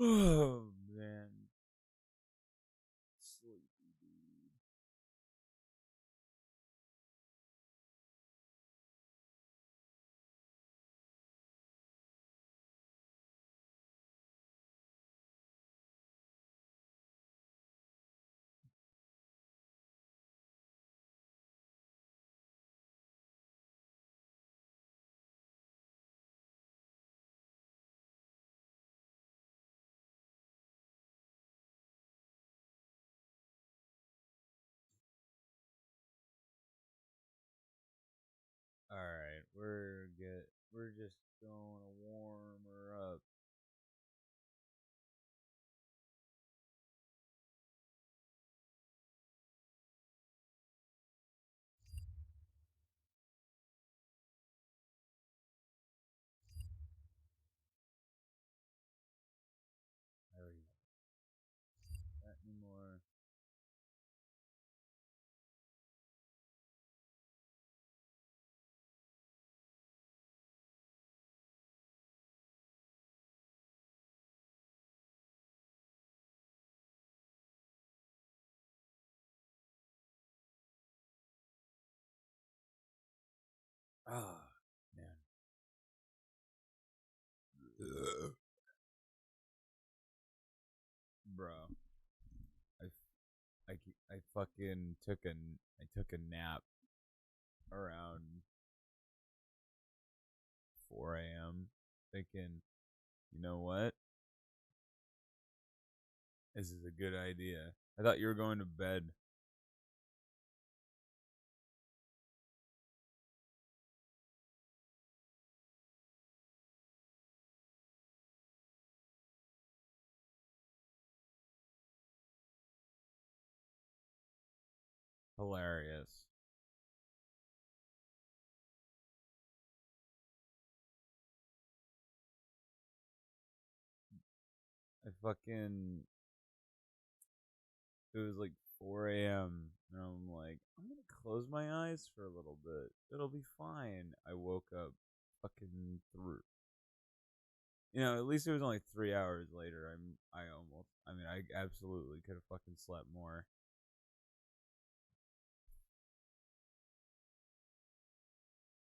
Oh man, sleepy dude. All right, we're just going to warm her up. There we go. Not anymore. Ah, man. Ugh. Bro, I, I fucking took a nap around 4 a.m. thinking, you know what? This is a good idea. I thought you were going to bed. Hilarious. I fucking it was like 4 a.m. and I'm like, I'm gonna close my eyes for a little bit. It'll be fine. I woke up fucking through. At least it was only 3 hours later. I absolutely could have fucking slept more.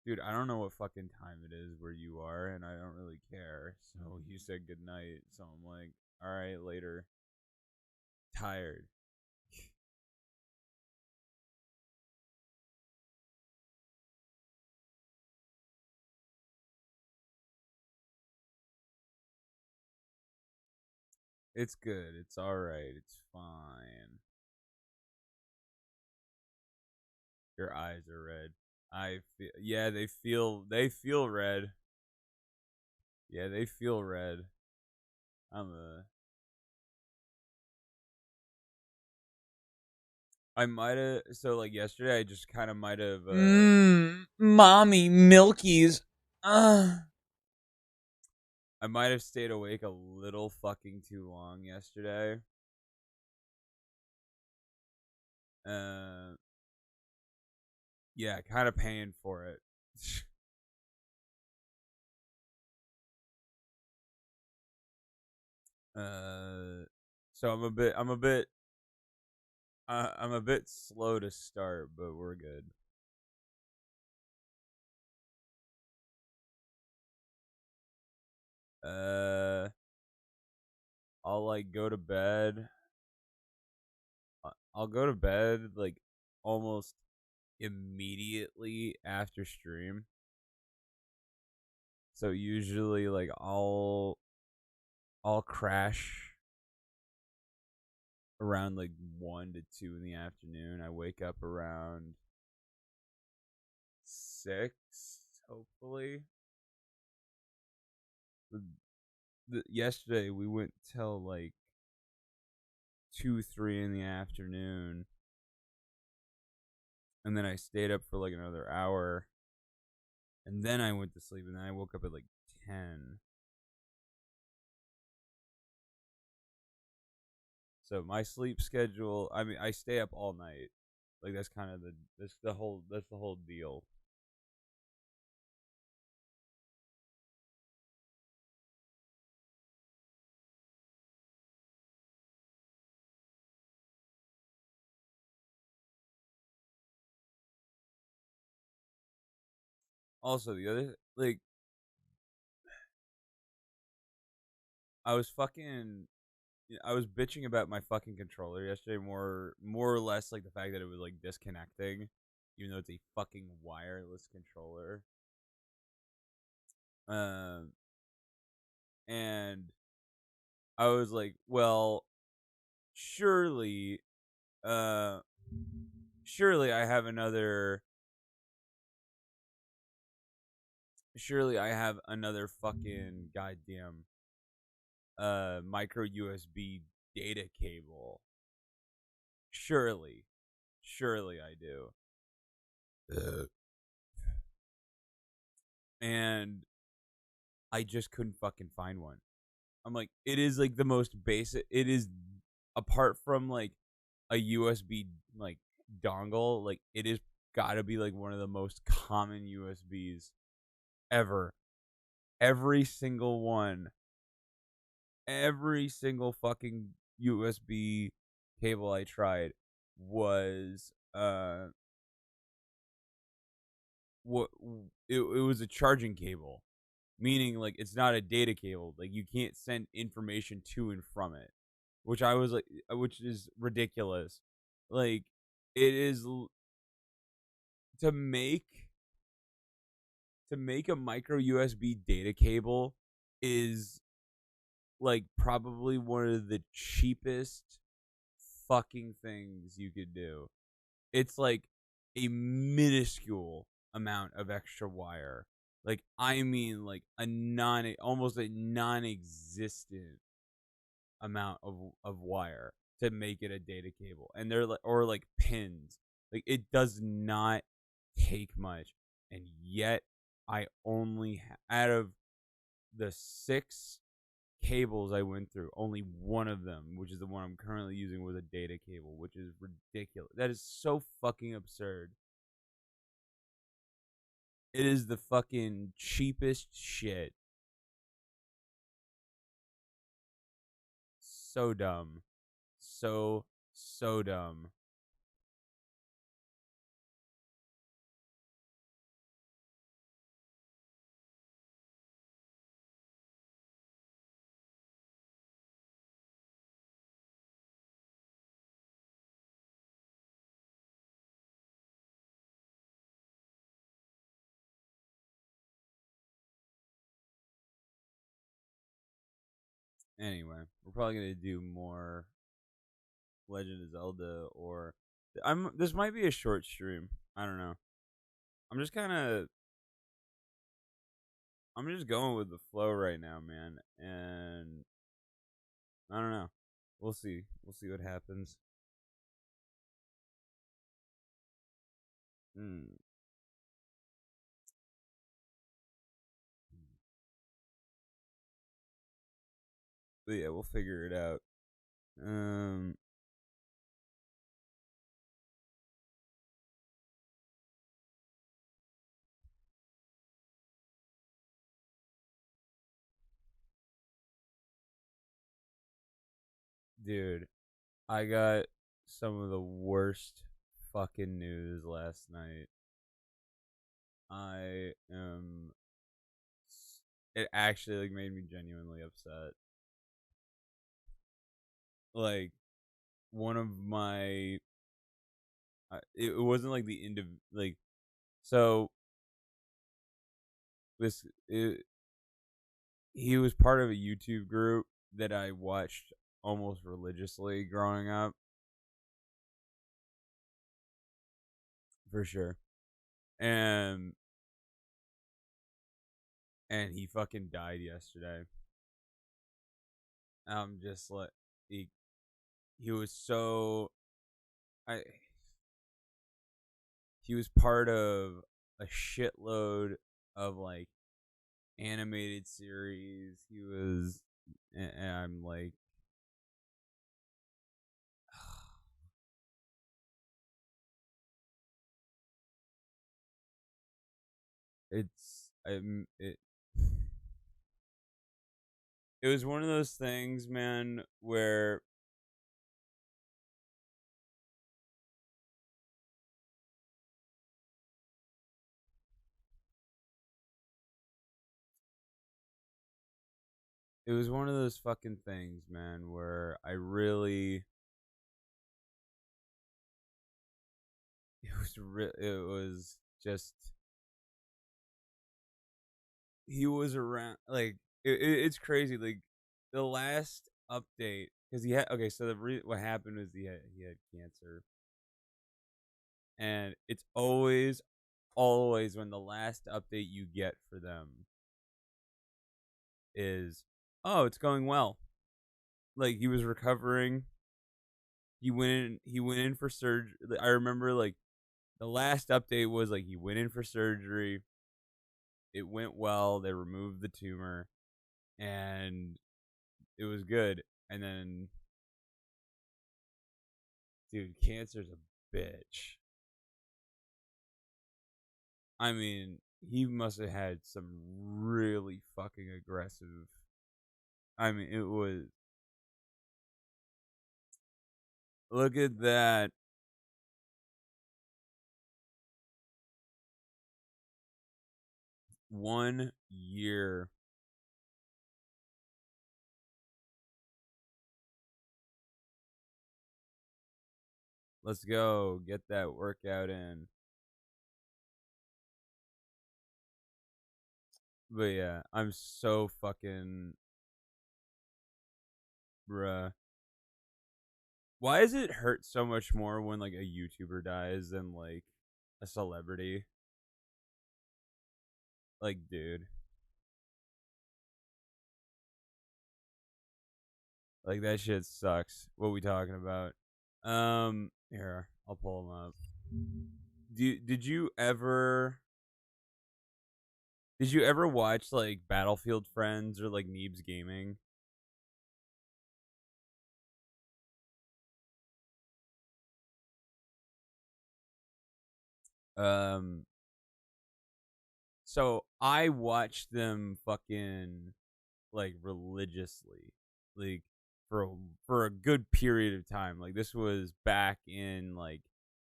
Dude, I don't know what fucking time it is where you are, and I don't really care. So you said goodnight, so I'm like, alright, later. Tired. It's good. It's alright. It's fine. Your eyes are red. Yeah, they feel red. Yeah, they feel red. I'm a I might have so like yesterday I just kind of might have Mommy milkies. I might have stayed awake a little fucking too long yesterday. Uh yeah, kind of paying for it. uh so I'm a bit slow to start, but we're good. Uh I'll like go to bed. I'll go to bed like almost immediately after stream. So usually like I'll crash around like 1 to 2 in the afternoon. I wake up around 6 hopefully. Yesterday we went till like 2 3 in the afternoon, and then I stayed up for like another hour, and then I went to sleep, and then I woke up at like 10. So my sleep schedule, I mean, I stay up all night. Like that's kind of that's the whole deal. Also, the other like I was fucking I was bitching about my fucking controller yesterday, more or less like the fact that it was like disconnecting, even though it's a fucking wireless controller. Um, and I was like, well, surely, uh, surely I have another, surely I have another fucking goddamn micro USB data cable. Surely, surely I do. And I just couldn't fucking find one. I'm like, it is like the most basic. It is apart from like a USB like dongle, like it is got to be like one of the most common USBs ever. Every single one, every single fucking USB cable I tried was what it was a charging cable, meaning like it's not a data cable. Like you can't send information to and from it, which I was like, which is ridiculous. Like it is to make a micro USB data cable is like probably one of the cheapest fucking things you could do. It's like a minuscule amount of extra wire. Like I mean like almost a non-existent amount of wire to make it a data cable. And they're like or like pins. Like it does not take much. And yet I only out of the 6 cables I went through, only one of them, which is the one I'm currently using, was a data cable, which is ridiculous. That is so fucking absurd. It is the fucking cheapest shit. So dumb. So dumb. Anyway, we're probably gonna do more Legend of Zelda, or this might be a short stream. I don't know. I'm just kind of I'm just going with the flow right now, man, and I don't know. We'll see. We'll see what happens. Hmm. But yeah, we'll figure it out. Um, dude, I got some of the worst fucking news last night. I am. It actually like made me genuinely upset. Like one of my, it wasn't like the end of like so this it, he was part of a YouTube group that I watched almost religiously growing up, for sure. And he fucking died yesterday. I'm just like he he was so I he was part of a shitload of like animated series. He was and I'm like it it was one of those things, man, where it was one of those fucking things, man, where I really it was just he was around like it's crazy like the last update because he had okay so what happened was he had cancer and it's always when the last update you get for them is oh it's going well like he was recovering he went in for surgery. I remember like the last update was like he went in for surgery. It went well. They removed the tumor, and it was good. And then, dude, cancer's a bitch. I mean, he must have had some really fucking aggressive. I mean, it was. Look at that. One year. Let's go. Get that workout in. But yeah, I'm so fucking bruh. Why does it hurt so much more when like a YouTuber dies than like a celebrity? Like, dude, like that shit sucks. What we talking about? Here I'll pull them up. Did you ever watch like Battlefield Friends or like Neebs Gaming? Um, so I watched them fucking like religiously, like for a, for a good period of time. Like this was back in like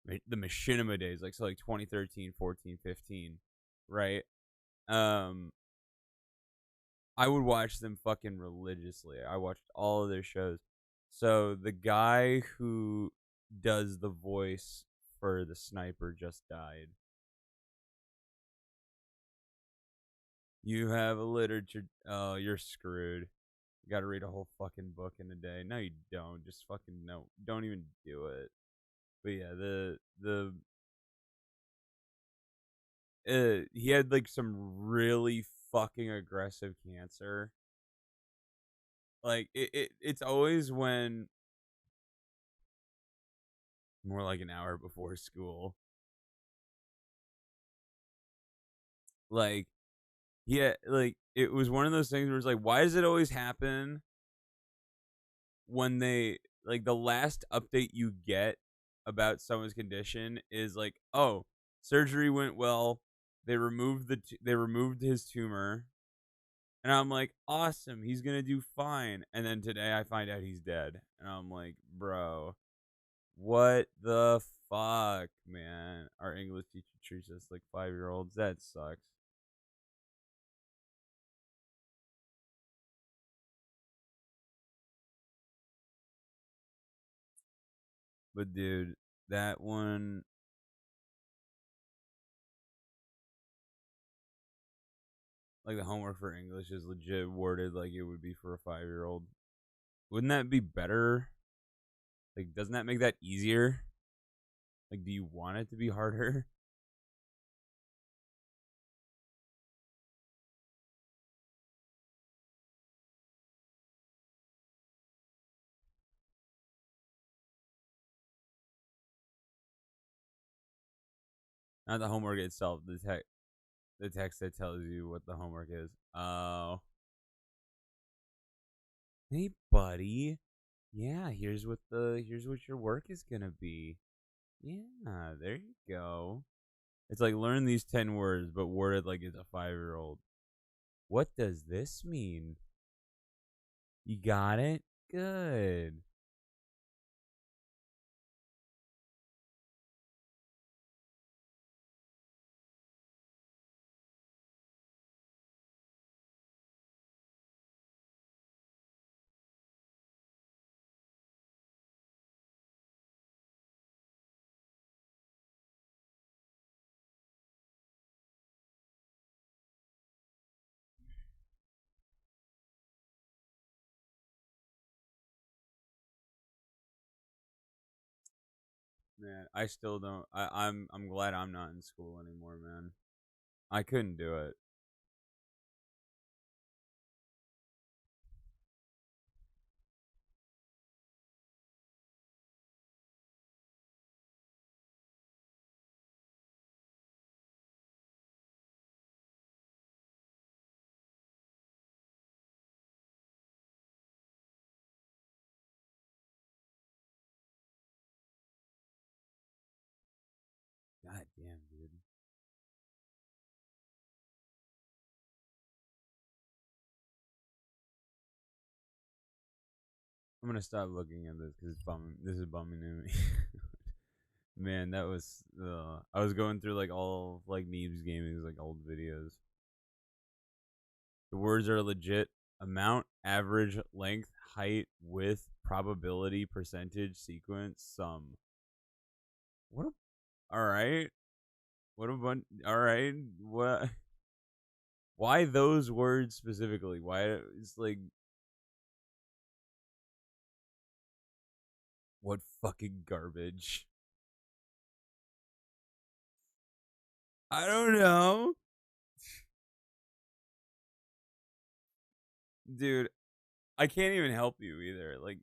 the machinima days, like so like 2013, 14, 15, right? Um, I would watch them fucking religiously. I watched all of their shows. So the guy who does the voice for the sniper just died. You have a literature. Oh, you're screwed. You got to read a whole fucking book in a day. No, you don't. Just fucking no. Don't even do it. But yeah, the he had like some really fucking aggressive cancer. Like it's always when more like an hour before school. Like yeah, like it was one of those things where it's like, why does it always happen when they like the last update you get about someone's condition is like, oh, surgery went well. They removed his tumor, and I'm like, awesome, he's gonna do fine. And then today I find out he's dead, and I'm like, bro, what the fuck, man? Our English teacher treats us like 5-year-olds. That sucks. But dude, that one, like the homework for English is legit worded like it would be for a 5-year-old. Wouldn't that be better? Like, doesn't that make that easier? Like, do you want it to be harder? Not the homework itself, the text that tells you what the homework is. Oh, hey buddy, yeah, here's what your work is gonna be. Yeah, there you go. It's like learn these 10 words, but worded like it's a 5-year-old. What does this mean? You got it? Good. Man, I still don't. I'm glad I'm not in school anymore, man. I couldn't do it. God damn, dude. I'm gonna stop looking at this because it's bumming. This is bumming me. Man, that was. I was going through like all like Neebs Gaming's like old videos. The words are legit. Amount, average, length, height, width, probability, percentage, sequence, sum. What? All right. What a bunch. All right. What? Why those words specifically? Why it's like what fucking garbage? I don't know. Dude, I can't even help you either. Like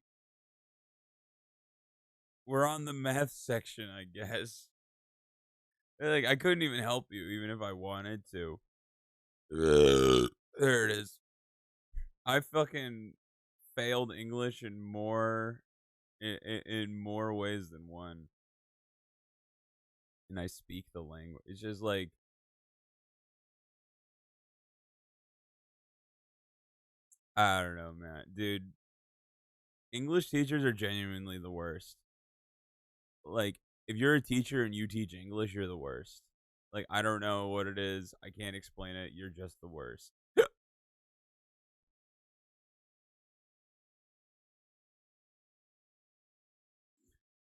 we're on the math section, I guess. Like I couldn't even help you even if I wanted to. There it is. I fucking failed English in more ways than one. And I speak the language. It's just like I don't know, man. Dude, English teachers are genuinely the worst. Like if you're a teacher and you teach English, you're the worst. Like I don't know what it is. I can't explain it. You're just the worst.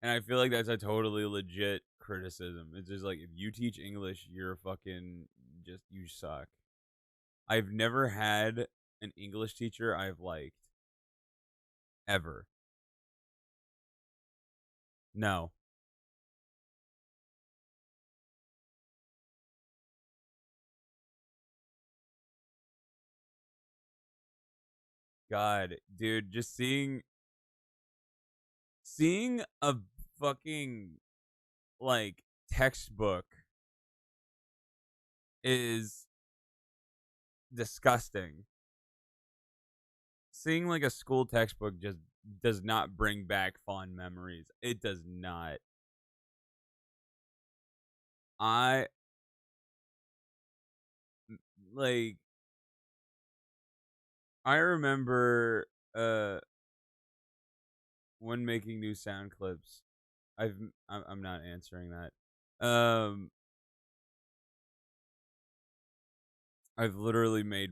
And I feel like that's a totally legit criticism. It's just like if you teach English, you're fucking just you suck. I've never had an English teacher I've liked ever. No. God, dude, just seeing a fucking like textbook is disgusting. Seeing like a school textbook just does not bring back fond memories. It does not. I like I remember when making new sound clips. I'm not answering that. I've literally made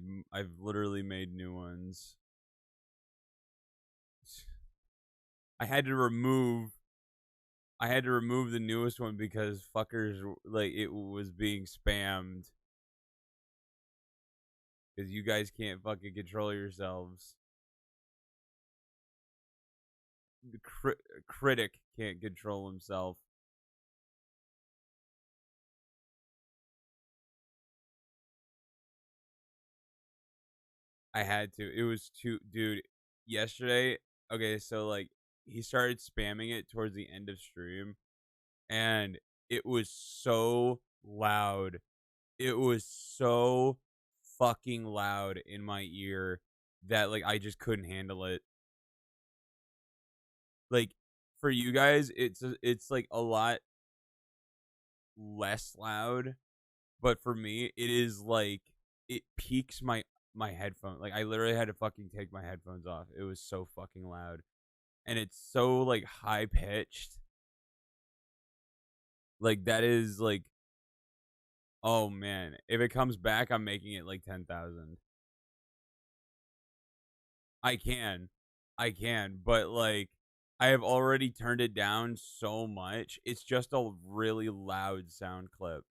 new ones. I had to remove I had to remove the newest one because fuckers like it was being spammed because you guys can't fucking control yourselves. The critic can't control himself. I had to. It was too, dude. Yesterday, okay, so like he started spamming it towards the end of stream, and it was so loud. It was so fucking loud in my ear that like I just couldn't handle it. Like for you guys, it's like a lot less loud, but for me, it is like it peaks my headphone. Like I literally had to fucking take my headphones off. It was so fucking loud, and it's so like high pitched. Like that is like, oh man, if it comes back, I'm making it like 10,000. I can, I can, but like I have already turned it down so much. It's just a really loud sound clip.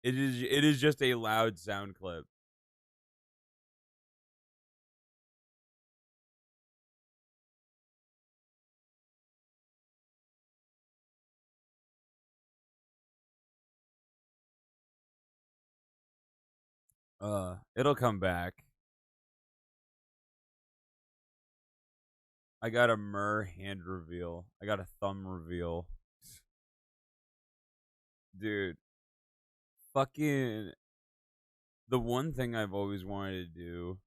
It is just a loud sound clip. It'll come back. I got a hand reveal. I got a thumb reveal. Dude, fucking the one thing I've always wanted to do.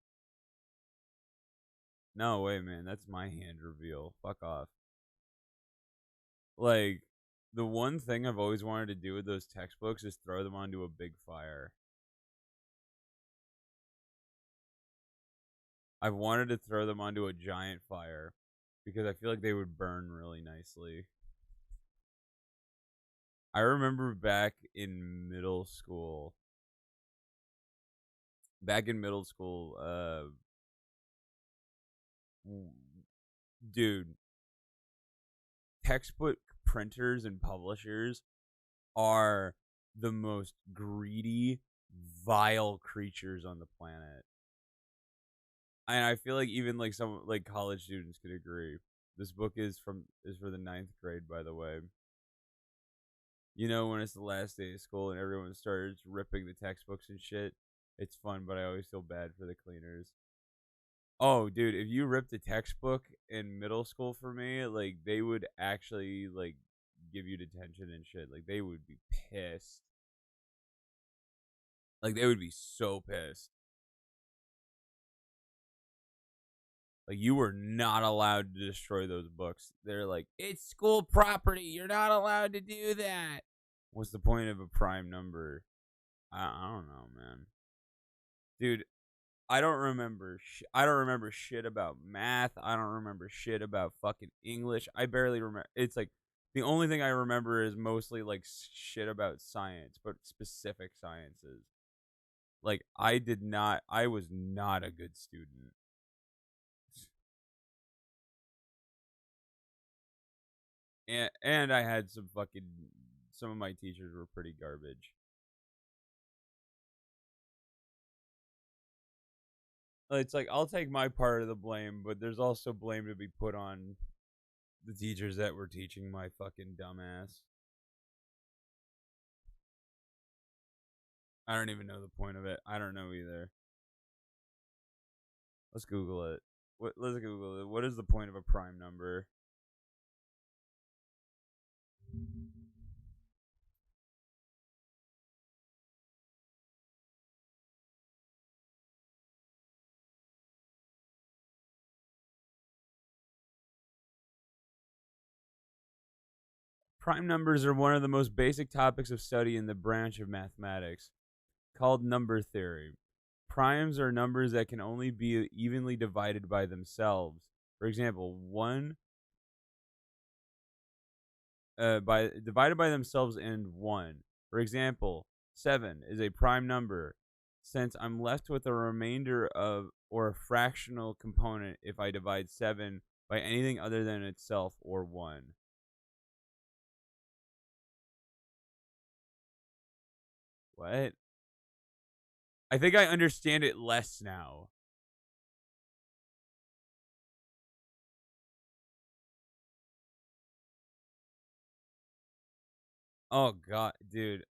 No, wait, man, that's my hand reveal. Fuck off. Like, the one thing I've always wanted to do with those textbooks is throw them onto a big fire. I've wanted to throw them onto a giant fire because I feel like they would burn really nicely. I remember back in middle school. Dude, textbook printers and publishers are the most greedy, vile creatures on the planet. And I feel like even like some like college students could agree. This book is for the 9th grade, by the way. You know, when it's the last day of school and everyone starts ripping the textbooks and shit, it's fun, but I always feel bad for the cleaners. Oh, dude, if you ripped a textbook in middle school for me, like they would actually like give you detention and shit. Like they would be pissed. Like they would be so pissed. Like you were not allowed to destroy those books. They're like, it's school property. You're not allowed to do that. What's the point of a prime number? I don't know, man. Dude, I don't remember. I don't remember shit about math. I don't remember shit about fucking English. I barely remember. It's like the only thing I remember is mostly like shit about science, but specific sciences. Like I was not a good student. And I had some of my teachers were pretty garbage. It's like I'll take my part of the blame, but there's also blame to be put on the teachers that were teaching my fucking dumbass. I don't even know the point of it. I don't know either. Let's Google it. Let's Google it. What is the point of a prime number? Prime numbers are one of the most basic topics of study in the branch of mathematics, called number theory. Primes are numbers that can only be evenly divided by themselves. For example, one by divided by themselves and one. For example, 7 is a prime number since I'm left with a remainder of or a fractional component if I divide 7 by anything other than itself or 1. What? I think I understand it less now. Oh god, dude.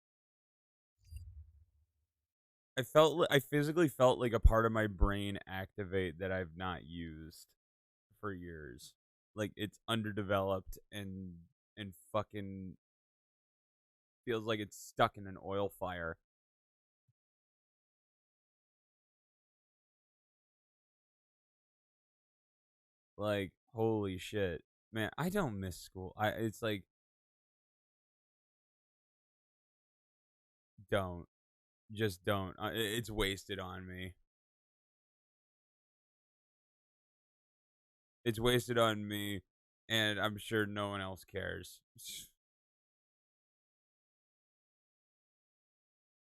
I physically felt like a part of my brain activate that I've not used for years. Like it's underdeveloped and fucking feels like it's stuck in an oil fire. Like holy shit. Man, I don't miss school. I it's like don't just don't. It's wasted on me. It's wasted on me and I'm sure no one else cares.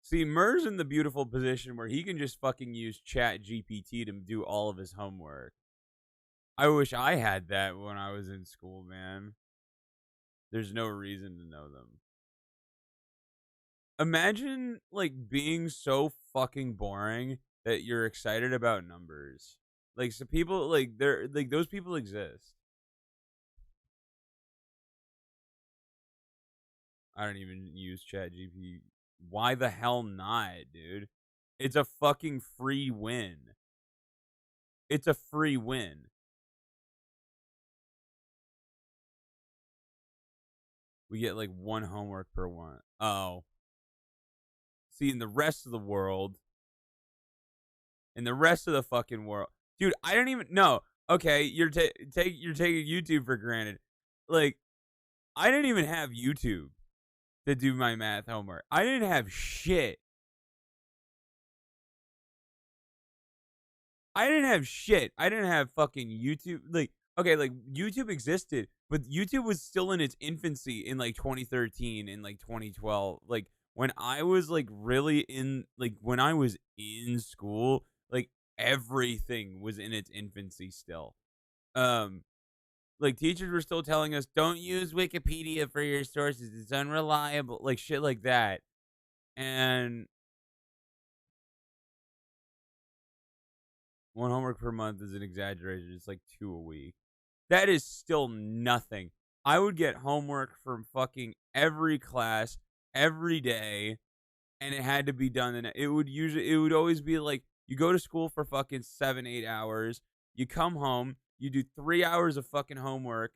See, Mur's in the beautiful position where he can just fucking use Chat GPT to do all of his homework. I wish I had that when I was in school, man. There's no reason to know them. Imagine like being so fucking boring that you're excited about numbers. Like so people like they're like those people exist. I don't even use Chat GPT. Why the hell not, dude? It's a fucking free win. It's a free win. We get like one homework per one. Oh. See, in the rest of the world, in the rest of the fucking world, dude, I don't even know. Okay, you're you're taking YouTube for granted. Like, I didn't even have YouTube to do my math homework. I didn't have shit. I didn't have shit. I didn't have fucking YouTube. Like, okay, like YouTube existed, but YouTube was still in its infancy in like 2013 and like 2012. Like when I was like really in like when I was in school, like everything was in its infancy still. Um like teachers were still telling us don't use Wikipedia for your sources. It's unreliable, like shit like that. And one homework per month is an exaggeration. It's like 2 a week. That is still nothing. I would get homework from fucking every class every day, and it had to be done. And it would always be like you go to school for fucking 7, 8 hours, you come home, you do 3 hours of fucking homework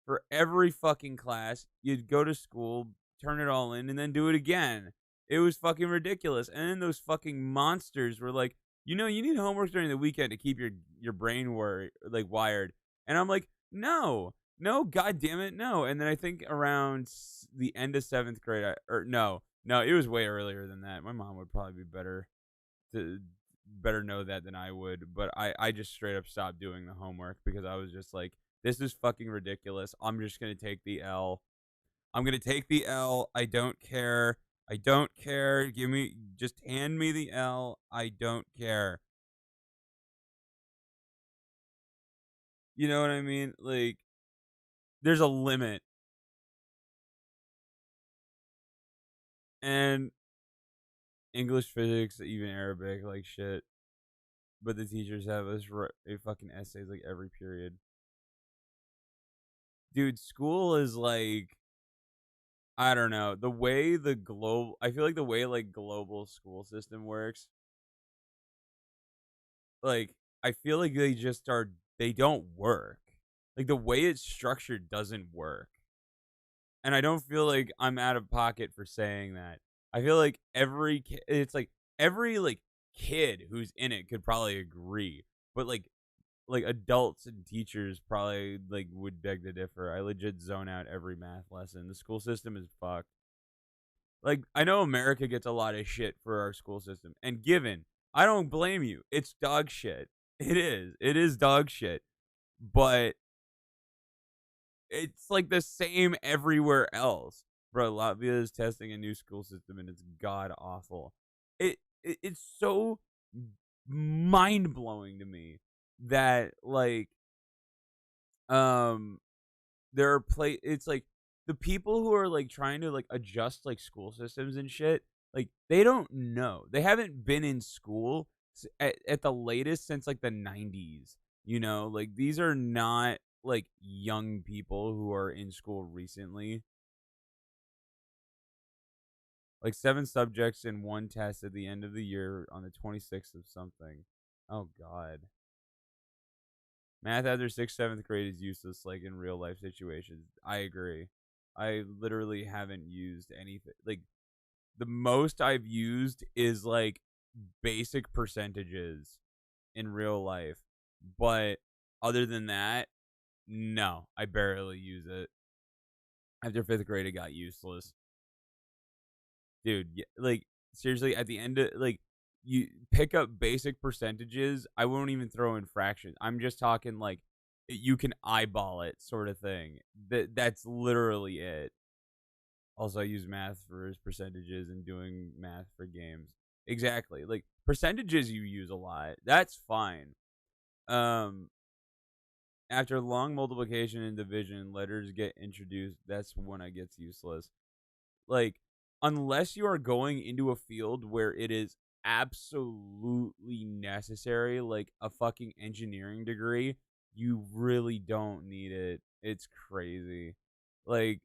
for every fucking class. You'd go to school, turn it all in, and then do it again. It was fucking ridiculous. And then those fucking monsters were like, you need homework during the weekend to keep your brain like wired. And I'm like, no, god damn it, no. And then I think around the end of 7th grade, or no, it was way earlier than that. My mom would probably be to better know that than I would. But I just straight up stopped doing the homework because I was just like, this is fucking ridiculous. I'm just gonna take the L. I'm gonna take the L. I don't care. I don't care. Just hand me the L. I don't care. You know what I mean? Like, there's a limit. And English, physics, even Arabic, like shit. But the teachers have us write fucking essays like every period. Dude, school is like, I don't know. I feel like the way like global school system works, like I feel like they don't work. Like the way it's structured doesn't work. And I don't feel like I'm out of pocket for saying that. I feel like it's like every like kid who's in it could probably agree. But like adults and teachers probably like would beg to differ. I legit zone out every math lesson. The school system is fucked. Like I know America gets a lot of shit for our school system. And given, I don't blame you. It's dog shit. It is. It is dog shit. But it's like the same everywhere else. Bro, Latvia is testing a new school system and it's god awful. It's so mind blowing to me that like um it's like the people who are like trying to like adjust like school systems and shit, like they don't know. They haven't been in school at the latest since like the 90s. Like these are not like young people who are in school recently. Like 7 subjects in one test at the end of the year on the 26th of something. Oh god. Math after 6th, 7th grade is useless, like in real life situations. I agree. I literally haven't used anything. Like, the most I've used is like basic percentages in real life. But other than that, no, I barely use it. After 5th grade, it got useless. Dude, like, seriously, at the end of, like, you pick up basic percentages. I won't even throw in fractions. I'm just talking like you can eyeball it sort of thing. That's literally it. Also, I use math for his percentages and doing math for games. Exactly. Like percentages you use a lot. That's fine. Um After long multiplication and division, letters get introduced. That's when it gets useless. Like, unless you are going into a field where it is absolutely necessary, like a fucking engineering degree, you really don't need it. It's crazy. Like,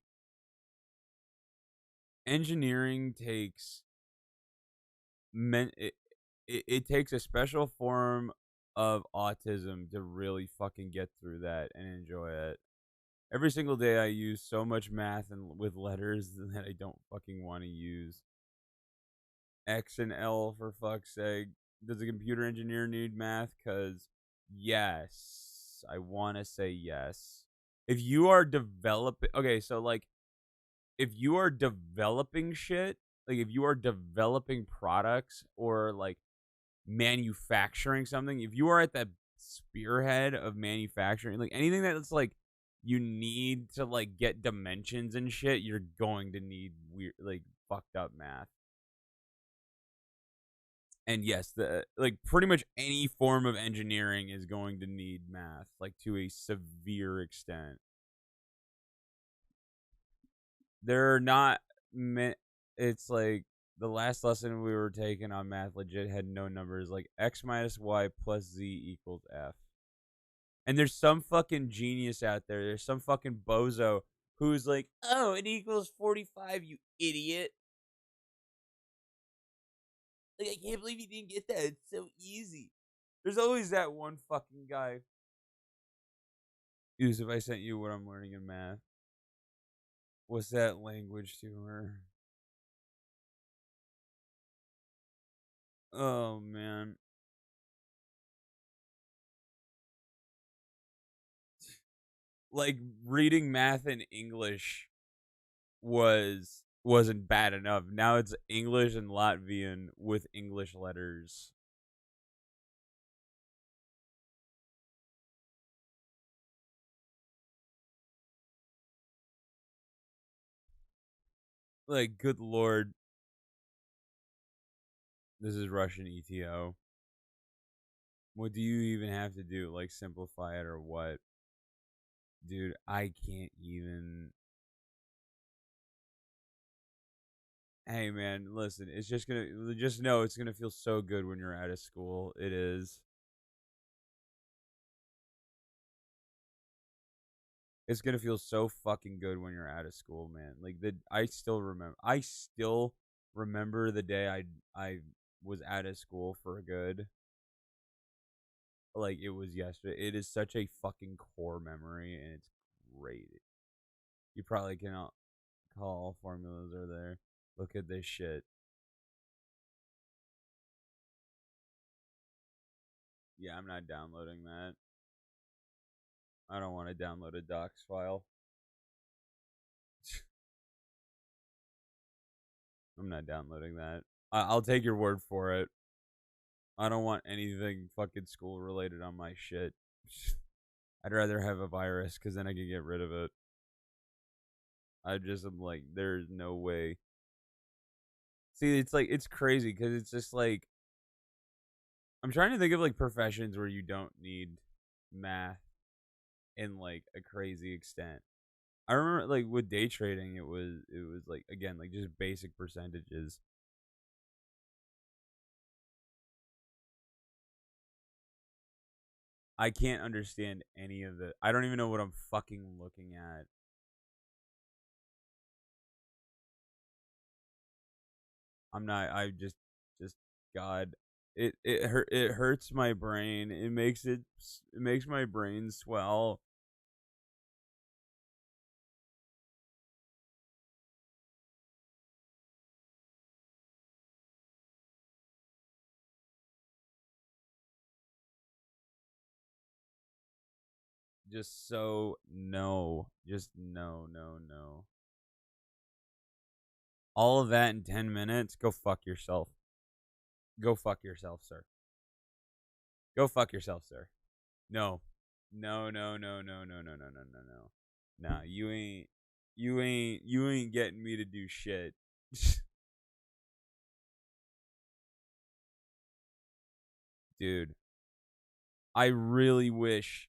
engineering takes it takes a special form of autism to really fucking get through that and enjoy it. Every single day I use so much math and with letters that I don't fucking want to use. X and L for fuck's sake. Does a computer engineer need math? Cause yes. I wanna say yes. If you are developing okay, so like if you are developing shit, like if you are developing products or like manufacturing something, if you are at the spearhead of manufacturing, like anything that's like you need to like get dimensions and shit, you're going to need weird like fucked up math. And yes, the like pretty much any form of engineering is going to need math, like to a severe extent. They're not meant. It's like the last lesson we were taking on math legit had no numbers, like x minus y plus z equals f. And there's some fucking genius out there. There's some fucking bozo who's like, "Oh, it equals 45, you idiot." Like, I can't believe you didn't get that. It's so easy. There's always that one fucking guy. Yusuf, I sent you what I'm learning in math. What's that language to her? Oh, man. Like, reading math in English wasn't bad enough. Now it's English and Latvian with English letters. Like, good lord. This is Russian ETO. What do you even have to do? Like, simplify it or what? Dude, I can't even. Hey, man, listen. It's just gonna. Just know it's gonna feel so good when you're out of school. It is. It's gonna feel so fucking good when you're out of school, man. Like I still remember. I still remember the day I was out of school for good. Like it was yesterday. It is such a fucking core memory, and it's great. You probably cannot call formulas are there. Look at this shit. Yeah, I'm not downloading that. I don't want to download a docs file. I'm not downloading that. I'll take your word for it. I don't want anything fucking school related on my shit. I'd rather have a virus because then I can get rid of it. I just am like, there's no way. See, it's like, it's crazy because it's just like, I'm trying to think of like professions where you don't need math in like a crazy extent. I remember like with day trading, it was like again like just basic percentages. I can't understand any of the. I don't even know what I'm fucking looking at. I'm not. Just God. It hurts my brain. It makes my brain swell. Just so no. Just no, no, no. All of that in 10 minutes. Go fuck yourself. Go fuck yourself, sir. Go fuck yourself, sir. No. No, no, no, no, no, no, no, no, no, no. Nah, you ain't getting me to do shit. Dude, I really wish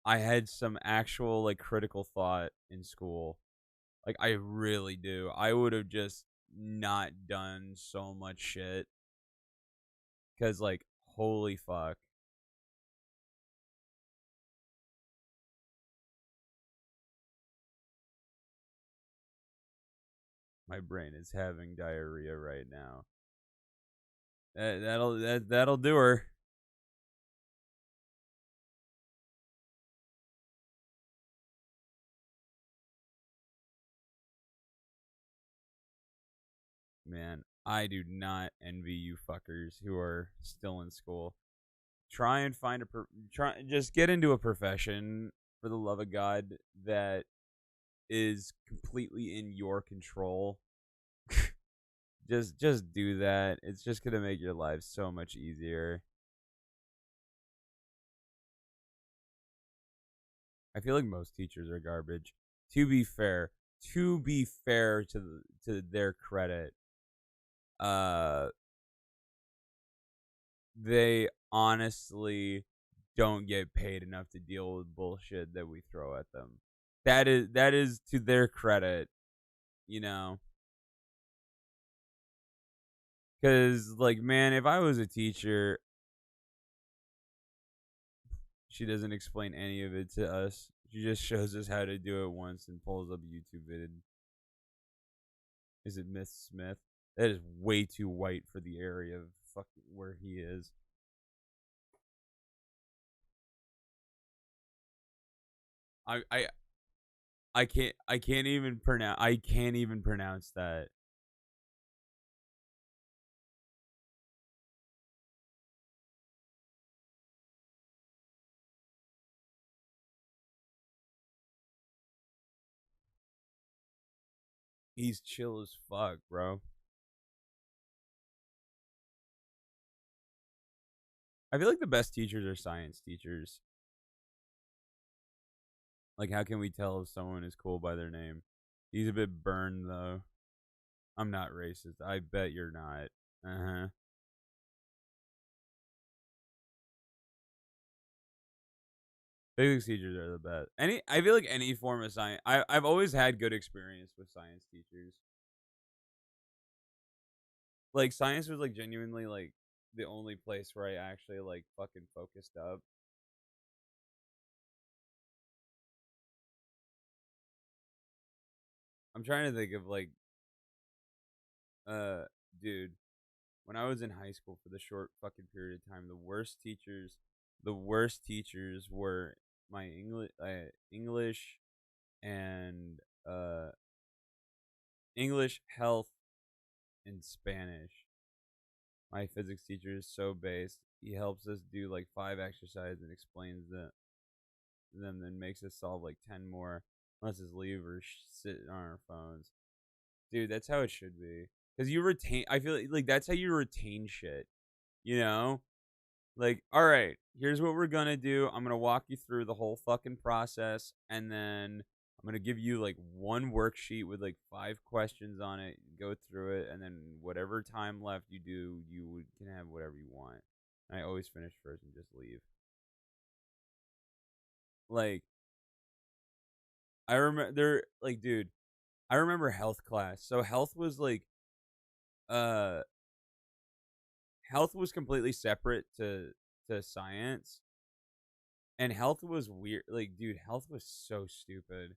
I had some actual like critical thought in school. Like I really do. I would have just not done so much shit cuz like holy fuck. My brain is having diarrhea right now. That'll do her. Man, I do not envy you fuckers who are still in school. Try and find just get into a profession for the love of God that is completely in your control. Just do that. It's just going to make your life so much easier. I feel like most teachers are garbage. To be fair, to their credit, uh they honestly don't get paid enough to deal with bullshit that we throw at them. That is to their credit, you know. Cuz like man, if I was a teacher, she doesn't explain any of it to us. She just shows us how to do it once and pulls up a YouTube vid. Is it Miss Smith? That is way too white for the area of fucking where he is. I I I can't even pronounce that. He's chill as fuck, bro. I feel like the best teachers are science teachers. Like, how can we tell if someone is cool by their name? He's a bit burned, though. I'm not racist. I bet you're not. Uh huh. Physics teachers are the best. I feel like any form of science. I've always had good experience with science teachers. Like, science was like genuinely like the only place where I actually like fucking focused up. I'm trying to think of like, uh, dude, when I was in high school for the short fucking period of time, the worst teachers were my English and English, health, and Spanish. My physics teacher is so based. He helps us do like 5 exercises and explains them, then makes us solve like 10 more. Let's us leave or sit on our phones. Dude, that's how it should be. Because you retain. I feel like that's how you retain shit. You know, like, all right, here's what we're gonna do. I'm gonna walk you through the whole fucking process, and then I'm gonna give you like one worksheet with like 5 questions on it. Go through it, and then whatever time left you do, can have whatever you want. And I always finish first and just leave. Like, I remember there, like, dude, I remember health class. So uh, health was completely separate to science, and health was weird. Like, dude, health was so stupid.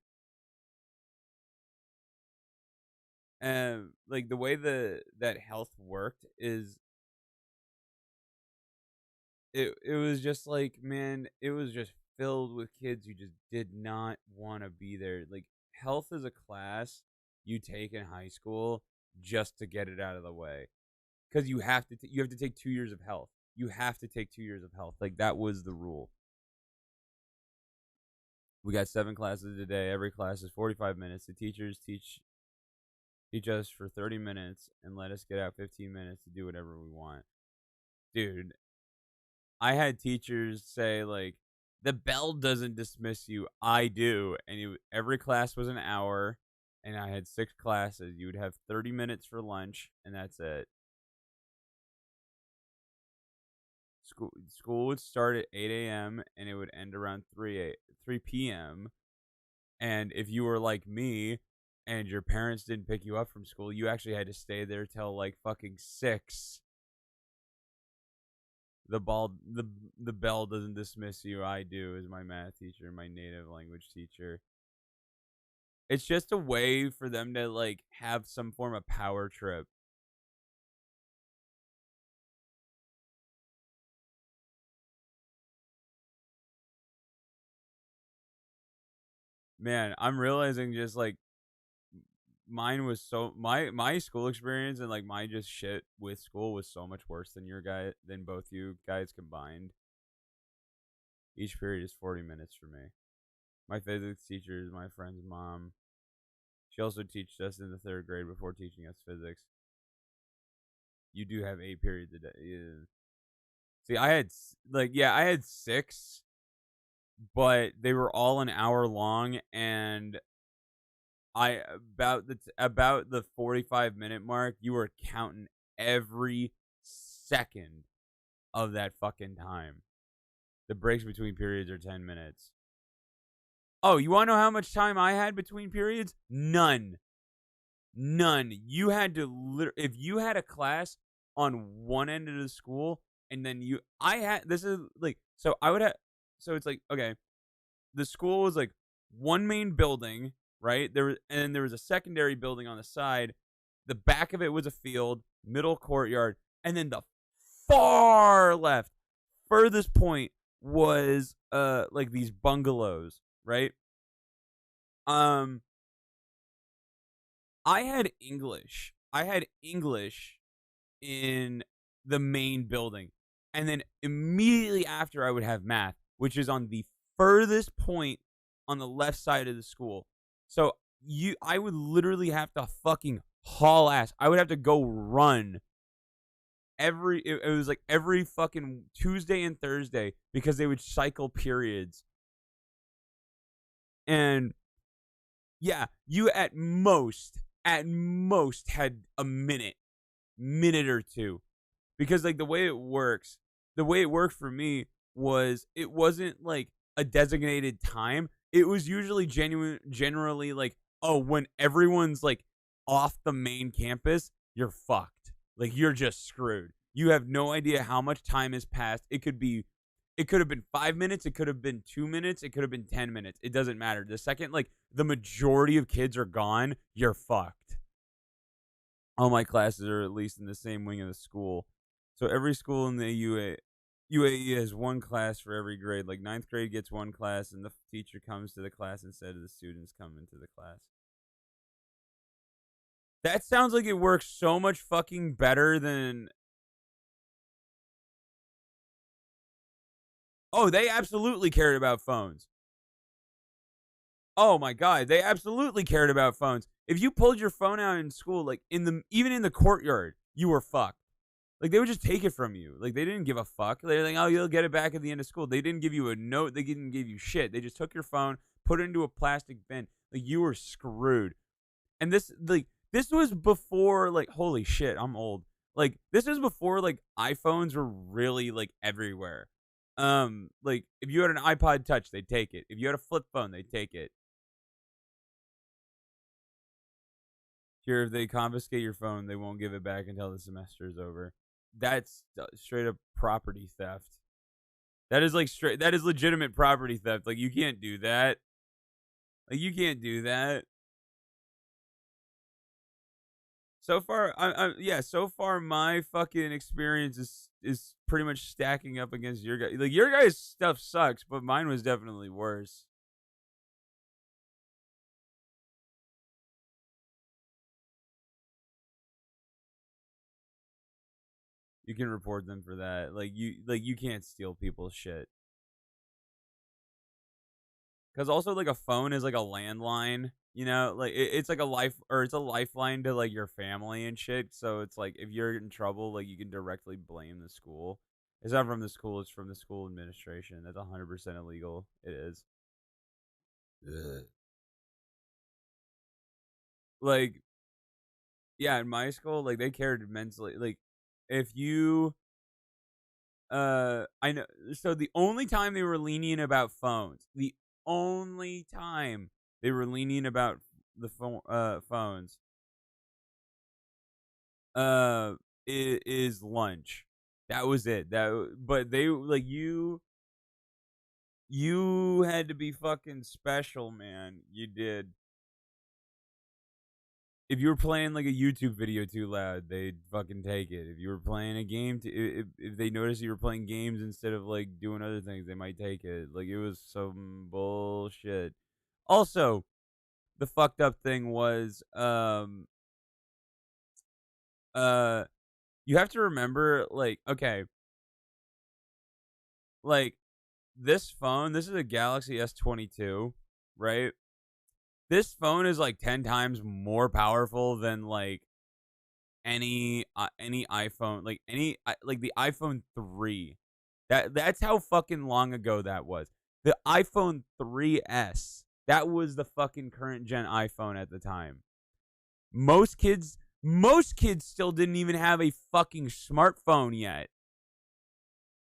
Like the way that health worked is it was just like, man, it was just filled with kids who just did not want to be there. Like, health is a class you take in high school just to get it out of the way, because you have to take 2 years of health. You have to take 2 years of health. Like, that was the rule. We got 7 classes a day. Every class is 45 minutes. The teachers teach us for 30 minutes and let us get out 15 minutes to do whatever we want. Dude, I had teachers say like, the bell doesn't dismiss you. I do. And every class was an hour, and I had 6 classes. You would have 30 minutes for lunch, and that's it. School would start at 8 a.m. and it would end around 3 p.m. And if you were like me and your parents didn't pick you up from school, you actually had to stay there till like fucking 6. The bell doesn't dismiss you. I do, as my math teacher, my native language teacher. It's just a way for them to like have some form of power trip. Man, I'm realizing just like mine was so my school experience and like my just shit with school was so much worse than both you guys combined. Each period is 40 minutes for me. My physics teacher is my friend's mom. She also teaches us in the 3rd grade before teaching us physics. You do have 8 periods a day. Yeah. See, I had 6, but they were all an hour long, and about the 45-minute mark, you were counting every second of that fucking time. The breaks between periods are 10 minutes. Oh, you want to know how much time I had between periods? None. You had to if you had a class on one end of the school and then I had this is like so I would have so it's like okay, the school was like one main building, right? There was a secondary building on the side. The back of it was a field, middle courtyard, and then the far left, furthest point was like these bungalows, right? Um I had English. In the main building. And then immediately after I would have math, which is on the furthest point on the left side of the school. So I would literally have to fucking haul ass. I would have to go run it was like every fucking Tuesday and Thursday because they would cycle periods. And yeah, you at most had a minute or two, because like the way it worked for me was it wasn't like a designated time. It was usually generally like, oh, when everyone's like off the main campus, you're fucked. Like you're just screwed. You have no idea how much time has passed. It could have been 5 minutes, it could have been 2 minutes, it could have been 10 minutes. It doesn't matter. The second like the majority of kids are gone, you're fucked. All my classes are at least in the same wing of the school. So every school in the UAE has one class for every grade. Like 9th grade gets one class, and the teacher comes to the class instead of the students coming to the class. That sounds like it works so much fucking better than... Oh, they absolutely cared about phones. Oh my god, they absolutely cared about phones. If you pulled your phone out in school, like even in the courtyard, you were fucked. Like they would just take it from you. Like they didn't give a fuck. They're like, oh, you'll get it back at the end of school. They didn't give you a note. They didn't give you shit. They just took your phone, put it into a plastic bin. Like you were screwed. And this was before like, holy shit, I'm old. Like this was before like iPhones were really like everywhere. Like if you had an iPod Touch, they'd take it. If you had a flip phone, they'd take it. Here, if they confiscate your phone, they won't give it back until the semester is over. That's straight up property theft. That is like that is legitimate property theft. Like you can't do that. Like you can't do that. So far, so far my fucking experience is pretty much stacking up against your guys. Like your guys' stuff sucks, but mine was definitely worse. You can report them for that. Like you can't steal people's shit. Because also like a phone is like a landline, you know, like it's like it's a lifeline to like your family and shit. So it's like if you're in trouble, like you can directly blame the school. It's not from the school; it's from the school administration. That's 100% illegal. It is. Ugh. Like, yeah, in my school, like they cared immensely. Like, if you, I know. So the only time they were lenient about phones, the only time they were lenient about the phones, uh, is lunch. That was it. But they like you had to be fucking special, man. You did. If you were playing like a YouTube video too loud, they'd fucking take it. If you were playing a game, if they noticed you were playing games instead of like doing other things, they might take it. Like it was some bullshit. Also, the fucked up thing was, you have to remember, like, okay, like this phone. This is a Galaxy S22, right? This phone is like 10 times more powerful than like any iPhone, like like the iPhone 3. That's how fucking long ago that was. The iPhone 3S. That was the fucking current gen iPhone at the time. Most kids still didn't even have a fucking smartphone yet.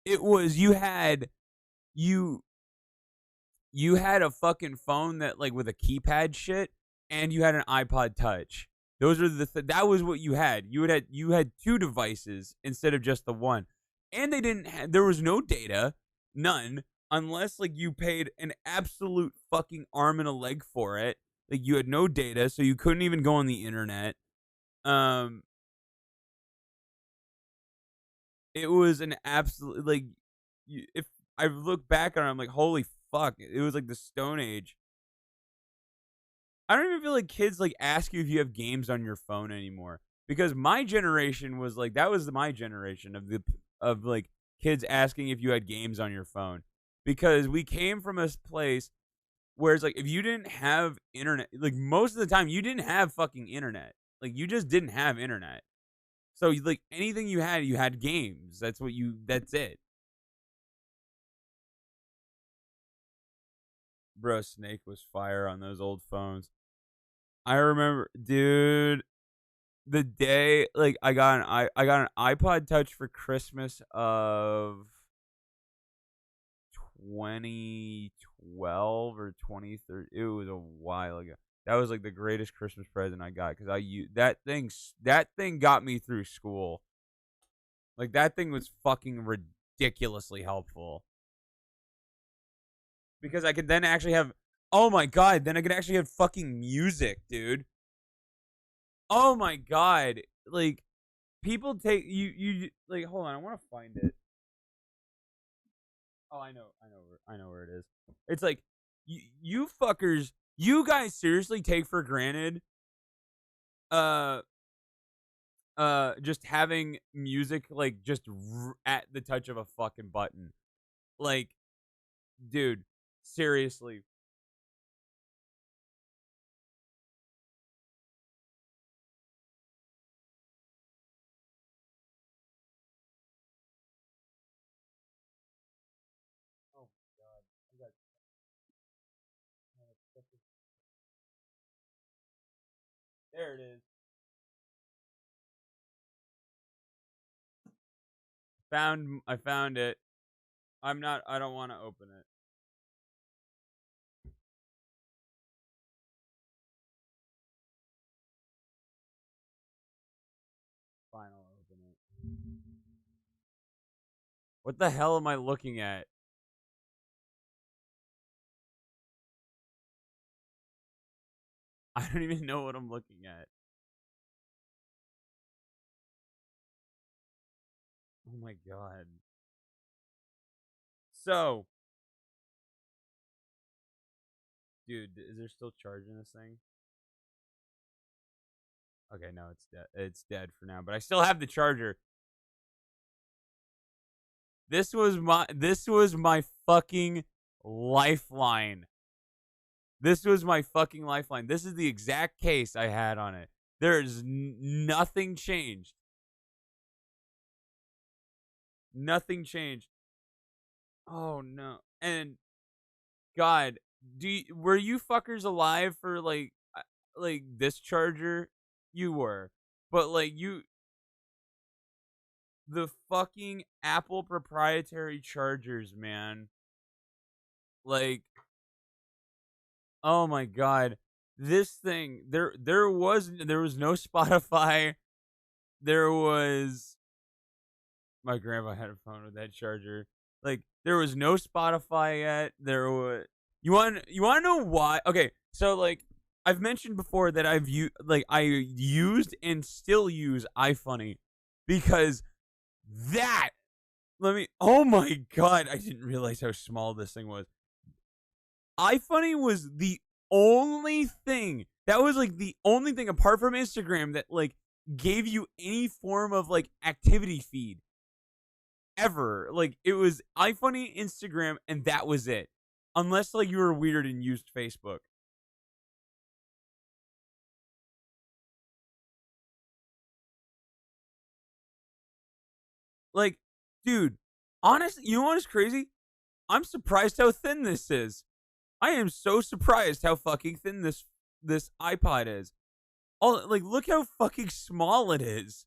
It was you you had a fucking phone that like with a keypad shit, and you had an iPod Touch. Those are that was what you had. You had two devices instead of just the one, and they didn't. There was no data, none, unless like you paid an absolute fucking arm and a leg for it. Like you had no data, so you couldn't even go on the internet. Um, it was an absolute like, if I look back on it, I'm like, holy fuck! It was like the Stone Age. I don't even feel like kids like ask you if you have games on your phone anymore, because my generation was like, that was my generation of like kids asking if you had games on your phone, because we came from a place where it's like if you didn't have internet, like most of the time you didn't have fucking internet, like you just didn't have internet. So like anything you had games. That's it. Bro, Snake was fire on those old phones. I remember, dude, the day like I got an iPod Touch for Christmas of 2012 or 2013. It was a while ago. That was like the greatest Christmas present I got, because I used that thing got me through school. Like that thing was fucking ridiculously helpful, because I could then actually have, oh my god, then I could actually have fucking music, dude. Oh my god. Like people take you like, hold on, I want to find it. Oh, I know where it is. It's like you fuckers, you guys seriously take for granted uh just having music like just at the touch of a fucking button. Like, dude, seriously. Oh my god. I got there it is. I found it. I don't want to open it. Fine, I'll open it. What the hell am I looking at? I don't even know what I'm looking at. Oh my god. So, dude, is there still charge in this thing? Okay, no, it's dead. It's dead for now, but I still have the charger. This was my fucking lifeline. This was my fucking lifeline. This is the exact case I had on it. There's nothing changed. Nothing changed. Oh no. And god, were you fuckers alive for like this charger? You were. But like the fucking Apple proprietary chargers, man. Like, oh my god. This thing, there was no Spotify. There was My grandpa had a phone with that charger. Like there was no Spotify yet. There was you want to know why? Okay, so like I've mentioned before that I used and still use iFunny, because that oh my god, I didn't realize how small this thing was. iFunny was the only thing. That was like the only thing apart from Instagram that like gave you any form of like activity feed ever. Like it was iFunny, Instagram, and that was it. Unless like you were weird and used Facebook. Like, dude, honestly, you know what is crazy? I'm surprised how thin this is. I am so surprised how fucking thin this iPod is. Oh, like look how fucking small it is.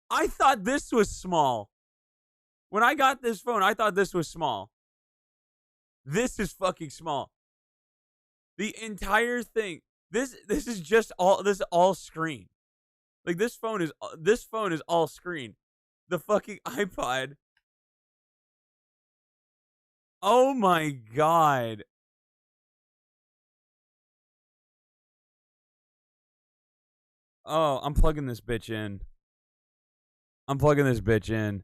I thought this was small. When I got this phone, I thought this was small. This is fucking small. The entire thing. This is just all this is all screen. Like this phone is all screen. The fucking iPod. Oh my god. Oh, I'm plugging this bitch in. I'm plugging this bitch in.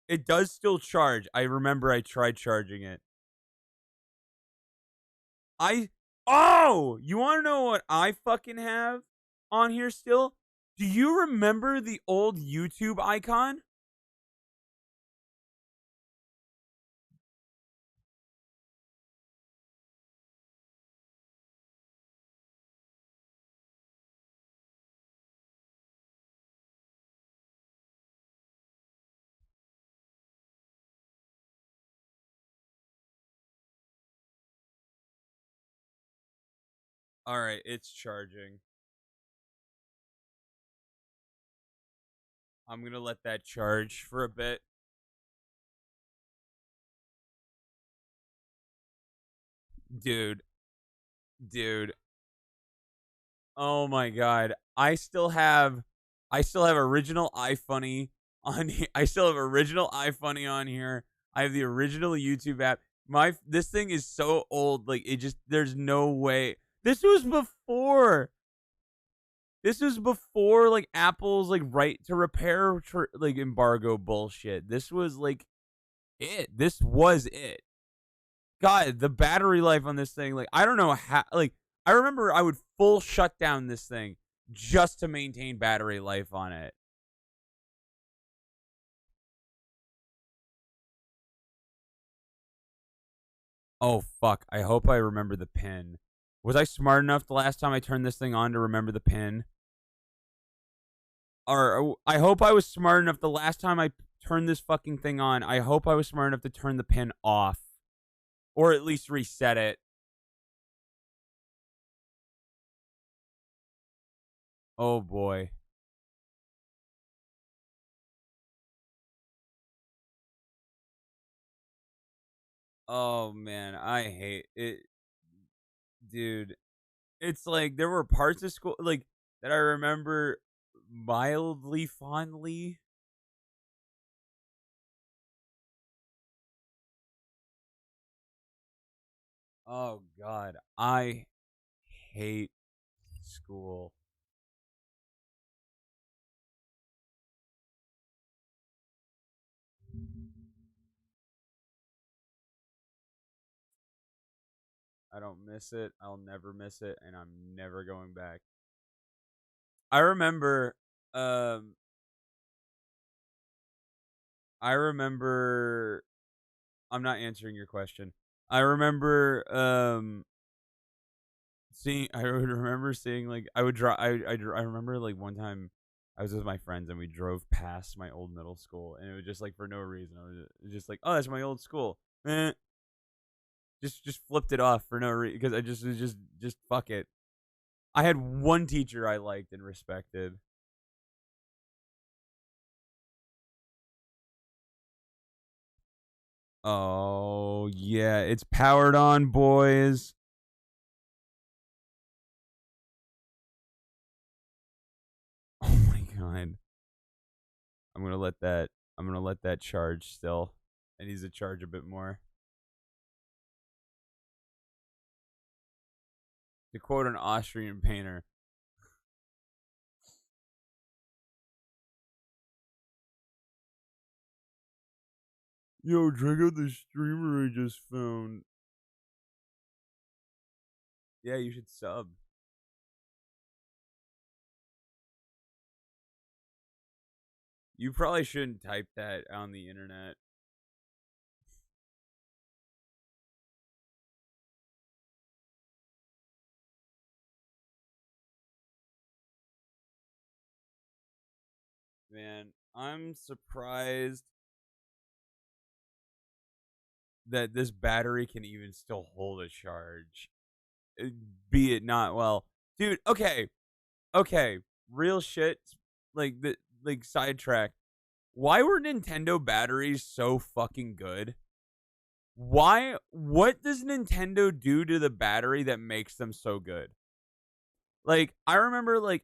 It does still charge. I remember I tried charging it. I Oh, you want to know what I fucking have on here still? Do you remember the old YouTube icon? All right, it's charging. I'm going to let that charge for a bit. Dude, dude. Oh my god. I still have original iFunny on here. I still have original iFunny on here. I have the original YouTube app. This thing is so old, like it just there's no way. This was before. This was before like Apple's like right to repair like embargo bullshit. This was like it. This was it. God, the battery life on this thing, like I don't know how. Like I remember I would full shut down this thing just to maintain battery life on it. Oh fuck! I hope I remember the pin. Was I smart enough the last time I turned this thing on to remember the pin? Or I hope I was smart enough the last time I turned this fucking thing on. I hope I was smart enough to turn the pin off, or at least reset it. Oh boy. Oh man, I hate it, dude. It's like there were parts of school like that I remember mildly fondly. Oh god, I hate school. I don't miss it. I'll never miss it, and I'm never going back. I remember, um, I remember. I'm not answering your question. I remember, seeing. I would remember seeing like I would draw. I remember like one time I was with my friends and we drove past my old middle school and it was just like for no reason. I was just like, oh, that's my old school. Just flipped it off for no reason because I just was just fuck it. I had one teacher I liked and respected. Oh yeah, it's powered on, boys. Oh my god, I'm gonna let that. I'm gonna let that charge still. It needs to charge a bit more. To quote an Austrian painter, Yo, check out the streamer I just found. Yeah, you should sub. You probably shouldn't type that on the internet. Man, I'm surprised that this battery can even still hold a charge. Be it not well. Dude, okay. Okay. Real shit. Like sidetrack. Why were Nintendo batteries so fucking good? Why what does Nintendo do to the battery that makes them so good? Like I remember like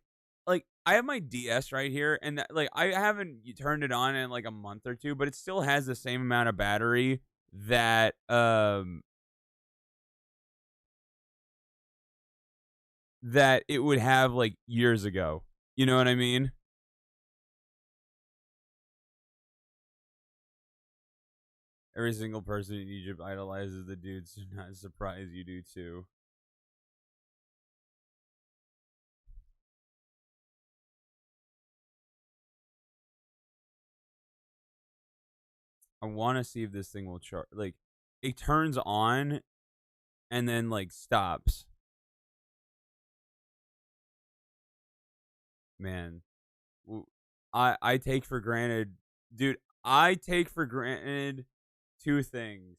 I have my DS right here and like I haven't turned it on in like a month or two, but it still has the same amount of battery that that it would have like years ago. You know what I mean? Every single person in Egypt idolizes the dude, so not surprised you do too. I want to see if this thing will charge. Like, it turns on and then like stops. Man, I take for granted, dude. I take for granted two things.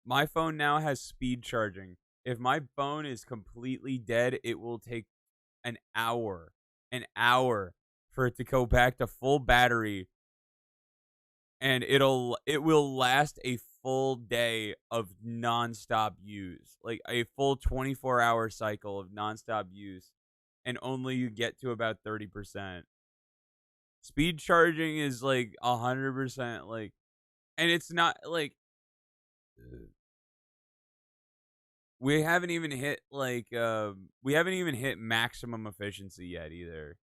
My phone now has speed charging. If my phone is completely dead, it will take an hour for it to go back to full battery, and it will last a full day of nonstop use, like a full 24-hour cycle of nonstop use, and only you get to about 30%. Speed charging is like 100%, like, and it's not like we haven't even hit we haven't even hit maximum efficiency yet either.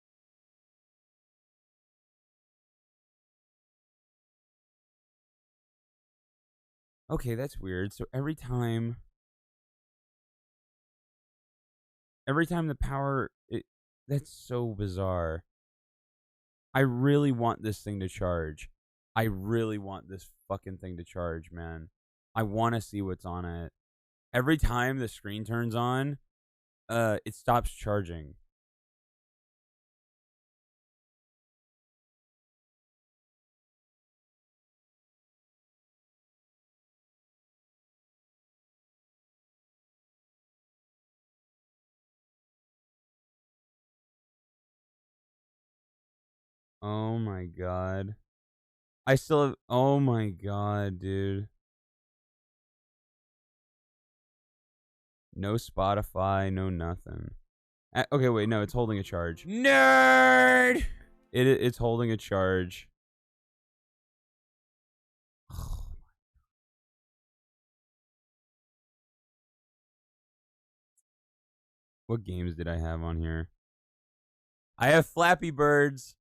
Okay, that's weird. So every time the power that's so bizarre. I really want this thing to charge. I really want this fucking thing to charge, man. I want to see what's on it. Every time the screen turns on, it stops charging. Oh my god. I still have. Oh my god, dude. No Spotify, no nothing. Okay, wait, no, it's holding a charge. Nerd! It's holding a charge. What games did I have on here? I have Flappy Birds.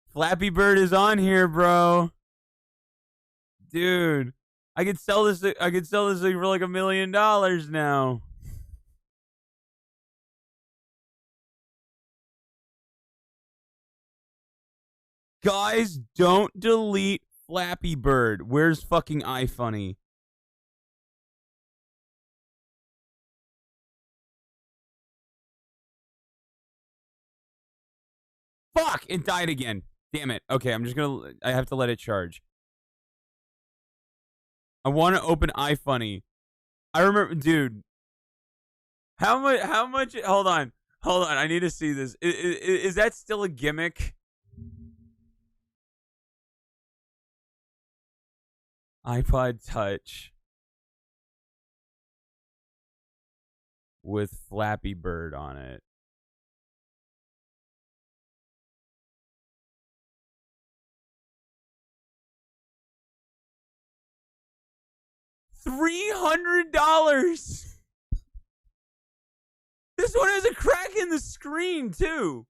Flappy Bird is on here, bro. Dude, I could sell this. I could sell this thing for like $1 million now. Guys, don't delete Flappy Bird. Where's fucking iFunny? Fuck! It died again. Damn it. Okay, I'm just gonna. I have to let it charge. I want to open iFunny. I remember, dude. How much? How much? Hold on. Hold on. I need to see this. Is that still a gimmick? iPod Touch with Flappy Bird on it. $300. This one has a crack in the screen too.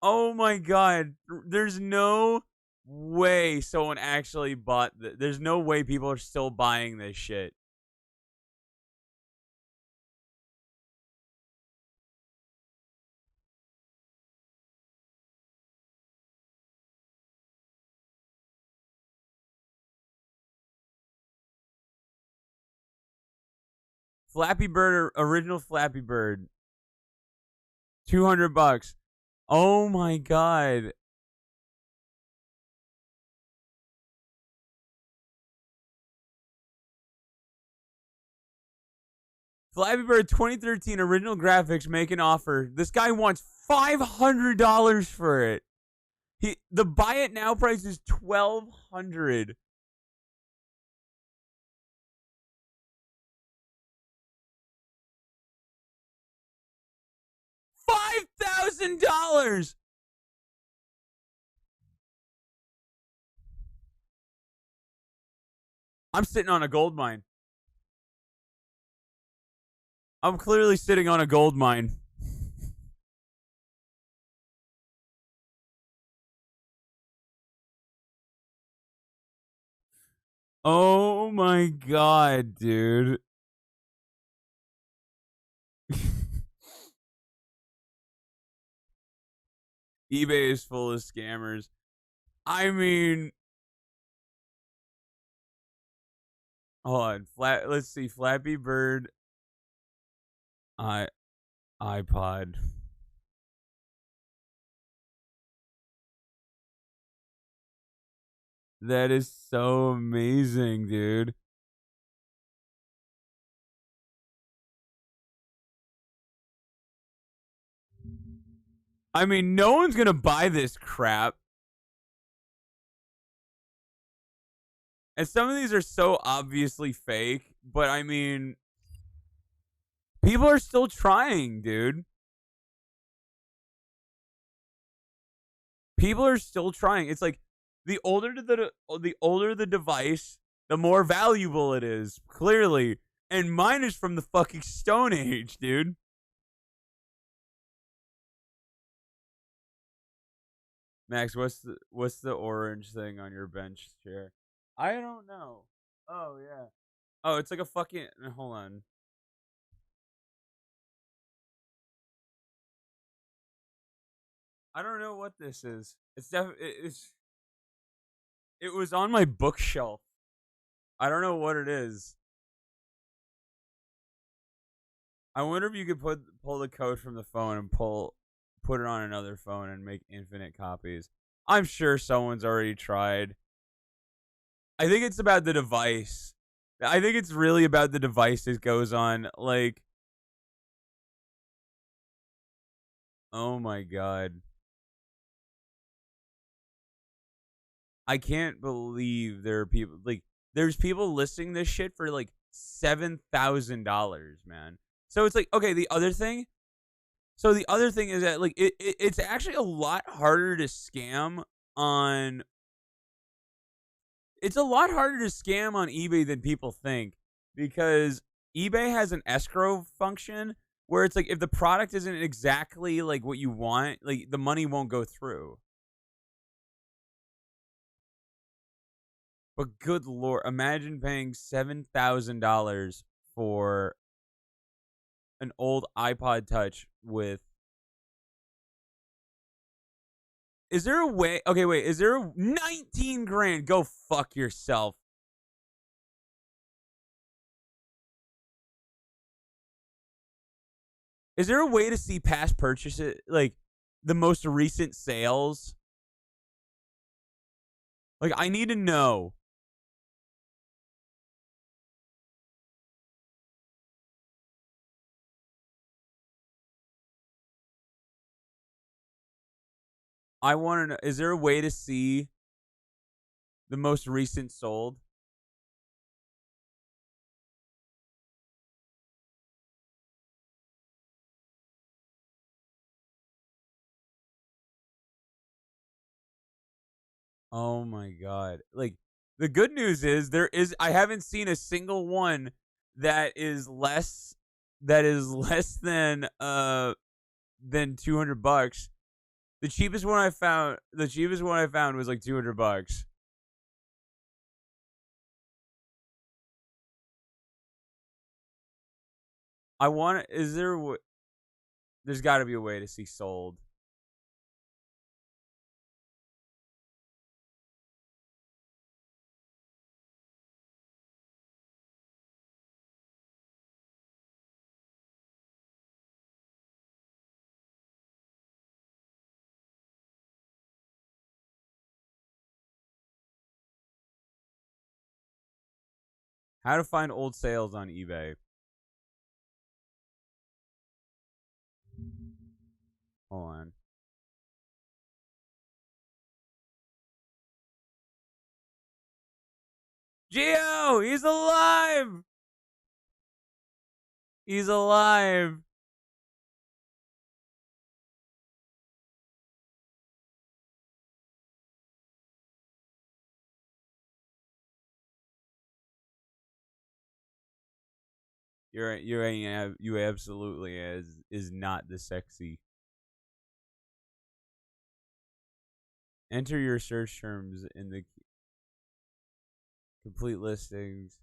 Oh my god. There's no way someone actually bought there's no way people are still buying this shit. Flappy Bird, original Flappy Bird, $200. Oh my god. Flappy Bird 2013 original graphics make an offer. This guy wants $500 for it. The buy it now price is $1,200. $5,000. I'm sitting on a gold mine. I'm clearly sitting on a gold mine. Oh my god, dude. eBay is full of scammers. I mean, hold on. Let's see. Flappy Bird, iPod. That is so amazing, dude. I mean, no one's gonna buy this crap. And some of these are so obviously fake, but I mean, people are still trying, dude. People are still trying. It's like the older the device, the more valuable it is, clearly. And mine is from the fucking Stone Age, dude. Max, what's the orange thing on your bench chair? I don't know. Oh yeah. Oh, it's like a fucking. Hold on. I don't know what this is. It was on my bookshelf. I don't know what it is. I wonder if you could pull the code from the phone and put it on another phone and make infinite copies. I'm sure someone's already tried. I think it's about the device. I think it's really about the device it goes on. Like, oh my god. I can't believe there are people like there's people listing this shit for like $7,000, man. So it's like, okay, the other thing. So the other thing is that like it's actually a lot harder to scam on. It's a lot harder to scam on eBay than people think, because eBay has an escrow function where it's like if the product isn't exactly like what you want, like the money won't go through. But good lord, imagine paying $7,000 for an old iPod Touch with. Is there a way? Okay, wait. Is there 19 grand? Go fuck yourself. Is there a way to see past purchases, like the most recent sales? Like, I need to know. I want to know. Is there a way to see the most recent sold? Oh my god. Like, the good news is I haven't seen a single one that is less than $200. The cheapest one I found was like $200. I want to, is there, there's got to be a way to see sold. How to find old sales on eBay. Hold on. Geo, he's alive. He's alive. You absolutely is not the sexy. Enter your search terms in the complete listings.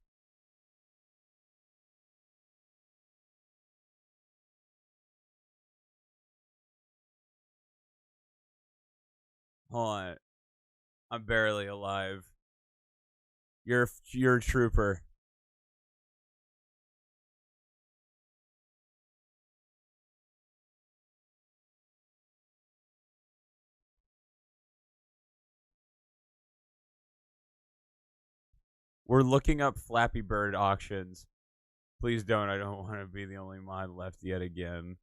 Hold on. I'm barely alive. You're a trooper. We're looking up Flappy Bird auctions. Please don't. I don't want to be the only mod left yet again.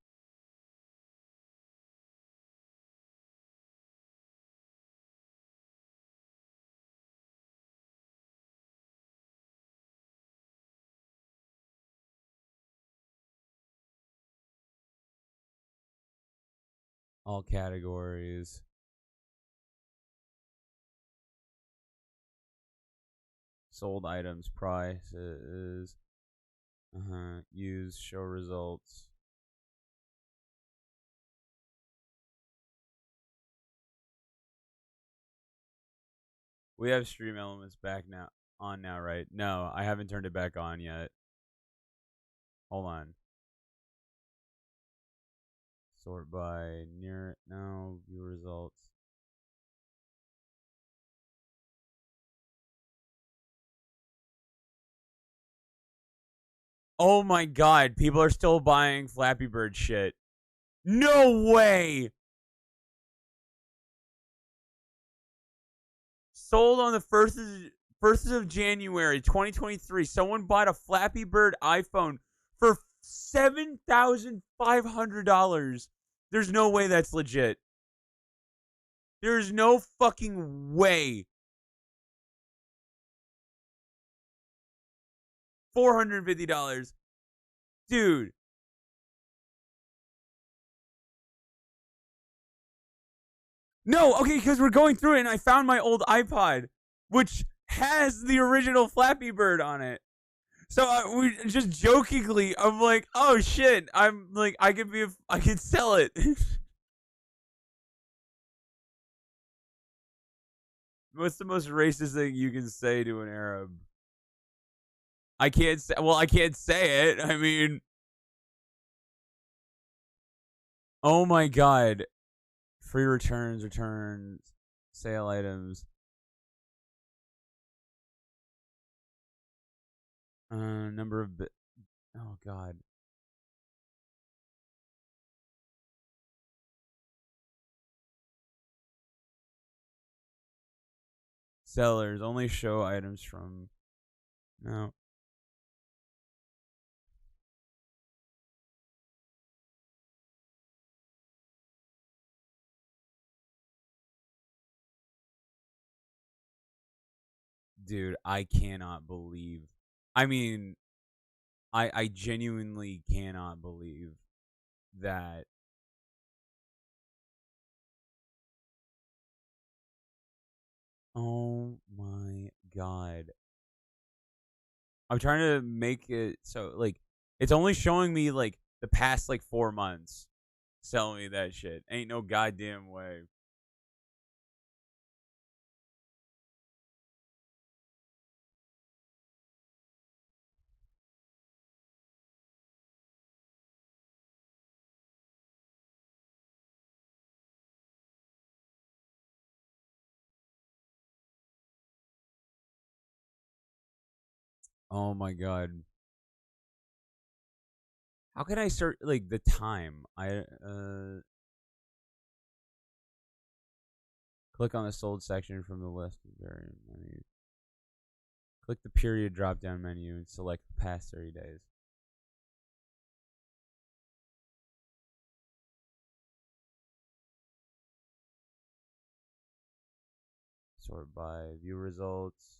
All categories. Sold items, prices. Use, show results. We have stream elements back now on now, right? No, I haven't turned it back on yet. Hold on. Sort by near no view results. Oh my god, people are still buying Flappy Bird shit. No way! Sold on the 1st of January 2023. Someone bought a Flappy Bird iPhone for $7,500. There's no way that's legit. There's no fucking way. $450. Dude. No, okay, because we're going through it and I found my old iPod, which has the original Flappy Bird on it. So we just jokingly, I'm like, oh shit, I'm like, I could sell it. What's the most racist thing you can say to an Arab? I can't say. Well, I can't say it. I mean, oh my god, free returns, sale items. Number of oh god. Sellers only show items from no. Dude, I cannot believe. I mean, I genuinely cannot believe that. Oh my god. I'm trying to make it so like it's only showing me like the past like 4 months. Sell me that shit. Ain't no goddamn way. Oh my god. How can I start like the time? Click on the sold section from the list of variant menus. Click the period drop down menu and select the past 30 days. Sort by view results.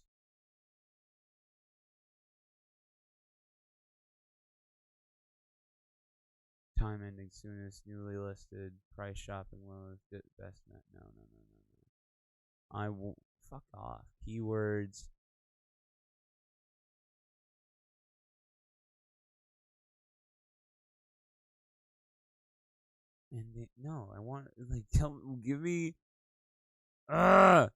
Time ending soonest, newly listed, price shopping lowest, best net. No. I won't. Fuck off. Keywords. And no, I want like give me. Ah.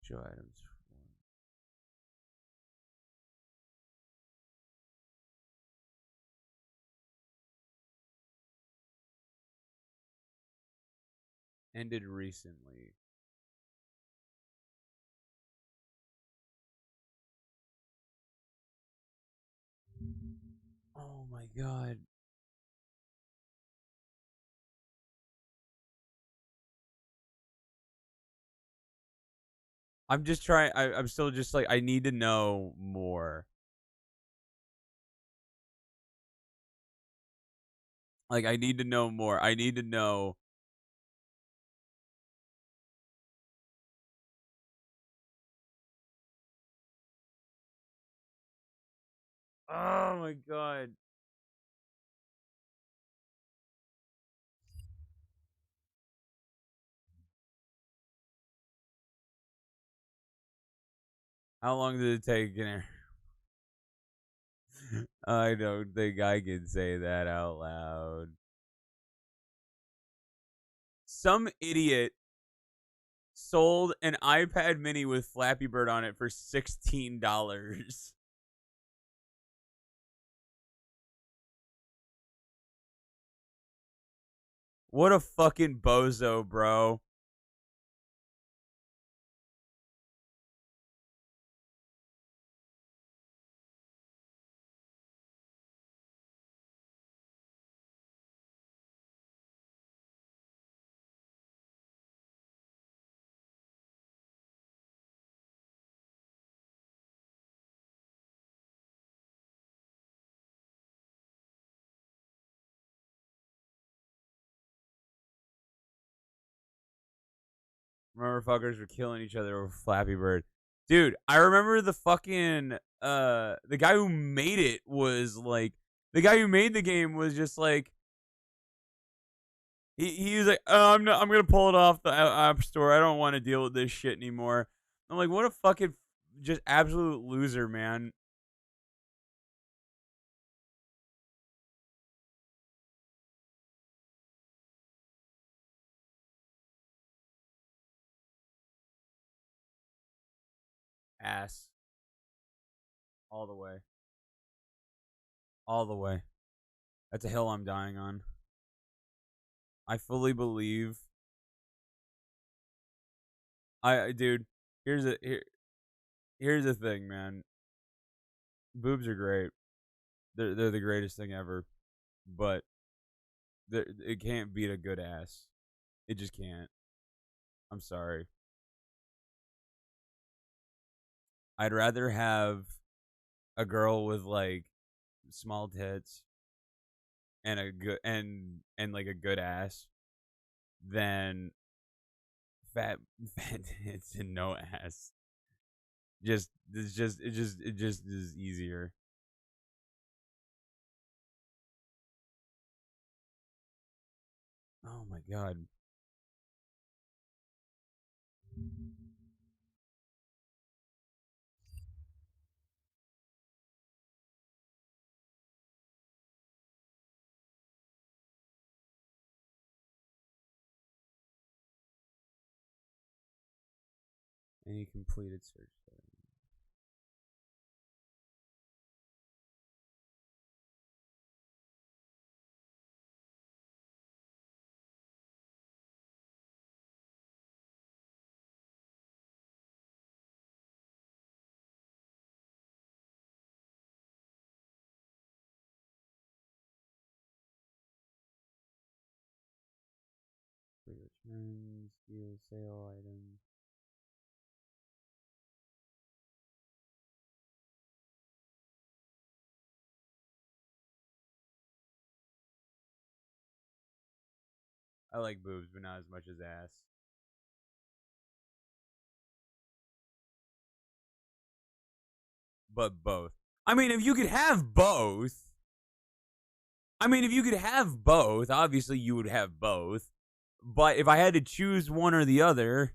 Show items. Ended recently. Oh my god. I'm just trying. I'm still just like, I need to know more. Like, I need to know more. I need to know. Oh my god. How long did it take? I don't think I can say that out loud. Some idiot sold an iPad mini with Flappy Bird on it for $16. What a fucking bozo, bro. Remember fuckers were killing each other over Flappy Bird. Dude, I remember the fucking the guy who made it was like, the guy who made the game was just like, he was like, oh, I'm gonna pull it off the app store. I don't want to deal with this shit anymore. I'm like, what a fucking just absolute loser, man. Ass. All the way. All the way. That's a hill I'm dying on. I fully believe. Dude, here's the thing, man. Boobs are great. They're the greatest thing ever. But it can't beat a good ass. It just can't. I'm sorry. I'd rather have a girl with like small tits and a good and like a good ass than fat fat tits and no ass. It just is easier. Oh my god. Any completed search setting. Returns, deal, sale items. I like boobs, but not as much as ass. But both. I mean, if you could have both. Obviously you would have both. But if I had to choose one or the other.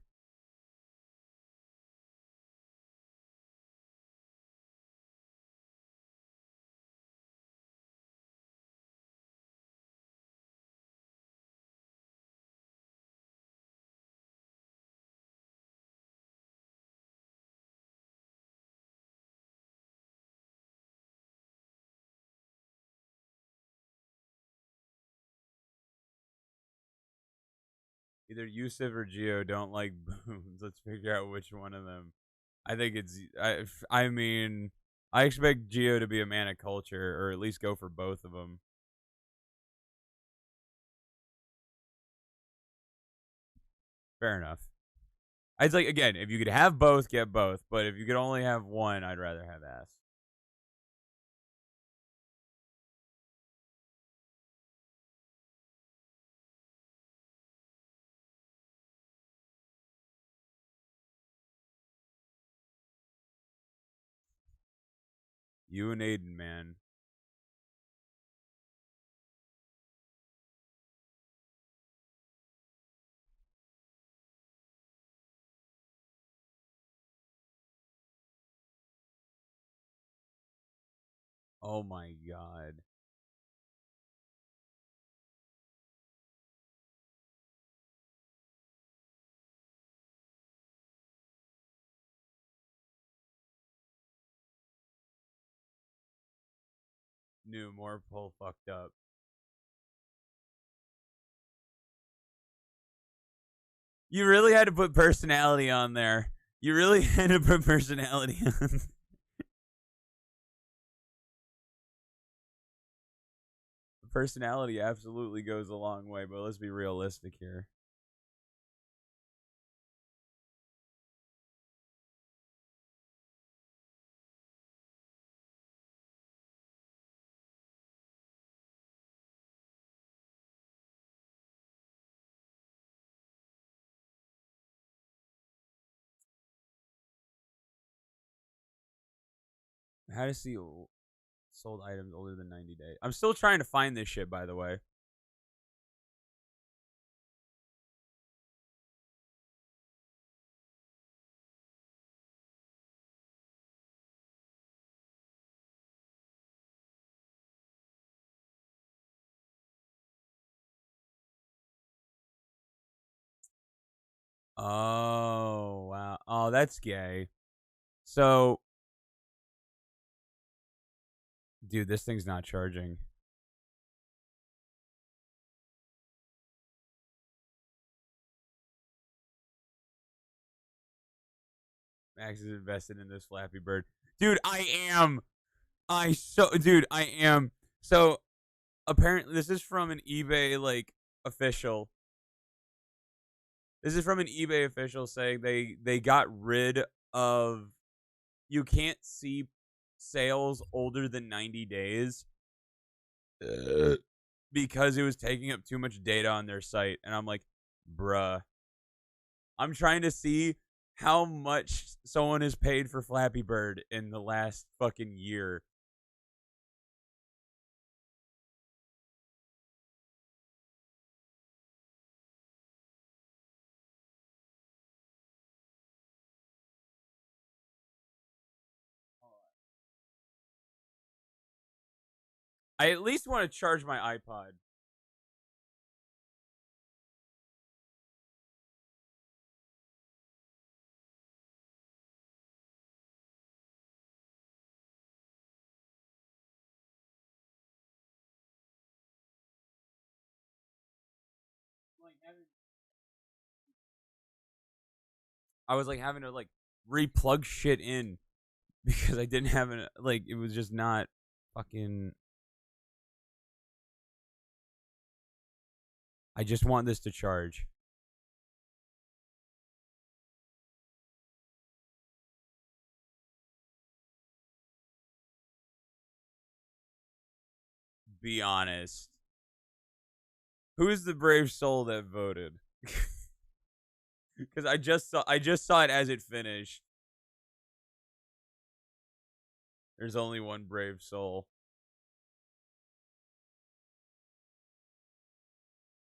Either Yusuf or Geo don't like boobs. Let's figure out which one of them. I think it's. I mean, I expect Geo to be a man of culture, or at least go for both of them. Fair enough. I'd like, again, if you could have both, get both. But if you could only have one, I'd rather have ass. You and Aiden, man. Oh my god. New, more pull fucked up. You really had to put personality on there. You really had to put personality on. Personality absolutely goes a long way, but let's be realistic here. How to see sold items older than 90 days. I'm still trying to find this shit, by the way. Oh, wow. Oh, that's gay. So, dude, this thing's not charging. Max is invested in this Flappy Bird. Dude, I am. Dude, I am. So, apparently, this is from an eBay, like, official. This is from an eBay official saying they got rid of. You can't see sales older than 90 days because it was taking up too much data on their site. And I'm like, bruh. I'm trying to see how much someone has paid for Flappy Bird in the last fucking year. I at least want to charge my iPod. I was like having to like replug shit in because I didn't have an like it was just not fucking. I just want this to charge. Be honest. Who's the brave soul that voted? Because I just saw it as it finished. There's only one brave soul.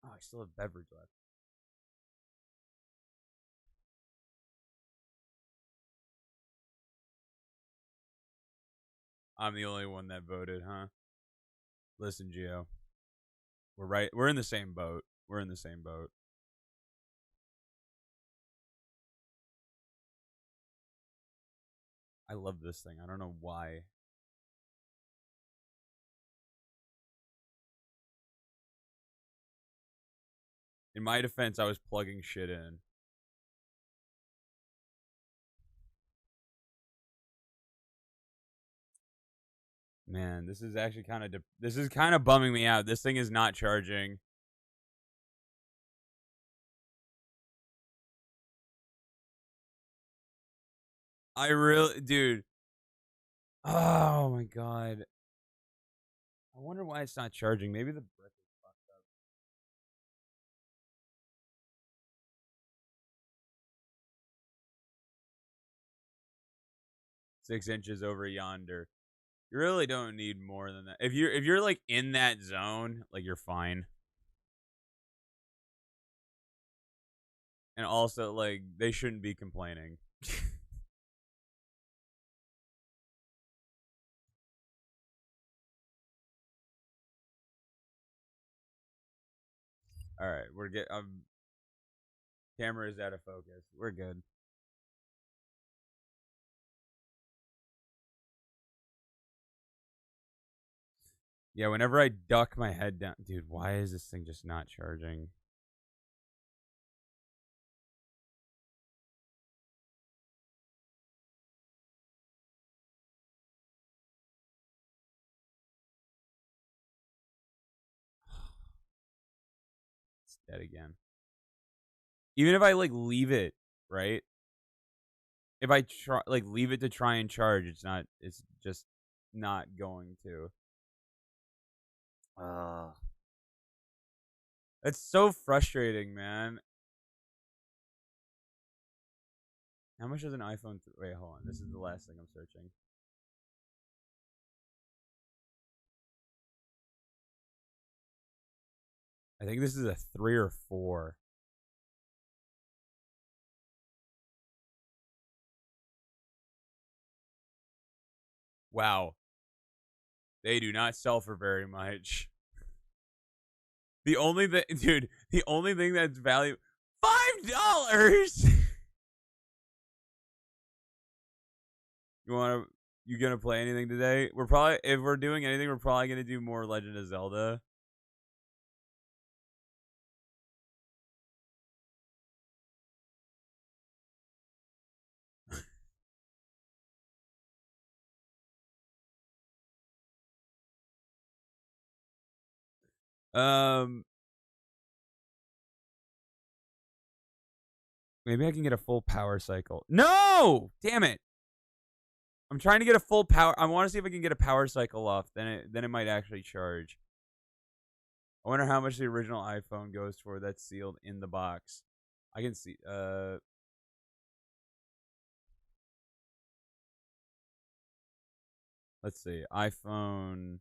Oh, I still have beverage left. I'm the only one that voted, huh? Listen, Gio. We're right. We're in the same boat. We're in the same boat. I love this thing. I don't know why. In my defense, I was plugging shit in. Man, this is actually kind of this is kind of bumming me out. This thing is not charging. I really, dude. Oh my god. I wonder why it's not charging. Maybe the brick is fucked up. 6 inches over yonder. You really don't need more than that. If you're like in that zone, like you're fine. And also, like, they shouldn't be complaining. All right, we're get. Camera is out of focus. We're good. Yeah, whenever I duck my head down, dude, why is this thing just not charging? It's dead again. Even if I like leave it, right? If I try like leave it to try and charge, it's not. It's just not going to. Uh, it's so frustrating, man. How much is an iPhone? Wait, hold on. This is the last thing I'm searching. I think this is a 3 or 4. Wow, they do not sell for very much. The only thing, dude, the only thing that's value $5. You want to? You gonna play anything today? We're probably if we're doing anything, we're probably gonna do more Legend of Zelda. Um, maybe I can get a full power cycle. No, damn it! I'm trying to get a full power. I want to see if I can get a power cycle off. Then it might actually charge. I wonder how much the original iPhone goes for that's sealed in the box. I can see. Let's see. iPhone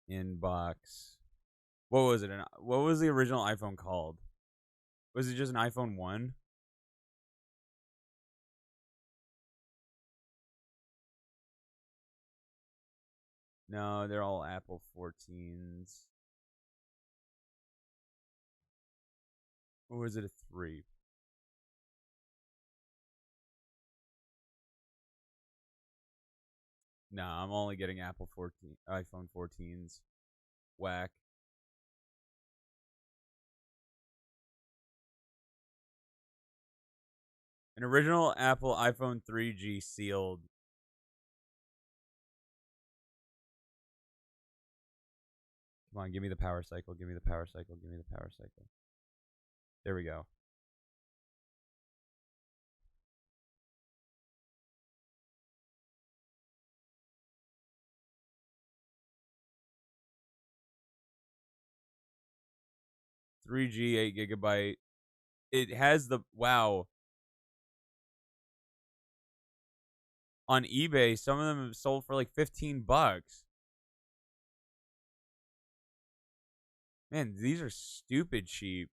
inbox. What was it? What was the original iPhone called? Was it just an iPhone 1? No, they're all Apple 14s. Or was it a 3? Nah, I'm only getting iPhone 14s. Whack. An original Apple iPhone 3G sealed. Come on, give me the power cycle. Give me the power cycle. Give me the power cycle. There we go. $3G, 8 GB. It has the wow. On eBay, some of them have sold for like $15. Man, these are stupid cheap.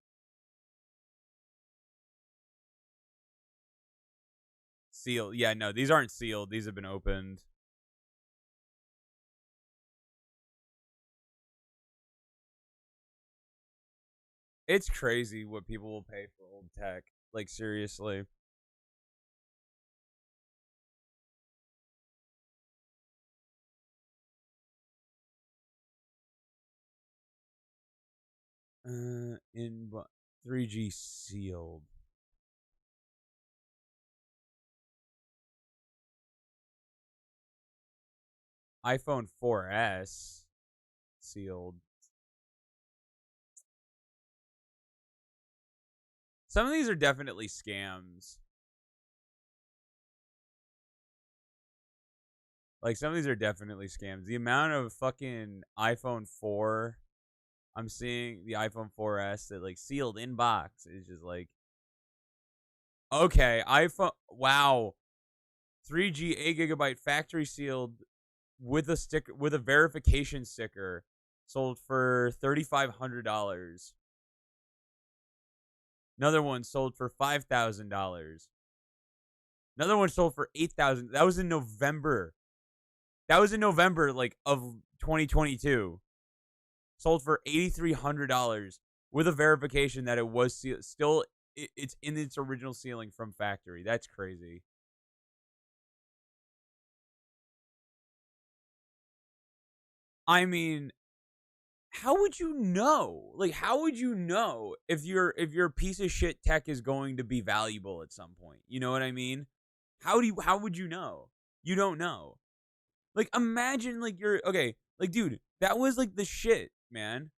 Sealed. Yeah, no, these aren't sealed. These have been opened. It's crazy what people will pay for old tech. Like, seriously. In 3G sealed. iPhone 4S sealed. Some of these are definitely scams. Like, some of these are definitely scams. The amount of fucking iPhone 4 I'm seeing, the iPhone 4S that, like, sealed in box is just like, okay, iPhone, wow. 3G 8 GB factory sealed with a sticker, with a verification sticker, sold for $3,500. Another one sold for $5,000. Another one sold for $8,000. That was in November. That was in November, like, of 2022. Sold for $8,300 with a verification that it was still. It's in its original sealing from factory. That's crazy. I mean, how would you know? Like, how would you know if your piece of shit tech is going to be valuable at some point? You know what I mean? How would you know? You don't know. Like, imagine, like, you're okay, like, dude, that was like the shit, man.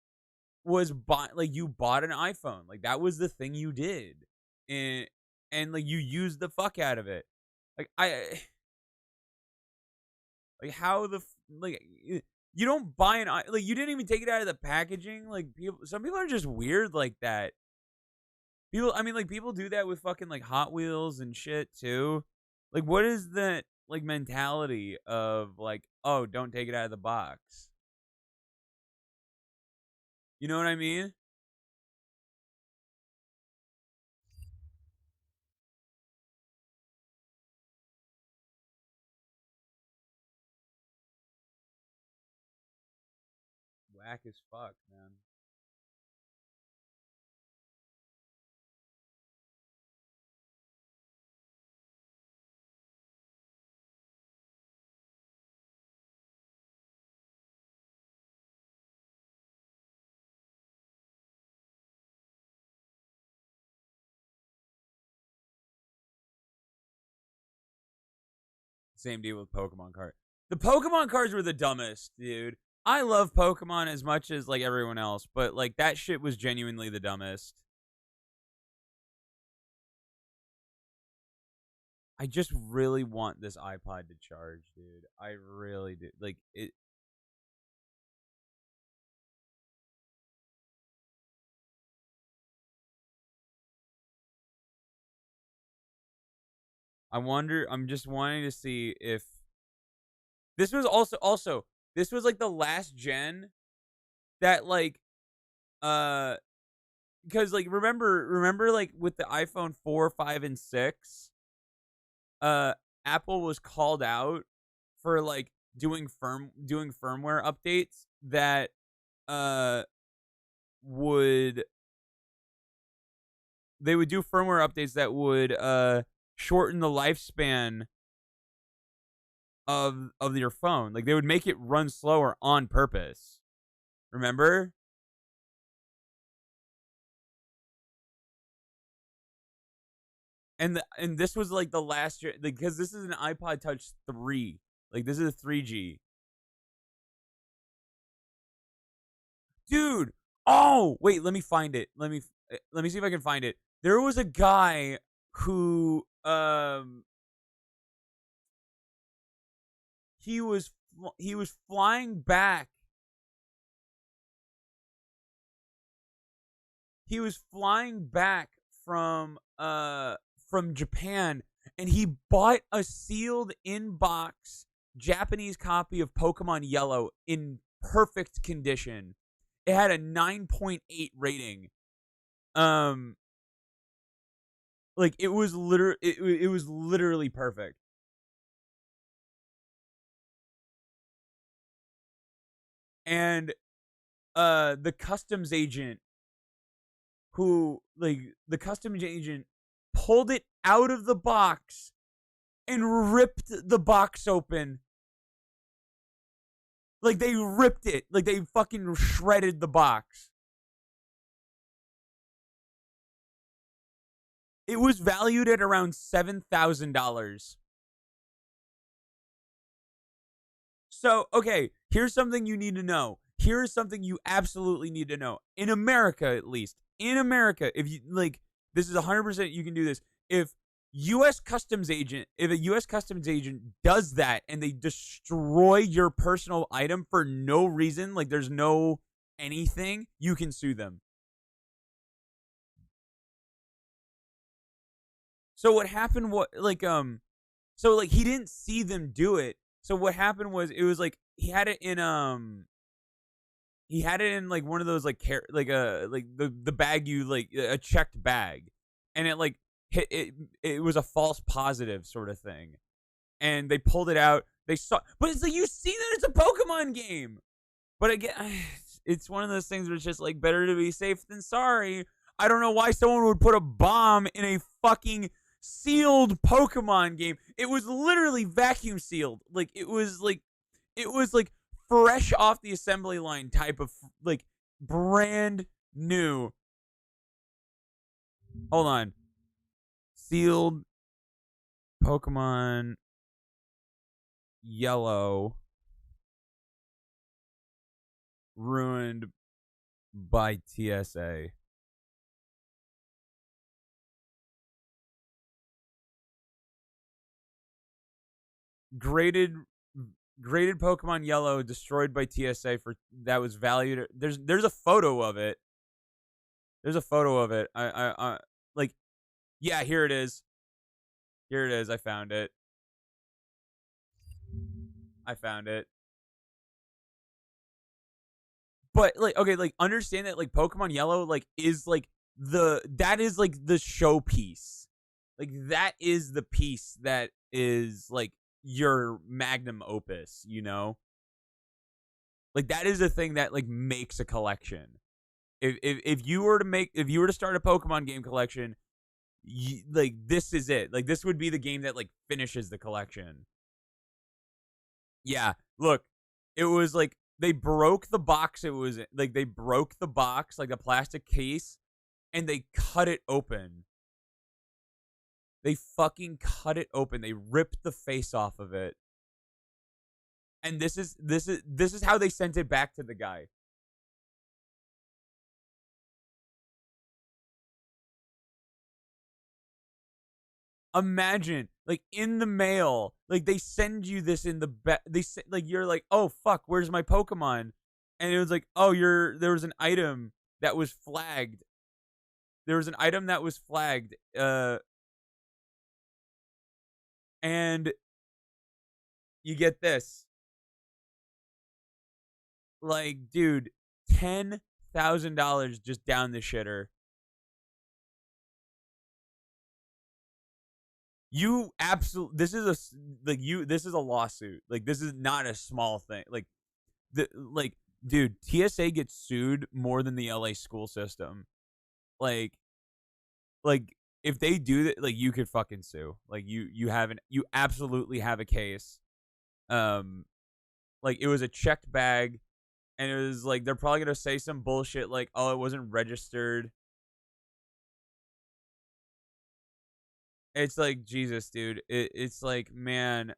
Was like, you bought an iPhone, like, that was the thing you did, and like, you used the fuck out of it. Like, like, how the like, you don't buy like, you didn't even take it out of the packaging. Like, some people are just weird like that. People, I mean, like, people do that with fucking, like, Hot Wheels and shit too. Like, what is that, like, mentality of, like, oh, don't take it out of the box? You know what I mean? Whack as fuck, man. Same deal with Pokemon cards. The Pokemon cards were the dumbest, dude. I love Pokemon as much as, like, everyone else, but, like, that shit was genuinely the dumbest. I just really want this iPod to charge, dude. I really do. Like, it. I wonder. I'm just wanting to see if this was also this was like the last gen that, like, uh because, like, remember like with the iPhone 4, 5, and 6, uh Apple was called out for, like, doing firmware updates that uh would they would do firmware updates that would shorten the lifespan of your phone. Like they would make it run slower on purpose. Remember? And this was like the last year, because this is an iPod Touch 3. Like this is a 3G. Dude. Oh, wait, let me find it. Let me see if I can find it. There was a guy who he was flying back. He was flying back from Japan, and he bought a sealed in-box Japanese copy of Pokemon Yellow in perfect condition. It had a 9.8 rating. Like it was literally perfect. And the customs agent pulled it out of the box and ripped the box open. Like they ripped it. Like they fucking shredded the box. It was valued at around $7,000. So, okay, here's something you need to know. Here's something you absolutely need to know. In America, at least. In America, if you, like, this is 100% you can do this. If a U.S. Customs agent does that and they destroy your personal item for no reason, like there's no anything, you can sue them. So what happened, he didn't see them do it. So what happened was, it was like he had it in like one of those like the bag, you like a checked bag, and it like hit it was a false positive sort of thing, and they pulled it out. They saw, but it's like, you see that it's a Pokemon game, but again, it's one of those things where it's just like, better to be safe than sorry. I don't know why someone would put a bomb in a fucking sealed Pokemon game. It was literally vacuum sealed. Like it was like fresh off the assembly line type of, like, brand new. Hold on. Sealed Pokemon Yellow ruined by TSA. Graded Pokemon Yellow destroyed by TSA for that was valued. There's a photo of it. There's a photo of it. I like, yeah, here it is. Here it is. I found it. But like, okay, like, understand that like Pokemon Yellow like is like that is like the showpiece. Like that is the piece that is like your magnum opus, you know? Like that is the thing that like makes a collection. If you were to start a Pokemon game collection, like this is it. Like this would be the game that like finishes the collection. Yeah, look, it was like they broke the box. It was like they broke the box, like the plastic case, and they cut it open. They fucking cut it open. They ripped the face off of it. And this is how they sent it back to the guy. Imagine, like, in the mail, like they send you this in the like you're like, "Oh fuck, where's my Pokemon?" And it was like, "Oh, there was an item that was flagged. There was an item that was flagged and you get this. Like, dude, $10,000 just down the shitter. You absolutely, this is a lawsuit. Like, this is not a small thing. Like, dude, TSA gets sued more than the LA school system. Like if they do that, like, you could fucking sue. Like, you absolutely have a case. Like it was a checked bag, and it was like they're probably gonna say some bullshit like, "Oh, it wasn't registered." It's like Jesus, dude. It's like, man,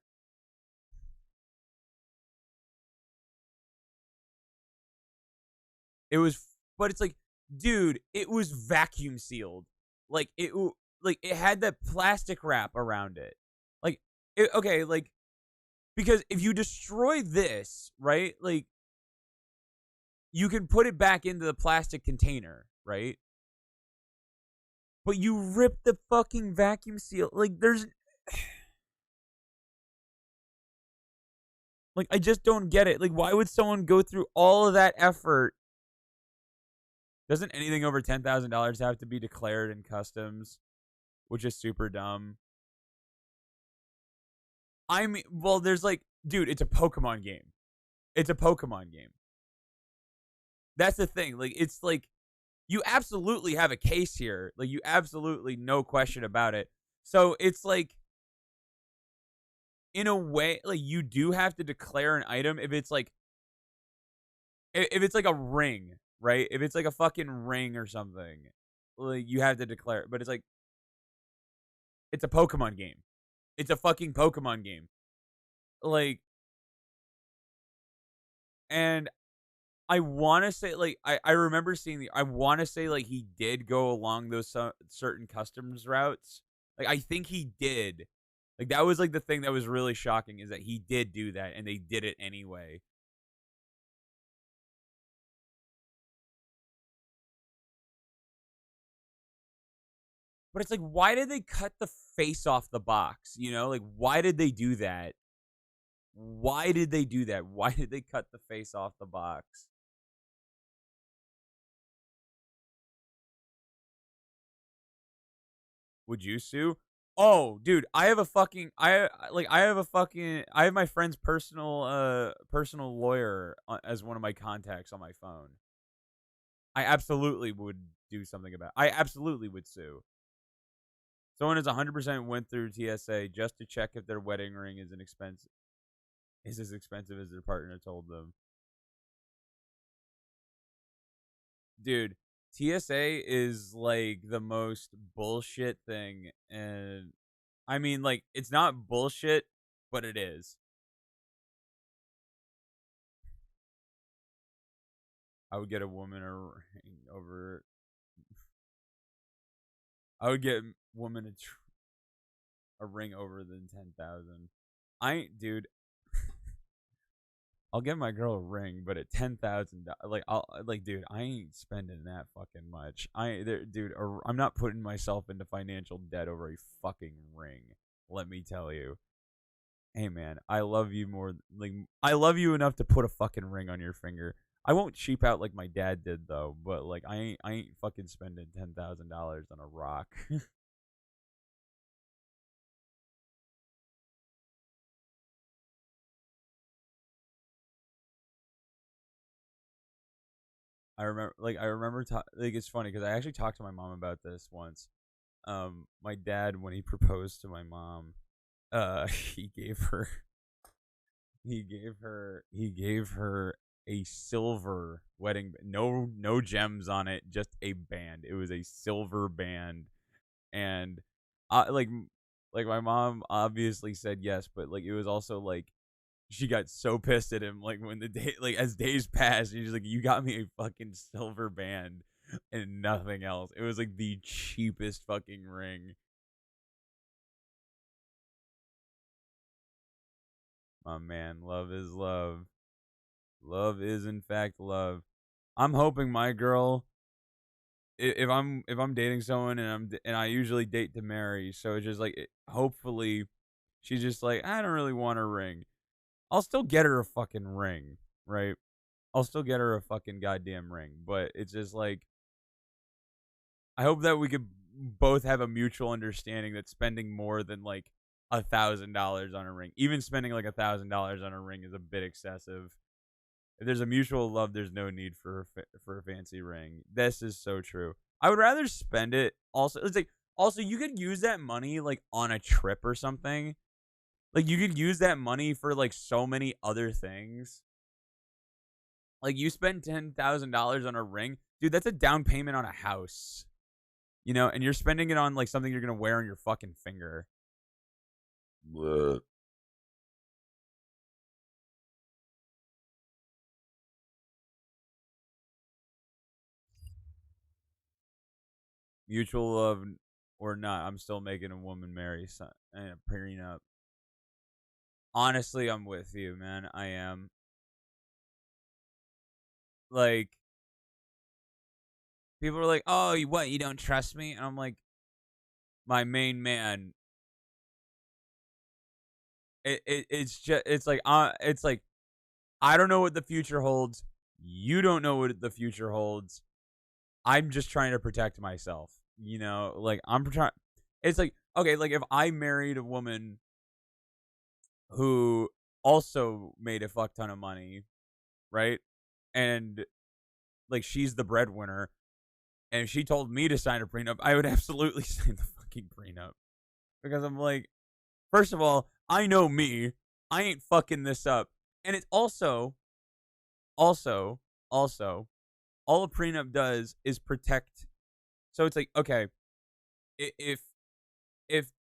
it was, but it's like, dude, it was vacuum sealed. Like like it had that plastic wrap around it. Like, okay, like because if you destroy this, right? Like you can put it back into the plastic container, right? But you rip the fucking vacuum seal. Like there's like I just don't get it. Like why would someone go through all of that effort? Doesn't anything over $10,000 have to be declared in customs, which is super dumb? I mean, well, there's like, dude, it's a Pokemon game. It's a Pokemon game. That's the thing. Like, it's like you absolutely have a case here. Like, you absolutely no question about it. So it's like, in a way, like you do have to declare an item if it's like a ring, right? If it's like a fucking ring or something, like you have to declare it. But it's like it's a Pokemon game. It's a fucking Pokemon game. Like, and I want to say, like, I remember seeing I want to say, like, he did go along those certain customs routes. Like, I think he did. Like, that was, like, the thing that was really shocking is that he did do that and they did it anyway. But it's like, why did they cut the face off the box? You know, like, why did they do that? Why did they do that? Why did they cut the face off the box? Would you sue? Oh, dude, I have a fucking I have my friend's personal lawyer as one of my contacts on my phone. I absolutely would do something about it. I absolutely would sue. Someone is 100% went through TSA just to check if their wedding ring is as expensive as their partner told them. Dude, TSA is like the most bullshit thing, and I mean, like, it's not bullshit, but it is. I would get a woman a ring over. I would get woman a ring over than 10,000. I ain't, dude. I'll get my girl a ring, but at $10,000, like dude, I ain't spending that fucking much. Dude, I'm not putting myself into financial debt over a fucking ring. Let me tell you. Hey man, I love you more. Like I love you enough to put a fucking ring on your finger. I won't cheap out like my dad did though, but like I ain't fucking spending $10,000 on a rock. I remember like it's funny because I actually talked to my mom about this once. My dad when he proposed to my mom, he gave her he gave her a silver wedding, no gems on it, just a band. It was a silver band, and I like my mom obviously said yes, but like it was also like she got so pissed at him like when the day like as days passed, she's like, "You got me a fucking silver band and nothing else." It was like the cheapest fucking ring. My man, love is love. Love is in fact love. I'm hoping my girl, if I'm dating someone and I usually date to marry, so it's just like hopefully she's just like, I don't really want a ring. I'll still get her a fucking ring, right? I'll still get her a fucking goddamn ring, but it's just like I hope that we could both have a mutual understanding that spending more than like $1,000 on a ring, even spending like $1,000 on a ring, is a bit excessive. If there's a mutual love, there's no need for a fancy ring. This is so true. I would rather spend it. Also, it's like also you could use that money like on a trip or something. Like, you could use that money for, like, so many other things. Like, you spend $10,000 on a ring, dude, that's a down payment on a house, you know, and you're spending it on, like, something you're gonna wear on your fucking finger. Bleh. Mutual love or not, I'm still making a woman marry and a prenup. Honestly, I'm with you, man. I am. Like, people are like, "Oh, what? You don't trust me?" And I'm like, "My main man." It's like I don't know what the future holds. You don't know what the future holds. I'm just trying to protect myself. You know, like I'm trying. It's like okay, like if I married a woman who also made a fuck ton of money, right? And like she's the breadwinner, and she told me to sign a prenup, I would absolutely sign the fucking prenup because I'm like, first of all, I know me, I ain't fucking this up, and it's also, also, all a prenup does is protect. So it's like, okay, if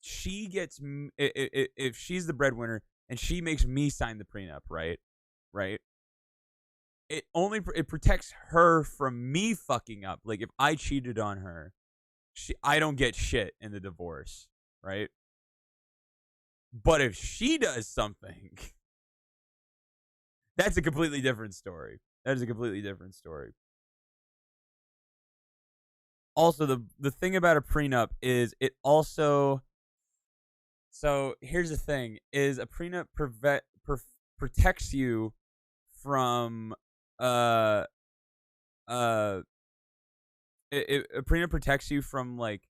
she gets if she's the breadwinner and she makes me sign the prenup, right? Right? It protects her from me fucking up. Like if I cheated on her, I don't get shit in the divorce, right? But if she does something, that's a completely different story. That is a completely different story. Also, the thing about a prenup is it also. So here's the thing: is a prenup protects you from uh uh a prenup protects you from like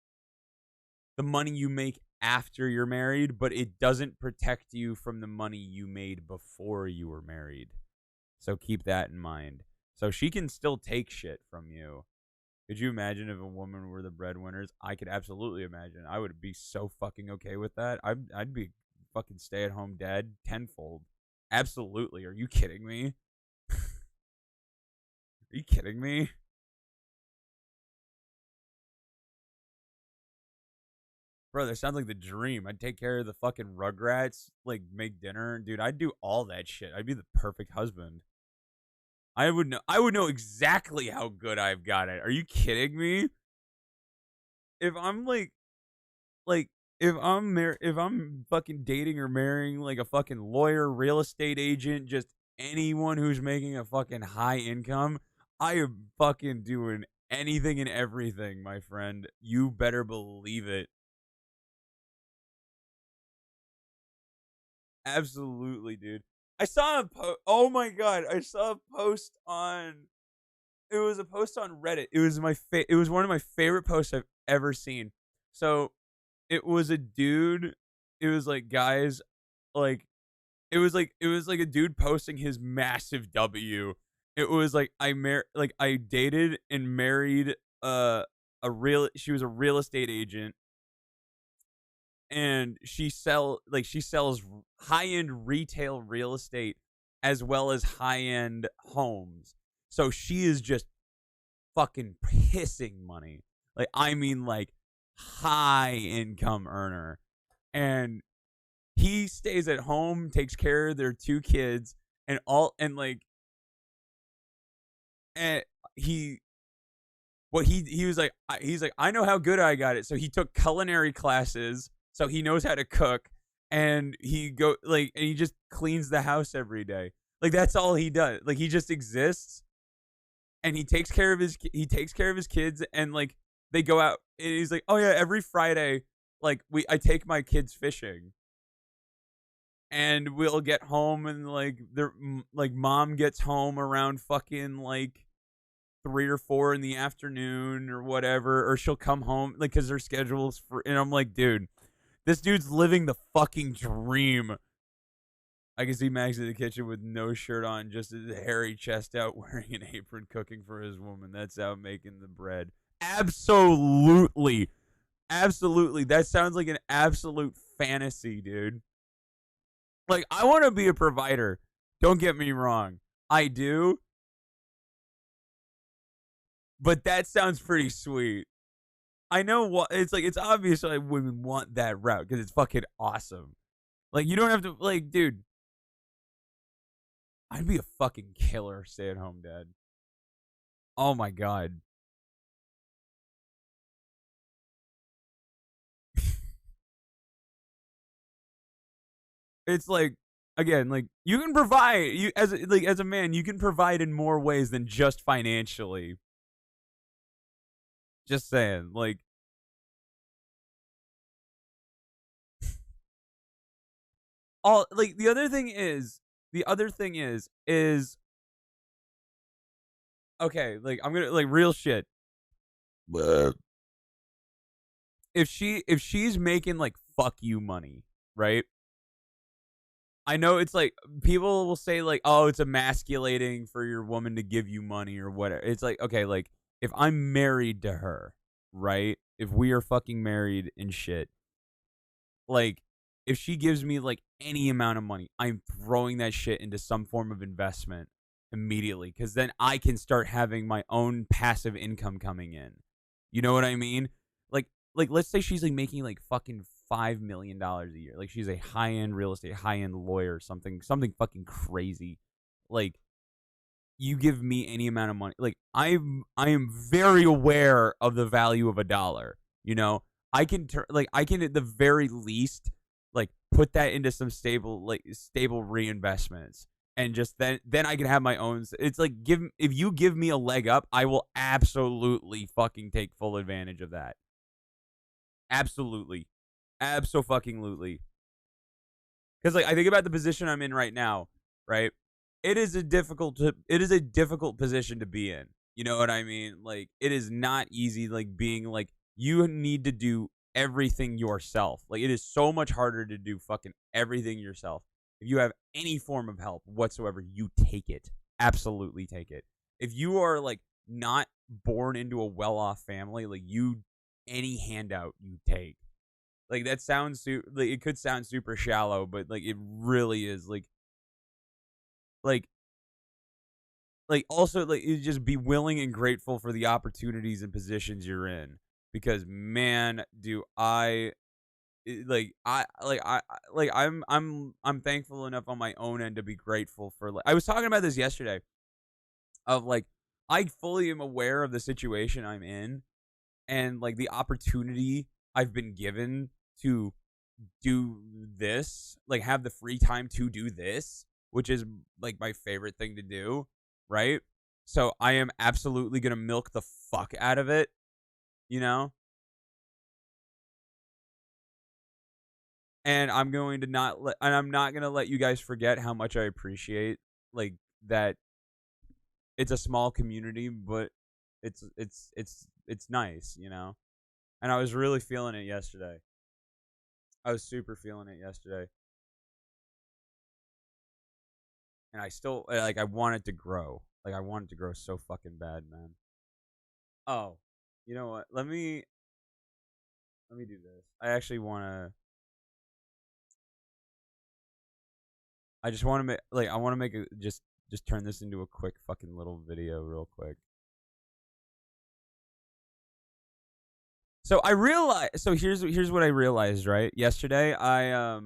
the money you make after you're married, but it doesn't protect you from the money you made before you were married. So keep that in mind. So she can still take shit from you. Could you imagine if a woman were the breadwinners? I could absolutely imagine. I would be so fucking okay with that. I'd be fucking stay at home dad tenfold. Absolutely. Are you kidding me? Are you kidding me? Bro, that sounds like the dream. I'd take care of the fucking rugrats, like make dinner. Dude, I'd do all that shit. I'd be the perfect husband. I would know exactly how good I've got it. Are you kidding me? If I'm like if I'm fucking dating or marrying like a fucking lawyer, real estate agent, just anyone who's making a fucking high income, I am fucking doing anything and everything, my friend. You better believe it. Absolutely, dude. I saw a post. Oh my god, I saw a post on. It was a post on Reddit. It was It was one of my favorite posts I've ever seen. So it was a dude. It was like guys, like it was like a dude posting his massive W. It was like I dated and married she was a real estate agent and she sells high-end retail real estate as well as high-end homes. So she is just fucking pissing money. Like I mean like high income earner. And he stays at home, takes care of their two kids and all and like and he he was like he's like I know how good I got it. So he took culinary classes, so he knows how to cook, and he just cleans the house every day. Like that's all he does. Like he just exists and he takes care of his kids and like they go out and he's like, "Oh yeah, every Friday like I take my kids fishing." And we'll get home and like like mom gets home around fucking like 3 or 4 in the afternoon or whatever, or she'll come home like because her schedule's for. And I'm like, dude, this dude's living the fucking dream. I can see Max in the kitchen with no shirt on, just his hairy chest out, wearing an apron, cooking for his woman. That's out making the bread. Absolutely, absolutely. That sounds like an absolute fantasy, dude. Like, I want to be a provider. Don't get me wrong. I do. But that sounds pretty sweet. I know what it's like. It's obvious like women want that route because it's fucking awesome. Like, you don't have to, like, dude. I'd be a fucking killer stay-at-home dad. Oh my god. It's like, again, like, you can provide, you as a man, you can provide in more ways than just financially. Just saying, like, all like the other thing is okay, like, I'm gonna, like, real shit. If she's making like fuck you money, right? I know it's like people will say like, oh, it's emasculating for your woman to give you money or whatever. It's like, okay, like, if I'm married to her, right? If we are fucking married and shit, like, if she gives me like any amount of money, I'm throwing that shit into some form of investment immediately because then I can start having my own passive income coming in. You know what I mean? Like let's say she's like making like fucking $5 million a year. Like, she's a high end real estate, high end lawyer, something fucking crazy. Like, you give me any amount of money. Like, I am very aware of the value of a dollar. You know, I can at the very least like put that into some stable reinvestments, and just then I can have my own. It's like, if you give me a leg up, I will absolutely fucking take full advantage of that. Absolutely, abso-fucking-lutely. Because like I think about the position I'm in right now, right? It is a difficult position to be in. You know what I mean? Like, it is not easy, like, being like, you need to do everything yourself. Like, it is so much harder to do fucking everything yourself. If you have any form of help whatsoever, you take it. Absolutely take it. If you are like not born into a well-off family, like, you any handout you take. Like, that sounds like, it could sound super shallow, but like, it really is like also, like, you just be willing and grateful for the opportunities and positions you're in, because man, do I I'm thankful enough on my own end to be grateful for, like, I was talking about this yesterday of like, I fully am aware of the situation I'm in, and like the opportunity I've been given to do this, like, have the free time to do this, which is like my favorite thing to do, right? So I am absolutely going to milk the fuck out of it, you know? And I'm not going to let you guys forget how much I appreciate, like, that it's a small community, but it's nice, you know? And I was really feeling it yesterday. I was super feeling it yesterday. And I still, like, I want it to grow. Like, I want it to grow so fucking bad, man. Oh, you know what? Let me do this. I actually want to. I just want to make, like, I want to make a just turn this into a quick fucking little video real quick. So I realized. So here's what I realized. Right, yesterday Oh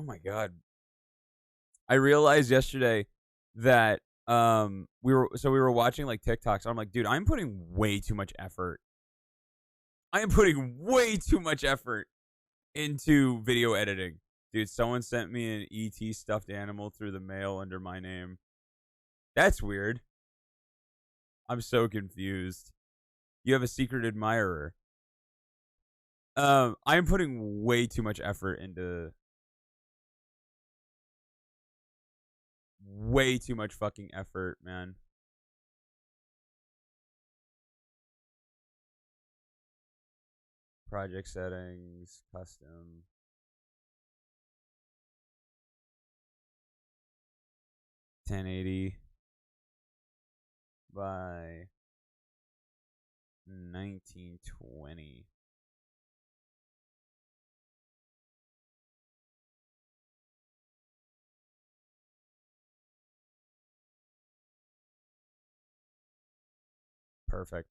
my god. I realized yesterday that we were watching like TikToks. I'm like, dude, I'm putting way too much effort. I am putting way too much effort into video editing. Dude, someone sent me an ET stuffed animal through the mail under my name. That's weird. I'm so confused. You have a secret admirer. I'm putting way too much effort into way too much fucking effort, man. Project settings, custom, 1080 by 1920. Perfect.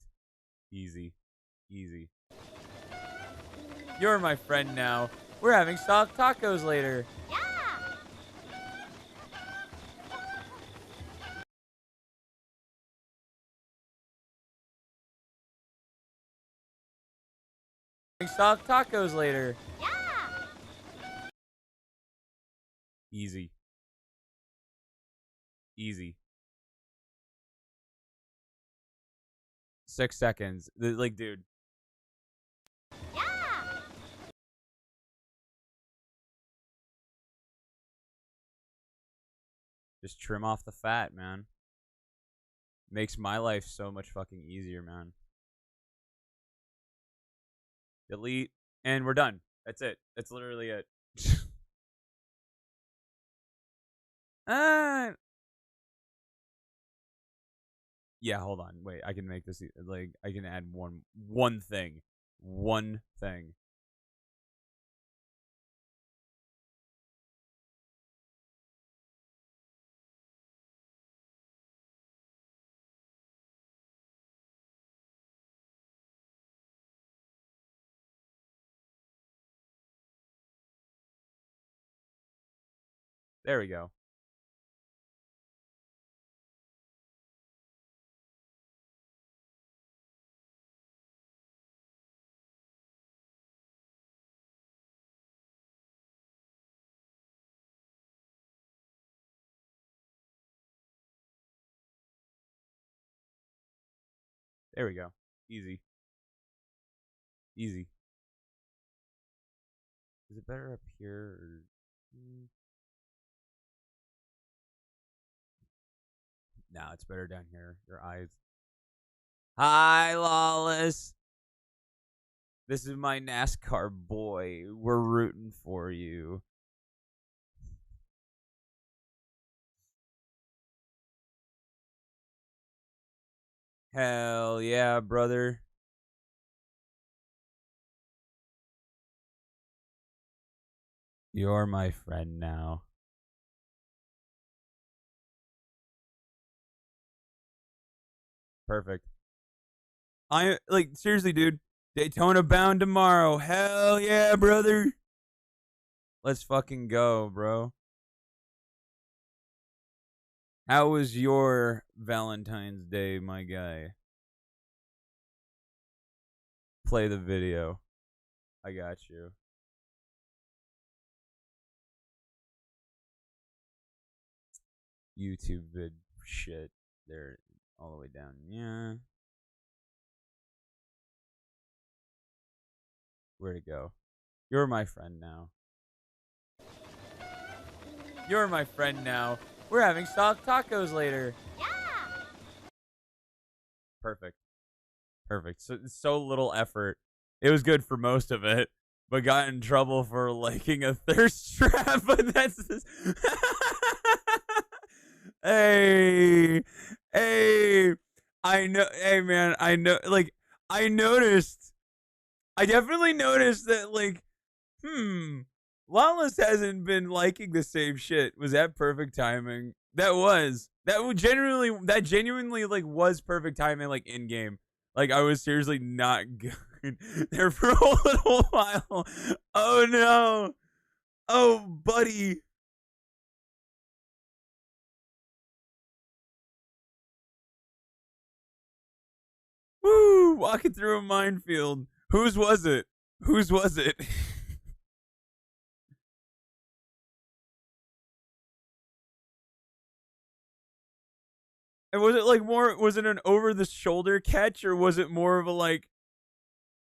Easy. Easy. You're my friend now. We're having soft tacos later. Yeah. Soft tacos later. Yeah. Easy. Easy. 6 seconds. Like, dude. Yeah. Just trim off the fat, man. Makes my life so much fucking easier, man. Delete. And we're done. That's it. That's literally it. uh, yeah, hold on. Wait, I can make this like I can add one thing. One thing. There we go. There we go. Easy. Easy. Is it better up here or no, it's better down here. Your eyes. Hi, Lawless. This is my NASCAR boy. We're rooting for you. Hell yeah, brother. You're my friend now. Perfect. I like seriously, dude. Daytona bound tomorrow. Hell yeah, brother. Let's fucking go, bro. How was your Valentine's Day, my guy? Play the video. I got you. YouTube vid shit. They're all the way down. Yeah. Where'd it go? You're my friend now. You're my friend now. We're having soft tacos later. Yeah. Perfect. Perfect. So little effort. It was good for most of it, but got in trouble for liking a thirst trap. But that's this. Hey, hey. I know. Hey, man. I know. Like, I noticed. I definitely noticed that. Like, Lawless hasn't been liking the same shit. Was that perfect timing? That genuinely like was perfect timing, like in game. Like I was seriously not good there for a little while. Oh no. Oh buddy. Woo! Walking through a minefield. Whose was it? Whose was it? And was it like more? Was it an over the shoulder catch, or was it more of a like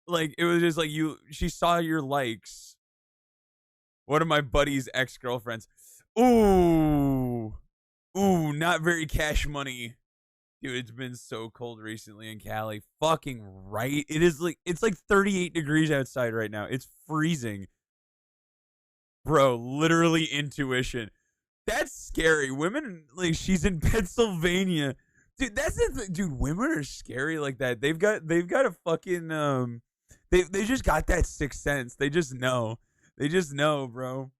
it was just like you? She saw your likes. One of my buddy's ex girlfriends. Ooh, ooh, not very cash money, dude. It's been so cold recently in Cali. Fucking right. It is like it's like 38 degrees outside right now. It's freezing, bro. Literally intuition. That's scary. Women like she's in Pennsylvania, dude. That's the thing, dude. Women are scary like that. They've got a fucking They just got that sixth sense. They just know. They just know, bro.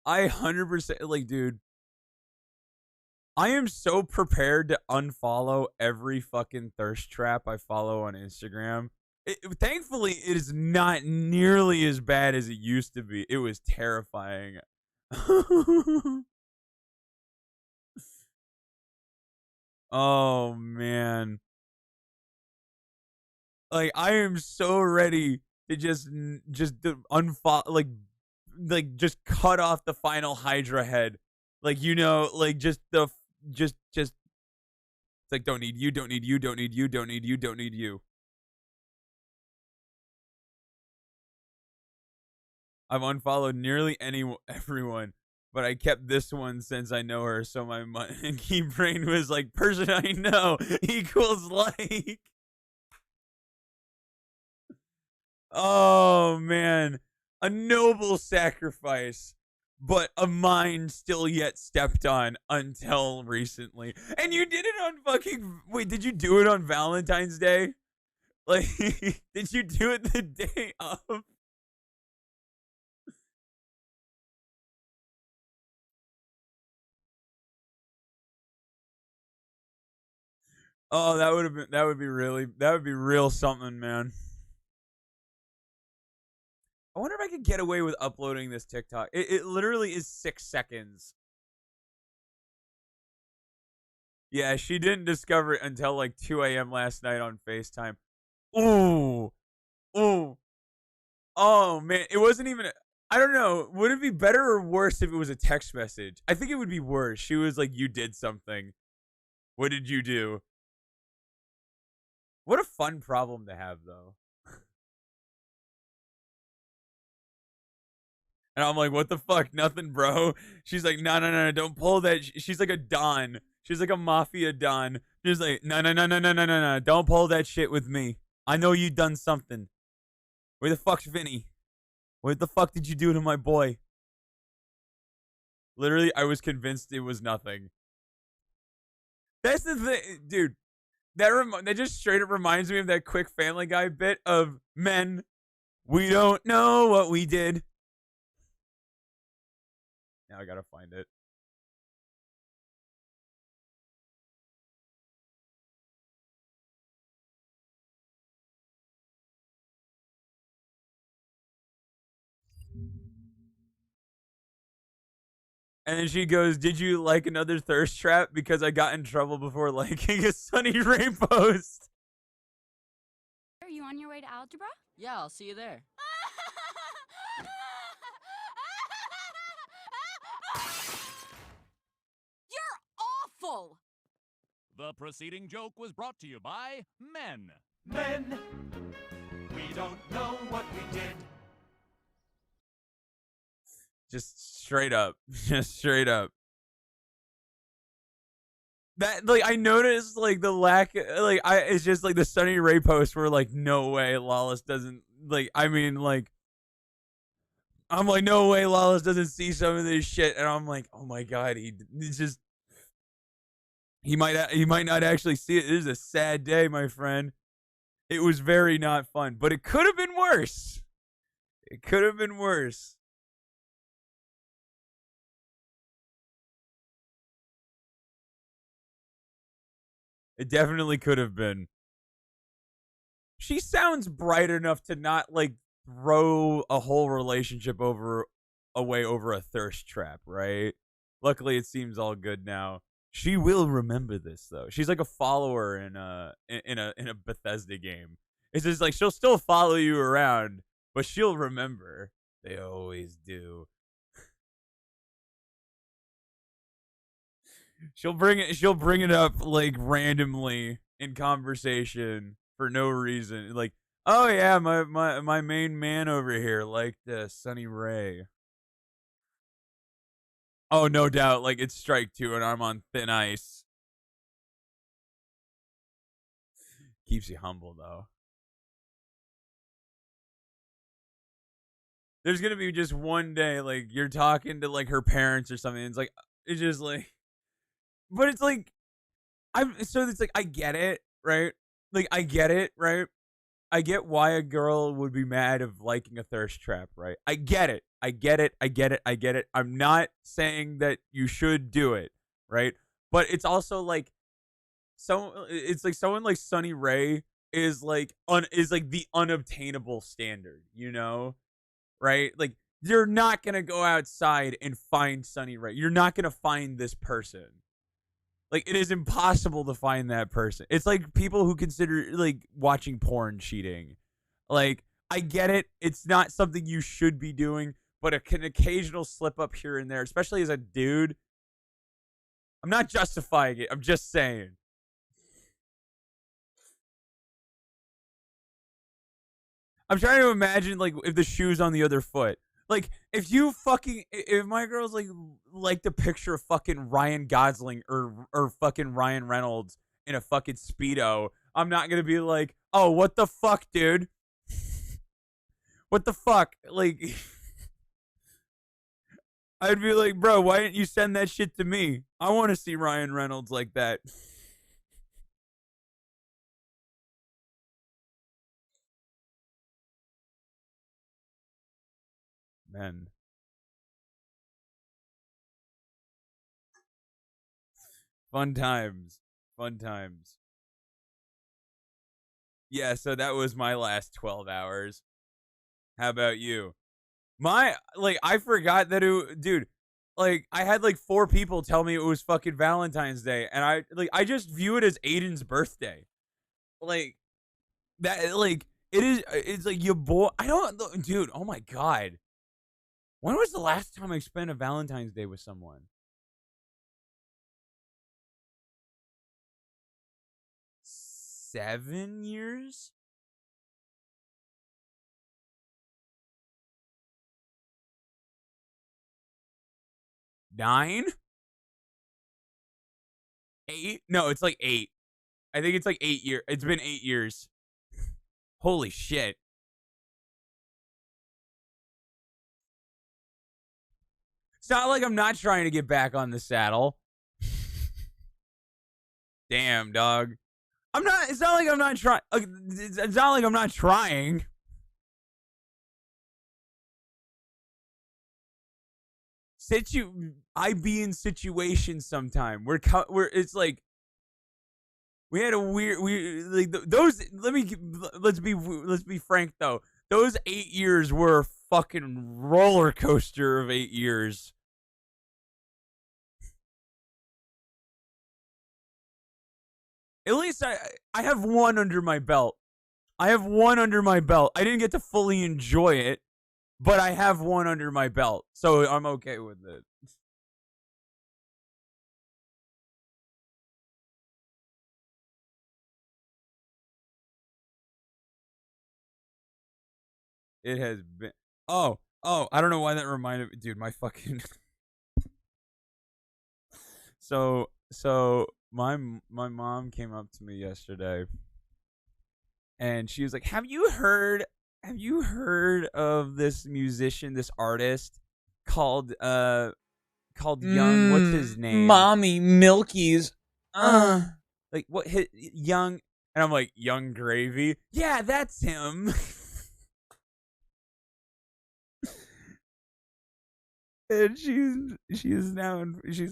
I 100% like, dude. I am so prepared to unfollow every fucking thirst trap I follow on Instagram. Thankfully, it is not nearly as bad as it used to be. It was terrifying. Oh man. Like I am so ready to just unfollow like just cut off the final Hydra head. Like like just it's like don't need you, don't need you, don't need you, don't need you, don't need you. I've unfollowed nearly everyone, but I kept this one since I know her. So my monkey brain was like, person I know equals like. Oh man, a noble sacrifice, but a mind still yet stepped on until recently. And you did it on fucking wait, did you do it on Valentine's Day? Like, did you do it the day of? Oh, that would be real something, man. I wonder if I could get away with uploading this TikTok. It literally is 6 seconds. Yeah, she didn't discover it until like 2 a.m. last night on FaceTime. Ooh. Ooh. Oh, man. It wasn't even. I don't know. Would it be better or worse if it was a text message? I think it would be worse. She was like, you did something. What did you do? What a fun problem to have, though. And I'm like, what the fuck? Nothing, bro. She's like, no, don't pull that. She's like a Don. She's like a mafia Don. She's like, no. Don't pull that shit with me. I know you done something. Where the fuck's Vinny? What the fuck did you do to my boy? Literally, I was convinced it was nothing. That's the thing, dude. That just straight up reminds me of that quick Family Guy bit of men. We don't know what we did. Now I gotta find it. And then she goes, did you like another thirst trap? Because I got in trouble before liking a Sunny Ray post. Are you on your way to algebra? Yeah, I'll see you there. You're awful! The preceding joke was brought to you by men. Men, we don't know what we did. Just straight up. Just straight up. That, like, I noticed, like, the lack, like, it's just, like, the Sunny Ray posts were, like, no way Lawless doesn't, like, I mean, like, I'm like, no way Lawless doesn't see some of this shit, and I'm like, oh my god, he's just, he might not actually see it. It is a sad day, my friend. It was very not fun, but it could have been worse. It could have been worse. It definitely could have been. She sounds bright enough to not like throw a whole relationship away over a thirst trap, right? Luckily, it seems all good now. She will remember this though. She's like a follower in a Bethesda game. It's just like she'll still follow you around, but she'll remember. They always do. She'll bring it up like randomly in conversation for no reason. Like, oh yeah, my main man over here liked Sunny Ray. Oh, no doubt. Like, it's strike two and I'm on thin ice. Keeps you humble though. There's gonna be just one day like you're talking to like her parents or something. And it's just like. But it's like, it's like, I get it, right? Like, I get it, right? I get why a girl would be mad of liking a thirst trap, right? I get it. I get it. I'm not saying that you should do it, right? but it's also like it's like someone like Sunny Ray is like the unobtainable standard, you know? Right? Like you're not going to go outside and find Sunny Ray. You're not going to find this person. Like it is impossible to find that person. It's like people who consider like watching porn cheating. Like I get it. It's not something you should be doing, but an occasional slip up here and there, especially as a dude. I'm not justifying it. I'm just saying. I'm trying to imagine like if the shoe's on the other foot. Like if my girl's like the picture of fucking Ryan Gosling or fucking Ryan Reynolds in a fucking Speedo, I'm not gonna be like, oh, what the fuck, dude? What the fuck? Like I'd be like, bro, why didn't you send that shit to me? I want to see Ryan Reynolds like that. Man. Fun times. Fun times. Yeah, so that was my last 12 hours. How about you? I forgot that dude, like, I had like 4 people tell me it was fucking Valentine's Day, and I just view it as Aiden's birthday. Like, it's like your boy, I don't, dude, oh my God. When was the last time I spent a Valentine's Day with someone? 7 years? 9? 8? No, it's like 8. I think it's like 8 years. It's been 8 years. Holy shit. It's not like I'm not trying to get back on the saddle. Damn, dog. It's not like I'm not trying. It's not like I'm not trying. I be in situations sometime where it's like we had a weird let's be frank though. Those 8 years were a fucking roller coaster of 8 years. At least I have one under my belt. I didn't get to fully enjoy it, but I have one under my belt, so I'm okay with it. It has been. Oh, I don't know why that reminded me, dude. My fucking. So my mom came up to me yesterday, and she was like, "Have you heard of this musician, this artist called Young? What's his name? Mommy Milky's. Like what? Young?" And I'm like, "Young Gravy? Yeah, that's him." And she's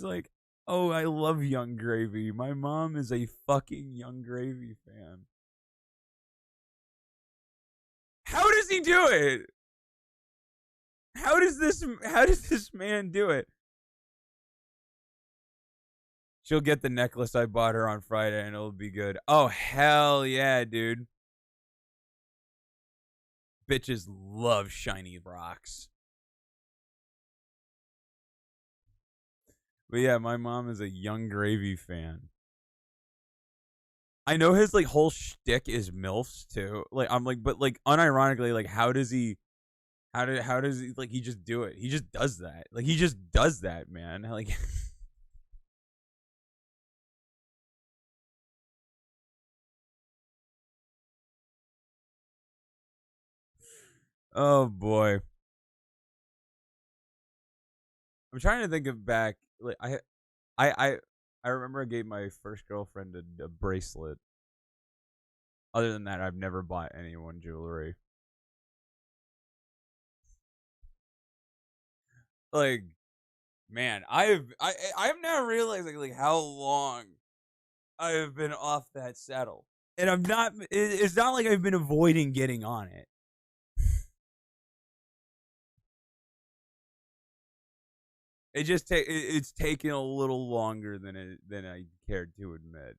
like, "Oh, I love Young Gravy. My mom is a fucking Young Gravy fan." How does he do it? How does this man do it? She'll get the necklace I bought her on Friday and it'll be good. Oh, hell yeah, dude. Bitches love shiny rocks. But yeah, my mom is a Young Gravy fan. I know his like whole shtick is MILFs too. Like I'm like, but like unironically, like how does he like he just do it? He just does that. Like he just does that, man. Like oh boy. I'm trying to think of back. Like I remember I gave my first girlfriend a bracelet. Other than that, I've never bought anyone jewelry. Like Man, I'm now realizing like how long I have been off that saddle, and I'm not. It's not like I've been avoiding getting on it. It's taken a little longer than I cared to admit.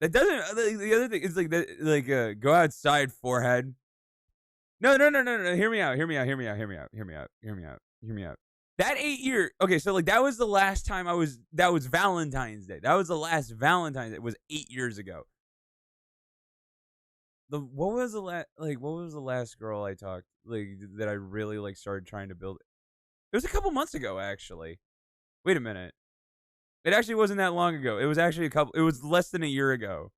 That doesn't. The other thing is like that. Like go outside, forehead. No. Hear me out. That 8 year. Okay, so like that was the last time I was. That was Valentine's Day. That was the last Valentine's Day. It was 8 years ago. What was the last girl I talked like that I really like started trying to build? It was a couple months ago actually. Wait a minute. It actually wasn't that long ago. It was actually it was less than a year ago.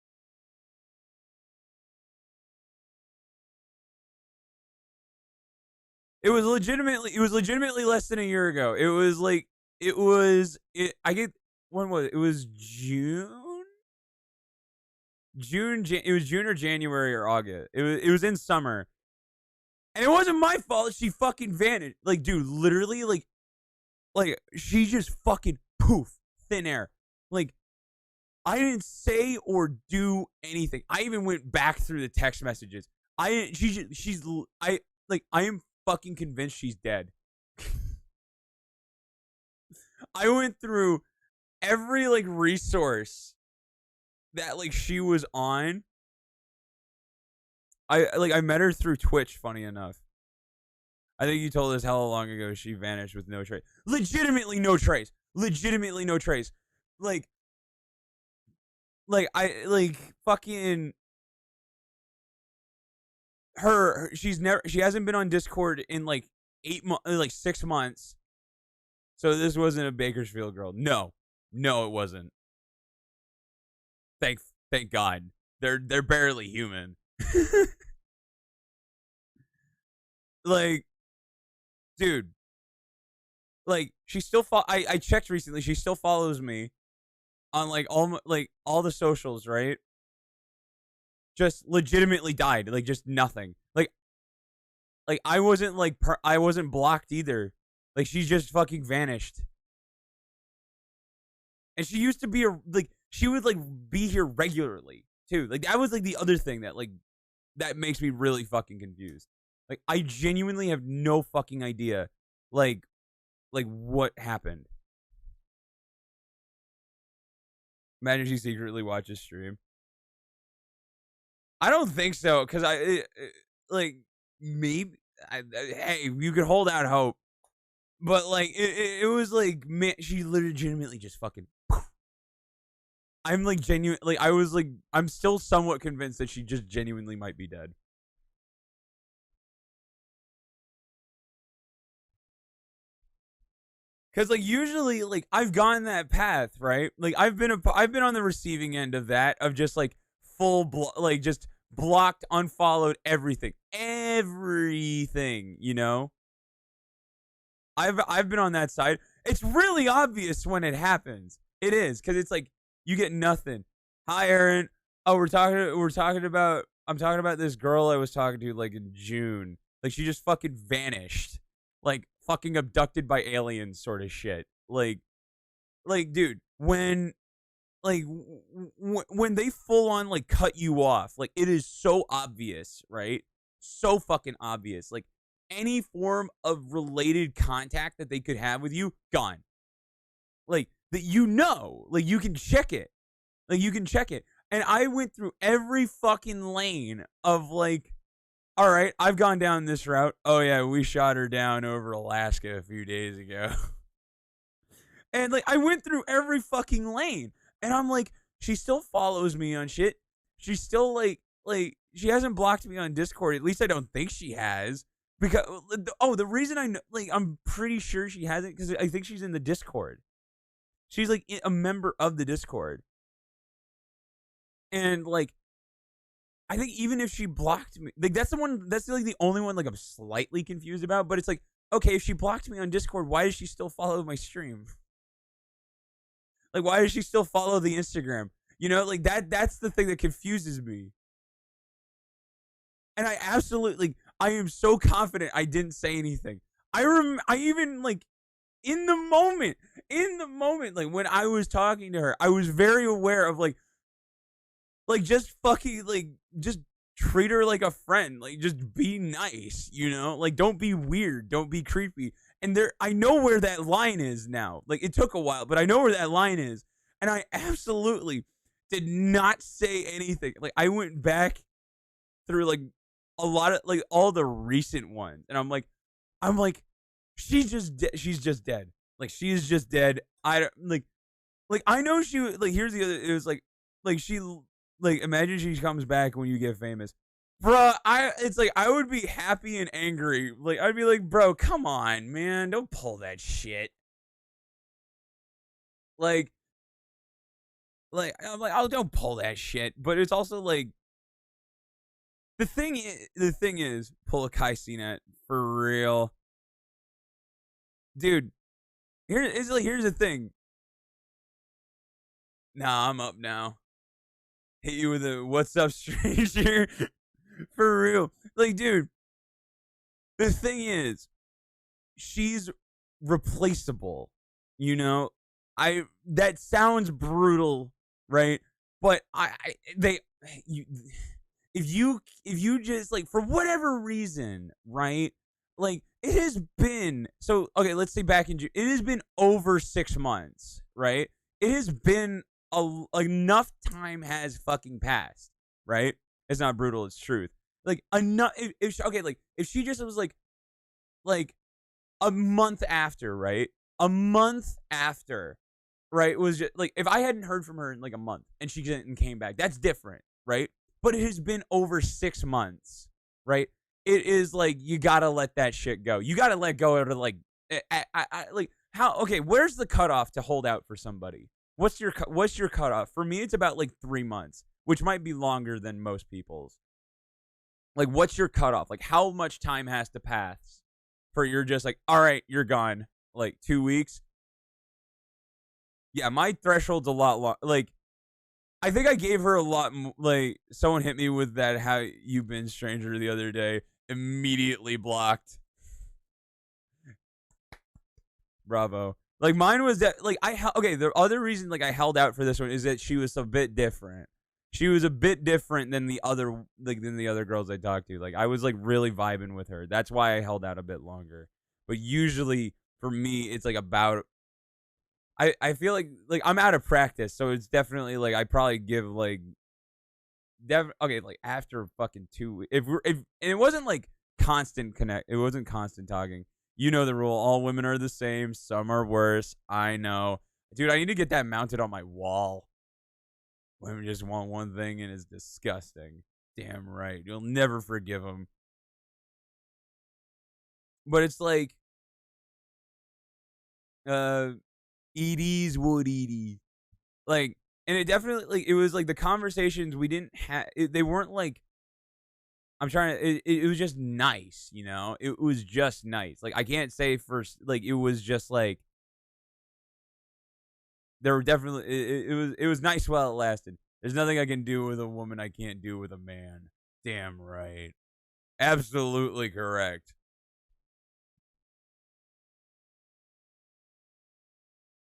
It was legitimately less than a year ago. It was like I get when was it? It was June? It was June or January or August. It was in summer. And it wasn't my fault she fucking vanished. Like, dude, literally like she just fucking poof, thin air. Like I didn't say or do anything. I even went back through the text messages. I am fucking convinced she's dead. I went through every like resource that like she was on. I met her through Twitch, funny enough. I think you told us how long ago she vanished with no trace. Legitimately no trace. Like I like fucking she hasn't been on Discord in like 6 months. So this wasn't a Bakersfield girl. No, it wasn't. Thank God. They're barely human. Like, dude. Like she still I checked recently. She still follows me on like all the socials, right? Just legitimately died. Like just nothing. Like I wasn't I wasn't blocked either. Like she just fucking vanished. And she used to be she would like be here regularly too. Like that was like the other thing that makes me really fucking confused. Like I genuinely have no fucking idea like what happened. Imagine she secretly watches stream. I don't think so, because like maybe hey, you could hold out hope, but like it was like, man, she legitimately just fucking. I'm like genuinely, I'm still somewhat convinced that she just genuinely might be dead. Cause like usually like I've gone that path, right? Like I've been on the receiving end of that, of just like just blocked, unfollowed, everything, you know. I've been on that side. It's really obvious when it happens. It is, because it's like you get nothing. Hi, Aaron. Oh, I'm talking about this girl I was talking to like in June. Like she just fucking vanished. Like fucking abducted by aliens sort of shit. Like dude, when they full on like cut you off, like it is so obvious, right? So fucking obvious. Like any form of related contact that they could have with you, gone. Like that, you know, like you can check it. And I went through every fucking lane of like, all right, I've gone down this route. Oh yeah, we shot her down over Alaska a few days ago. And like I went through every fucking lane. And I'm like, she still follows me on shit. She's still like she hasn't blocked me on Discord. At least I don't think she has. Because the reason I know, like, I'm pretty sure she hasn't, because I think she's in the Discord. She's like a member of the Discord. And like I think even if she blocked me, like that's like the only one like I'm slightly confused about. But it's like, okay, if she blocked me on Discord, why does she still follow my stream? Like, why does she still follow the Instagram? You know, like that's the thing that confuses me. And I absolutely, I am so confident I didn't say anything. I even like in the moment, like when I was talking to her, I was very aware of like just fucking like just treat her like a friend, like just be nice, you know, like don't be weird, don't be creepy. And there, I know where that line is now. Like it took a while, but I know where that line is, and I absolutely did not say anything. Like I went back through like a lot of like all the recent ones, and I'm like, she's just dead. Like she's just dead. I don't like I know she like here's the other. It was like she like imagine she comes back when you get famous. Bruh, it's like I would be happy and angry. Like I'd be like, bro, come on, man, don't pull that shit. Like I'm like, oh, don't pull that shit. But it's also like the thing is, pull a Kai Cenat for real, dude. Here's the thing. Nah, I'm up now. Hit you with a what's up, stranger. For real. Like, dude, the thing is, she's replaceable. You know? That sounds brutal, right? But if you just like for whatever reason, right? Like it has been so okay, let's say back in June, it has been over 6 months, right? It has been enough time has fucking passed, right? It's not brutal, it's truth. Like enough if she, okay, like if she just was like a month after, right? A month after, right? Was just like if I hadn't heard from her in like a month and she came back, that's different, right? But it has been over 6 months, right? It is like you gotta let that shit go. You gotta let go of it. Like, like how? Okay, where's the cutoff to hold out for somebody? What's your cutoff? For me, it's about like 3 months, which might be longer than most people's. Like, what's your cutoff? Like, how much time has to pass for you're just like, all right, you're gone. Like 2 weeks. Yeah, my threshold's a lot long. Like, I think I gave her a lot. Like, someone hit me with that "how you been, stranger" the other day. Immediately blocked. Bravo. Like mine was that. Like okay. The other reason like I held out for this one is that she was a bit different. She was a bit different than the other girls I talked to. Like I was like really vibing with her. That's why I held out a bit longer. But usually for me, it's like about. I feel like I'm out of practice, so it's definitely like I probably give like okay, like after fucking 2 weeks. If and it wasn't like constant connect, it wasn't constant talking. You know the rule. All women are the same. Some are worse. I know, dude. I need to get that mounted on my wall. Women just want one thing, and it's disgusting. Damn right. You'll never forgive them. But it's like, Edie's would Edie. Like, and it definitely, like, it was like the conversations we didn't have, they weren't like, I'm trying to, it was just nice, you know? It was just nice. Like, I can't say first, like, it was just like, there were definitely, it was nice while it lasted. There's nothing I can do with a woman I can't do with a man. Damn right. Absolutely correct.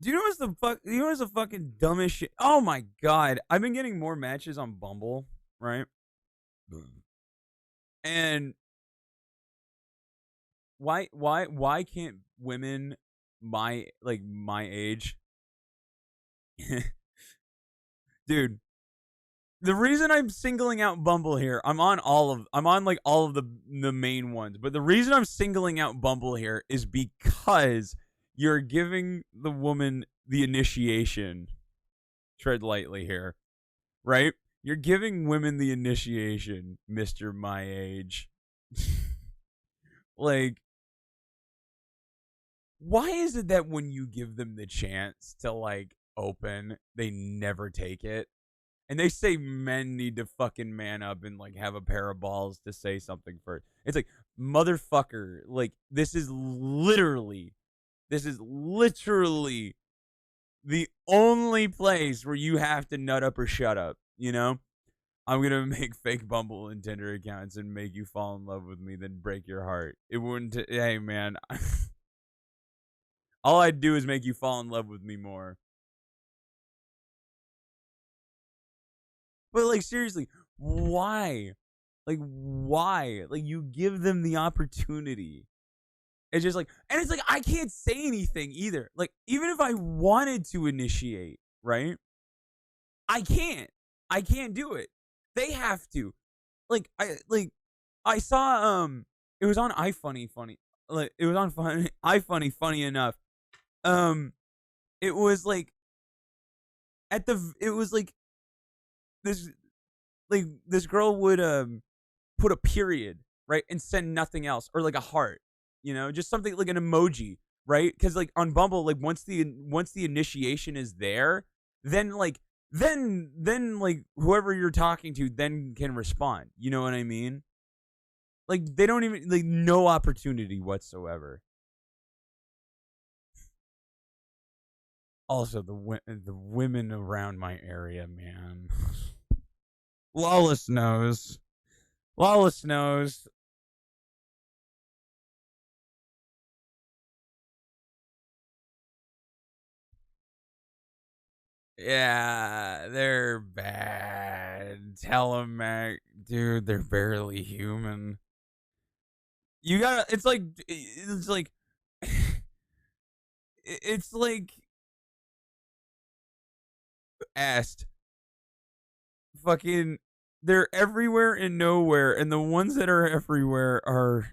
Do you know what's the fuck? You know what's the fucking dumbest shit? Oh my god! I've been getting more matches on Bumble, right? And why can't women my age, dude? The reason I'm singling out Bumble here, I'm on like all of the main ones, but the reason I'm singling out Bumble here is because you're giving the woman the initiation. Tread lightly here, right? You're giving women the initiation, Mr. My Age. Like, why is it that when you give them the chance to, like, open, they never take it? And they say men need to fucking man up and, like, have a pair of balls to say something first. It's like, motherfucker, like, this is literally the only place where you have to nut up or shut up, you know? I'm gonna make fake Bumble and Tinder accounts and make you fall in love with me, then break your heart. It wouldn't. Hey, man. All I'd do is make you fall in love with me more. But like, seriously, why? Like, why? Like, you give them the opportunity. It's just like, and it's like, I can't say anything either. Like, even if I wanted to initiate, right? I can't. I can't do it. They have to. Like, I saw, it was on iFunny, like, it was on iFunny, funny enough. It was like, it was like, this girl would, put a period, right? And send nothing else, or like a heart, you know, just something like an emoji, right? Because like on Bumble, like once the initiation is there, then like whoever you're talking to then can respond. You know what I mean? Like they don't even, like, no opportunity whatsoever. Also, the women around my area, man. Lawless knows. Lawless knows. Yeah, they're bad. Tell them, Mac. Dude, they're barely human. You gotta, it's like, it's like, asked. Fucking, they're everywhere and nowhere, and the ones that are everywhere are,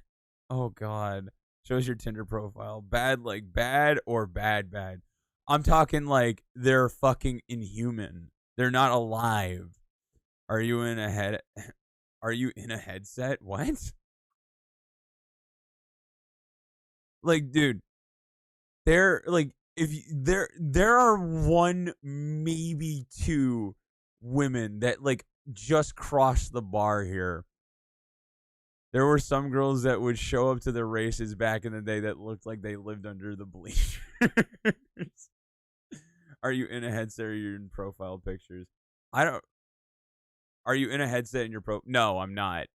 oh god, shows your Tinder profile. Bad, like bad or bad. I'm talking like they're fucking inhuman. They're not alive. Are you in a headset? What? Like, dude, they're like, there are one, maybe two women that like just crossed the bar here. There were some girls that would show up to the races back in the day that looked like they lived under the bleachers. Are you in a headset or are you in profile pictures? Are you in a headset in your No, I'm not.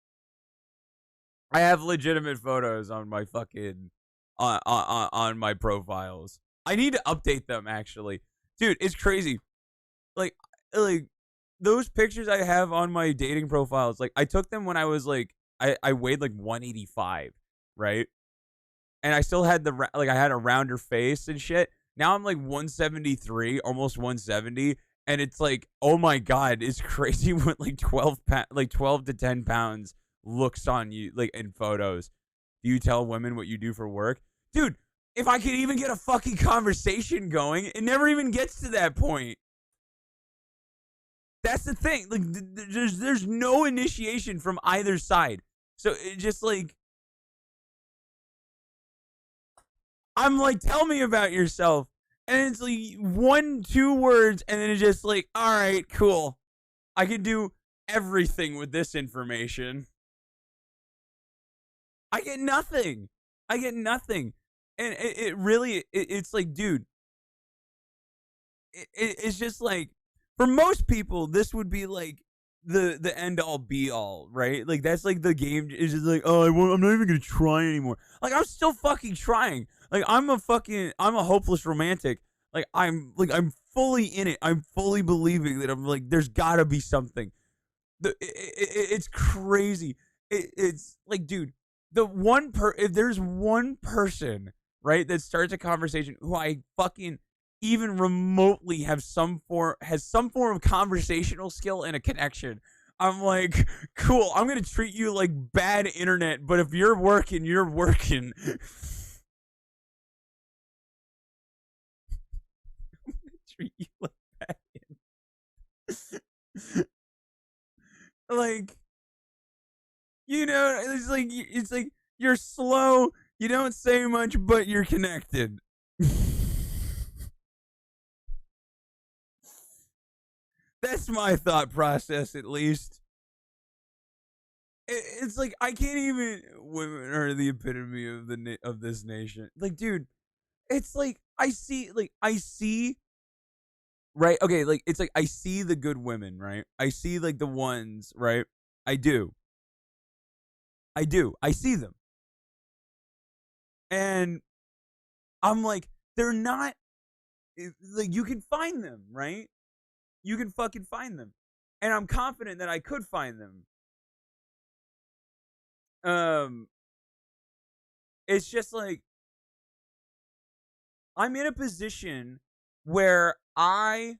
I have legitimate photos on my fucking on my profiles. I need to update them, actually. Dude, it's crazy. Like those pictures I have on my dating profiles, like I took them when I was like, I weighed like 185, right? And I still had I had a rounder face and shit. Now I'm like 173, almost 170, and it's like, oh my god, it's crazy what like 12 to 10 pounds looks on you, like in photos. Do you tell women what you do for work? Dude, if I could even get a fucking conversation going, it never even gets to that point. That's the thing. Like, there's no initiation from either side. So it just like, I'm like, tell me about yourself. And it's like 1-2 words, and then it's just like, all right, cool. I can do everything with this information. I get nothing. And it really, it's like, dude, it's just like, for most people, this would be like the end all be all, right? Like that's like the game is just like, oh, I'm not even gonna try anymore. Like I'm still fucking trying. Like I'm a hopeless romantic. Like I'm fully in it. I'm fully believing that I'm like, there's gotta be something. It's crazy. It's like, dude, if there's one person, right, that starts a conversation who I fucking even remotely has some form of conversational skill and a connection, I'm like, cool, I'm gonna treat you like bad internet, but if you're working, you're working. I'm gonna treat you like bad internet. Like, you know, it's like you're slow, you don't say much, but you're connected. That's my thought process, at least. It's like, I can't even. Women are the epitome of this nation. Like, dude, it's like I see right? Okay, like it's like I see the good women, right? I see like the ones, right? I do. I see them. And I'm like, they're not like you can find them, right? You can fucking find them. And I'm confident that I could find them. It's just like I'm in a position where I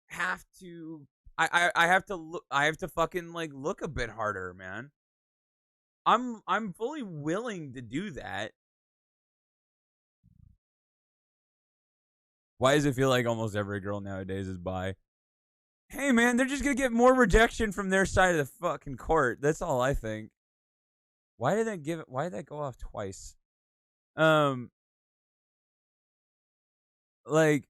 have to I have to look I have to fucking like look a bit harder, man. I'm fully willing to do that. Why does it feel like almost every girl nowadays is bi? Hey man, they're just gonna get more rejection from their side of the fucking court. That's all I think. Why did that go off twice? Like,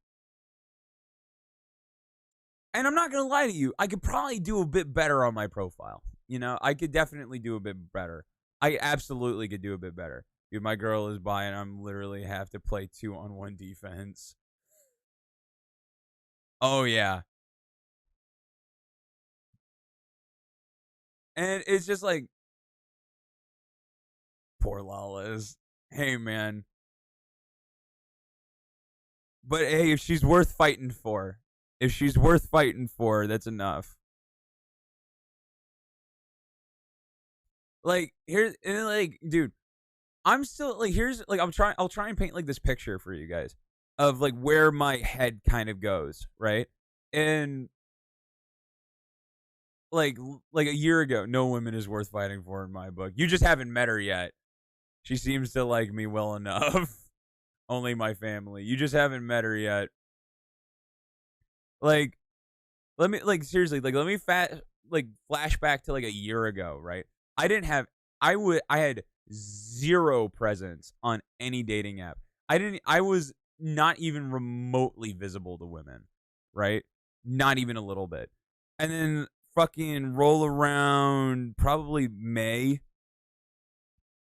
and I'm not gonna lie to you, I could probably do a bit better on my profile. You know, I could definitely do a bit better. I absolutely could do a bit better. Dude, my girl is bi and I'm literally have to play 2-on-1 defense. Oh yeah. And it's just like, poor Lawless. Hey man. But hey, if she's worth fighting for, that's enough. Like, here's, and like, dude, I'm still, like, here's, like, I'll try and paint, like, this picture for you guys of, like, where my head kind of goes, right? And, like a year ago, no woman is worth fighting for in my book. You just haven't met her yet. She seems to like me well enough. Only my family. You just haven't met her yet. Like, let me, like, seriously, like, let me flash back to, like, a year ago, right? I had 0 presence on any dating app. I was not even remotely visible to women, right? Not even a little bit. And then fucking roll around probably May.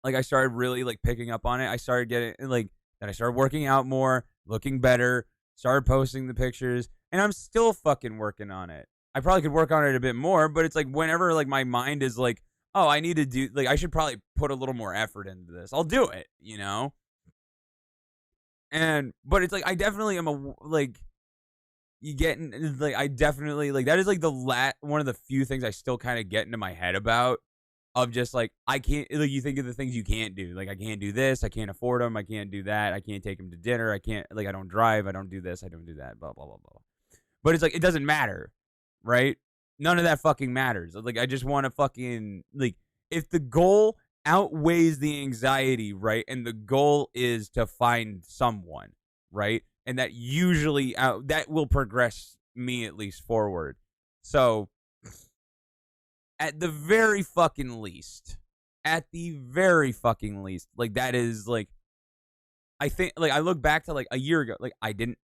Like, I started really, like, picking up on it. I started getting, like, then I started working out more, looking better, started posting the pictures, and I'm still fucking working on it. I probably could work on it a bit more, but it's like whenever, like, my mind is like, oh, I need to do, like, I should probably put a little more effort into this. I'll do it, you know? But it's like, I definitely am I definitely, like, that is, like, one of the few things I still kind of get into my head about, of just, like, I can't, like, you think of the things you can't do. Like, I can't do this, I can't afford them, I can't do that, I can't take them to dinner, I can't, like, I don't drive, I don't do this, I don't do that, blah, blah, blah, blah. But it's like, it doesn't matter, right? None of that fucking matters. Like, I just want to fucking, like, if the goal outweighs the anxiety, right? And the goal is to find someone, right? And that usually, that will progress me at least forward. So, at the very fucking least, like, that is, like, I think, like, I look back to, like, a year ago, like, I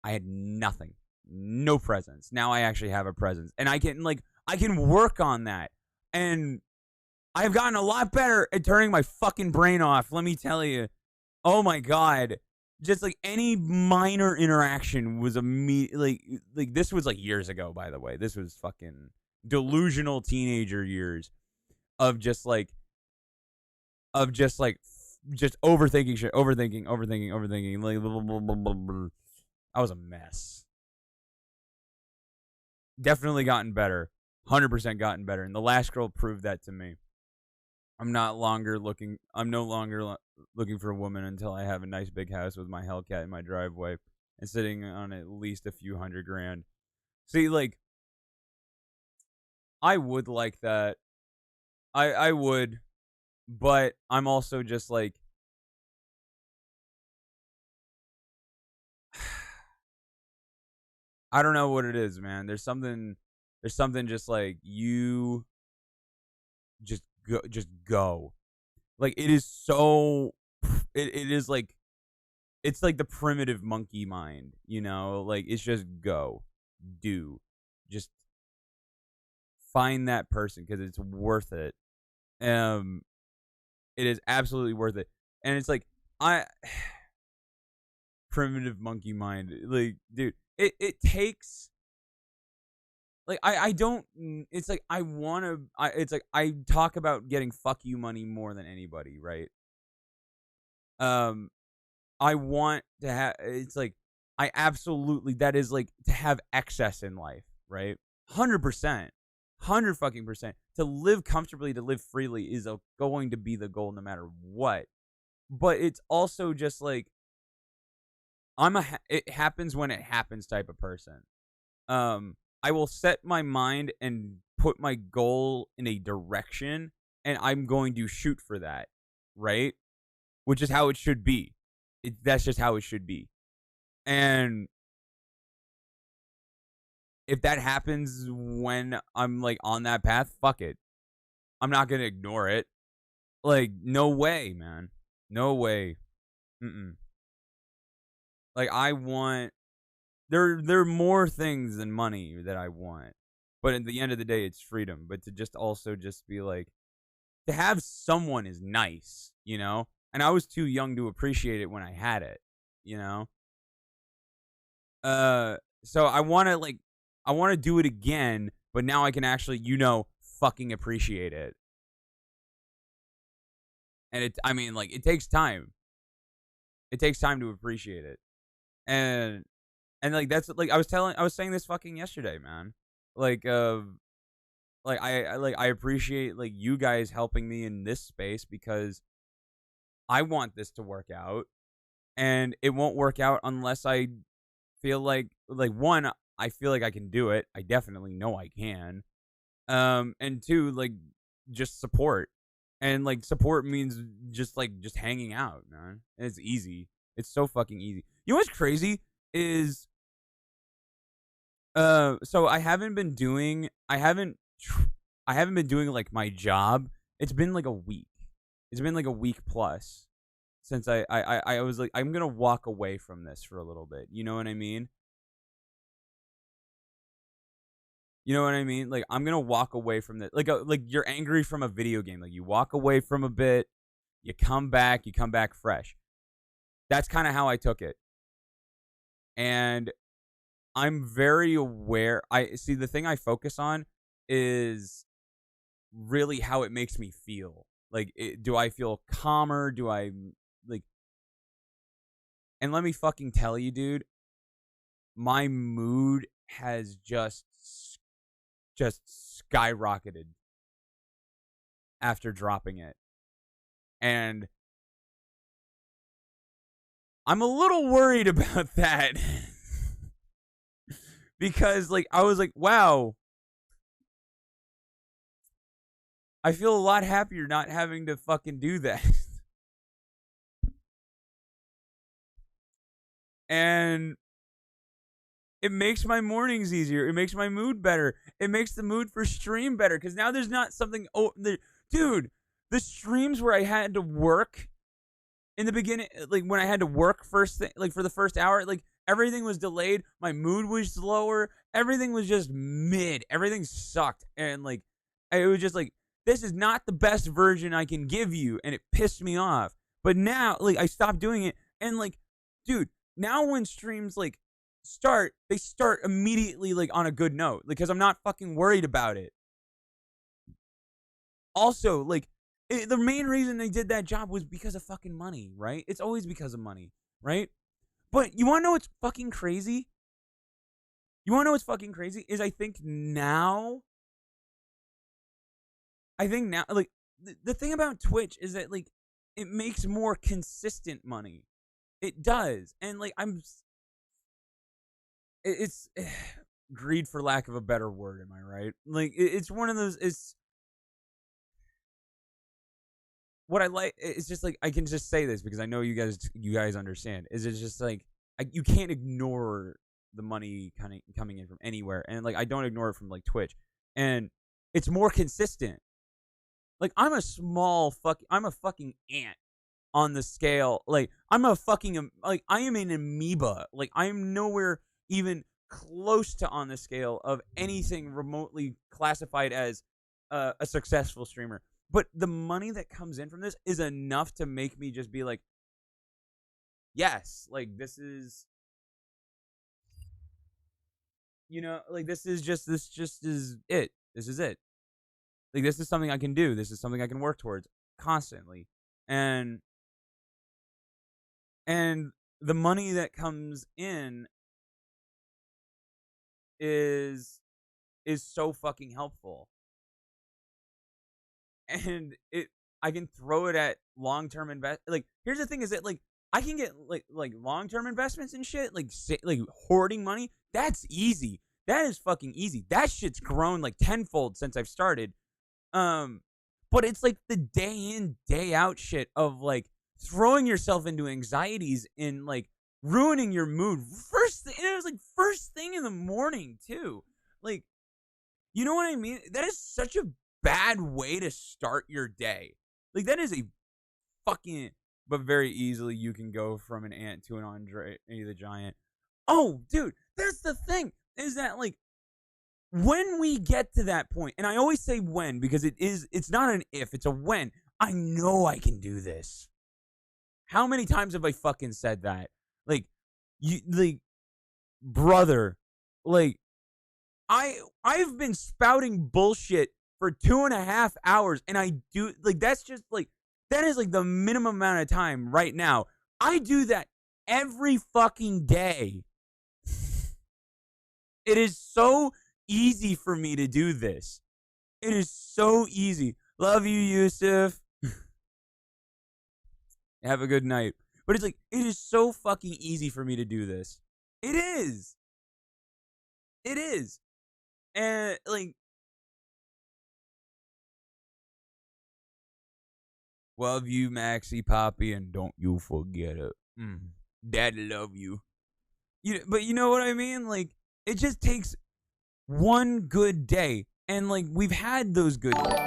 had nothing. No presence. Now I actually have a presence. And I can work on that. And I've gotten a lot better at turning my fucking brain off, let me tell you. Oh my god. Just, like, any minor interaction was like, this was, like, years ago, by the way. This was fucking delusional teenager years of just overthinking shit, overthinking, like, blah, blah, blah, blah, blah. I was a mess. Definitely gotten better. 100% gotten better. And the last girl proved that to me. I'm no longer looking for a woman until I have a nice big house with my Hellcat in my driveway and sitting on at least a few $100,000. See, like, I would like that. I would, but I'm also just like, I don't know what it is, man. There's something just like, you just go. Like, it is so, it is like, it's like the primitive monkey mind, you know? Like, it's just go, do, just find that person, because it's worth it. It is absolutely worth it. And it's like, primitive monkey mind, like, dude, it takes like I don't. It's like I want to. It's like I talk about getting fuck you money more than anybody, right? I want to have. It's like I absolutely that is like to have excess in life, right? 100%, 100% to live comfortably, to live freely is going to be the goal no matter what. But it's also just like it happens when it happens type of person. I will set my mind and put my goal in a direction, and I'm going to shoot for that, right? Which is how it should be. That's just how it should be. And if that happens when I'm like on that path, fuck it. I'm not gonna ignore it. Like, no way, man. No way. Like, I want there are more things than money that I want. But at the end of the day, it's freedom. But to just also just be like, to have someone is nice, you know? And I was too young to appreciate it when I had it, you know? So I want to do it again, but now I can actually, fucking appreciate it. And it takes time. It takes time to appreciate it. And like that's like I was saying this fucking yesterday, man. Like I appreciate like you guys helping me in this space because I want this to work out, and it won't work out unless I feel like one, I feel like I can do it. I definitely know I can. And two, like just support. And like support means just hanging out, man. And it's easy. It's so fucking easy. You know what's crazy is so I haven't been doing like my job. It's been like a week. It's been like a week plus since I was like, I'm gonna walk away from this for a little bit. You know what I mean? You know what I mean? Like I'm gonna walk away from this. Like you're angry from a video game. Like you walk away from a bit, you come back fresh. That's kind of how I took it. And I'm very aware. I see the thing I focus on is really how it makes me feel. Like, do I feel calmer? Do I like? And let me fucking tell you, dude, my mood has just skyrocketed after dropping it, and I'm a little worried about that. Because like I was like, wow, I feel a lot happier not having to fucking do that. And it makes my mornings easier. It makes my mood better. It makes the mood for stream better because now there's not something. Dude, the streams where I had to work in the beginning, like when I had to work first thing, like for the first hour, like everything was delayed. My mood was lower. Everything was just mid. Everything sucked. And like, it was just like, this is not the best version I can give you. And it pissed me off. But now, like, I stopped doing it. And like, dude, now when streams like start, they start immediately like on a good note because I'm not fucking worried about it. Also, like, the main reason they did that job was because of fucking money, right? It's always because of money, right? But you want to know what's fucking crazy? You want to know what's fucking crazy? Is I think now, like, the thing about Twitch is that, like, it makes more consistent money. It does. And, like, it's greed for lack of a better word, am I right? Like, it's one of those, it's, what I like, it's just like, I can just say this because I know you guys understand, is it's just like, you can't ignore the money kind of coming in from anywhere. And like, I don't ignore it from like Twitch. And it's more consistent. Like, I'm a fucking ant on the scale. Like, I am an amoeba. Like, I am nowhere even close to on the scale of anything remotely classified as a successful streamer. But the money that comes in from this is enough to make me just be like, yes, like, this is you know, like this just is it. This is it. Like this is something I can do. This is something I can work towards constantly. And the money that comes in is so fucking helpful. And I can throw it at long-term invest. Like here's the thing is that like I can get like long-term investments and shit, like hoarding money. That's easy. That is fucking easy. That shit's grown like tenfold since I've started. But it's like the day in, day out shit of like throwing yourself into anxieties and like ruining your mood. It was like first thing in the morning too. Like, you know what I mean? That is such a bad way to start your day. Like that is a fucking, but very easily you can go from an ant to an Andre the Giant. Oh, dude, that's the thing is that like when we get to that point, and I always say when because it's not an if, it's a when. I know I can do this. How many times have I fucking said that? Like, brother, like, I've been spouting bullshit for 2.5 hours, and I do, like, that's just, like, that is, like, the minimum amount of time right now. I do that every fucking day. It is so easy for me to do this. It is so easy. Love you, Yusuf. Have a good night. But it's like, it is so fucking easy for me to do this. It is. It is. And, like, love you, Maxie Poppy, and don't you forget it. Daddy love you. But you know what I mean? Like, it just takes one good day. And, like, we've had those good days.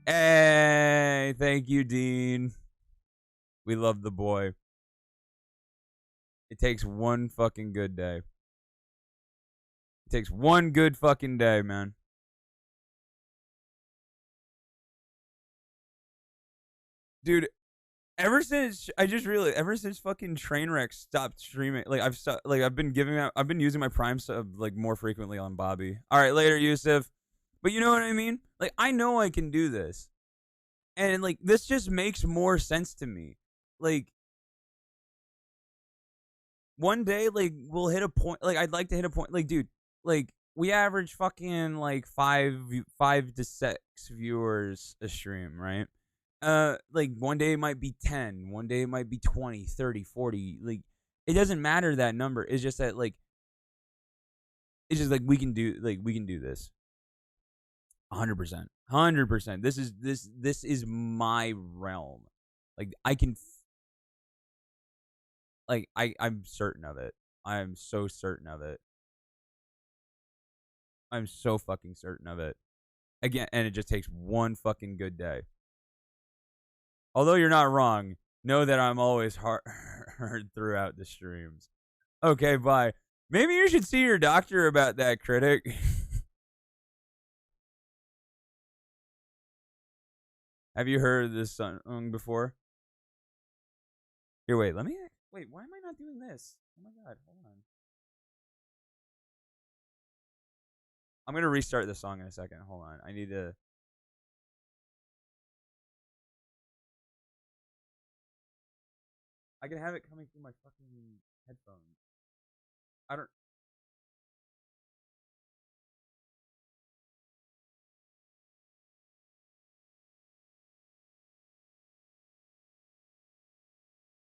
Hey, thank you, Dean. We love the boy. It takes one fucking good day. It takes one good fucking day, man. Dude, ever since fucking Trainwreck stopped streaming, like I've been using my Prime sub like more frequently on Bobby. All right, later, Yusuf. But you know what I mean? Like I know I can do this, and like this just makes more sense to me. Like one day, like we'll hit a point. Like I'd like to hit a point. Like dude, like we average fucking like 5 to 6 viewers a stream, right? Like one day it might be 10, one day it might be 20, 30, 40. Like it doesn't matter that number. It's just that like it's just like we can do this. 100%. 100%. This is my realm. Like I can like I'm certain of it. I am so certain of it. I'm so fucking certain of it. Again, and it just takes one fucking good day. Although you're not wrong, know that I'm always heard throughout the streams. Okay, bye. Maybe you should see your doctor about that, critic. Have you heard this song before? Here, wait, why am I not doing this? Oh my god, hold on. I'm gonna restart this song in a second. Hold on. I need to. I can have it coming through my fucking headphones. I don't.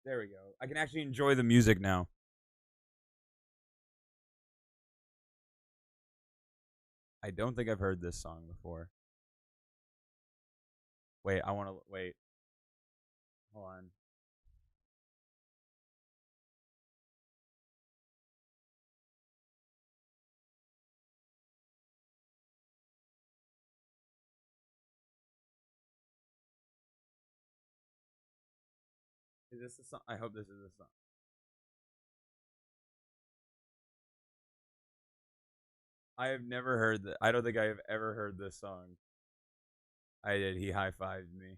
There we go. I can actually enjoy the music now. I don't think I've heard this song before. Wait, I want to wait. Hold on. Is this the song? I hope this is the song. I have never heard that. I don't think I have ever heard this song. I did. He high-fived me.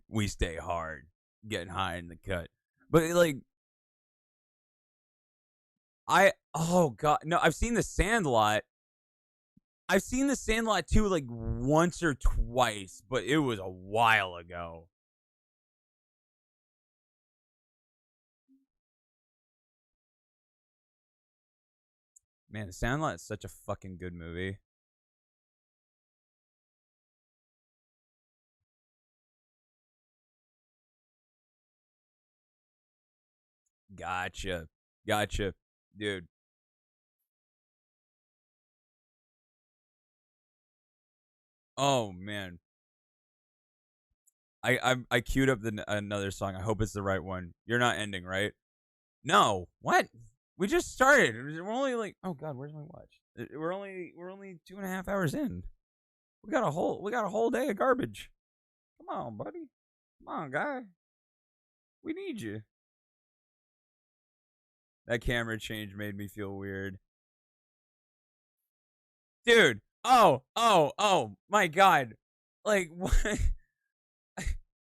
We stay hard, getting high in the cut. But like, Oh god, no, I've seen The Sandlot. I've seen The Sandlot too, like once or twice, but it was a while ago. Man, The Sandlot is such a fucking good movie. Gotcha. Gotcha. Dude. Oh man. I queued up another song. I hope it's the right one. You're not ending, right? No. What? We just started. We're only like, oh god, where's my watch? We're only 2.5 hours in. We got a whole day of garbage. Come on, buddy. Come on, guy. We need you. That camera change made me feel weird. Dude. Oh, my god. Like, what?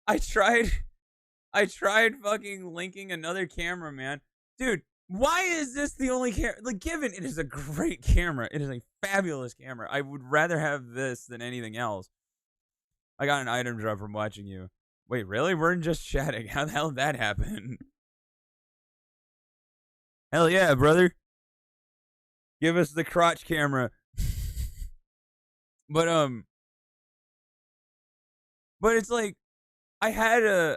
I tried fucking linking another camera, man. Dude, why is this the only camera? Like, given it is a great camera, it is a fabulous camera. I would rather have this than anything else. I got an item drop from watching you. Wait, really? We're just chatting. How the hell did that happen? Hell yeah, brother. Give us the crotch camera. But it's like I had a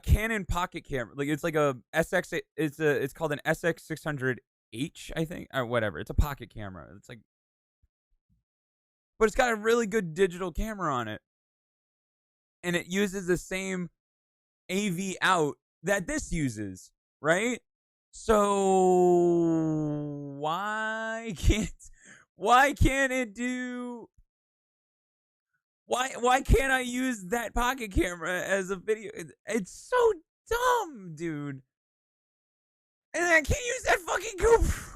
Canon pocket camera. Like it's like a SX. It's called an SX600H, I think, or whatever. It's a pocket camera. It's like, but it's got a really good digital camera on it, and it uses the same AV out that this uses, right? So why can't it do? Why can't I use that pocket camera as a video? It's so dumb, dude. And I can't use that fucking GoPro.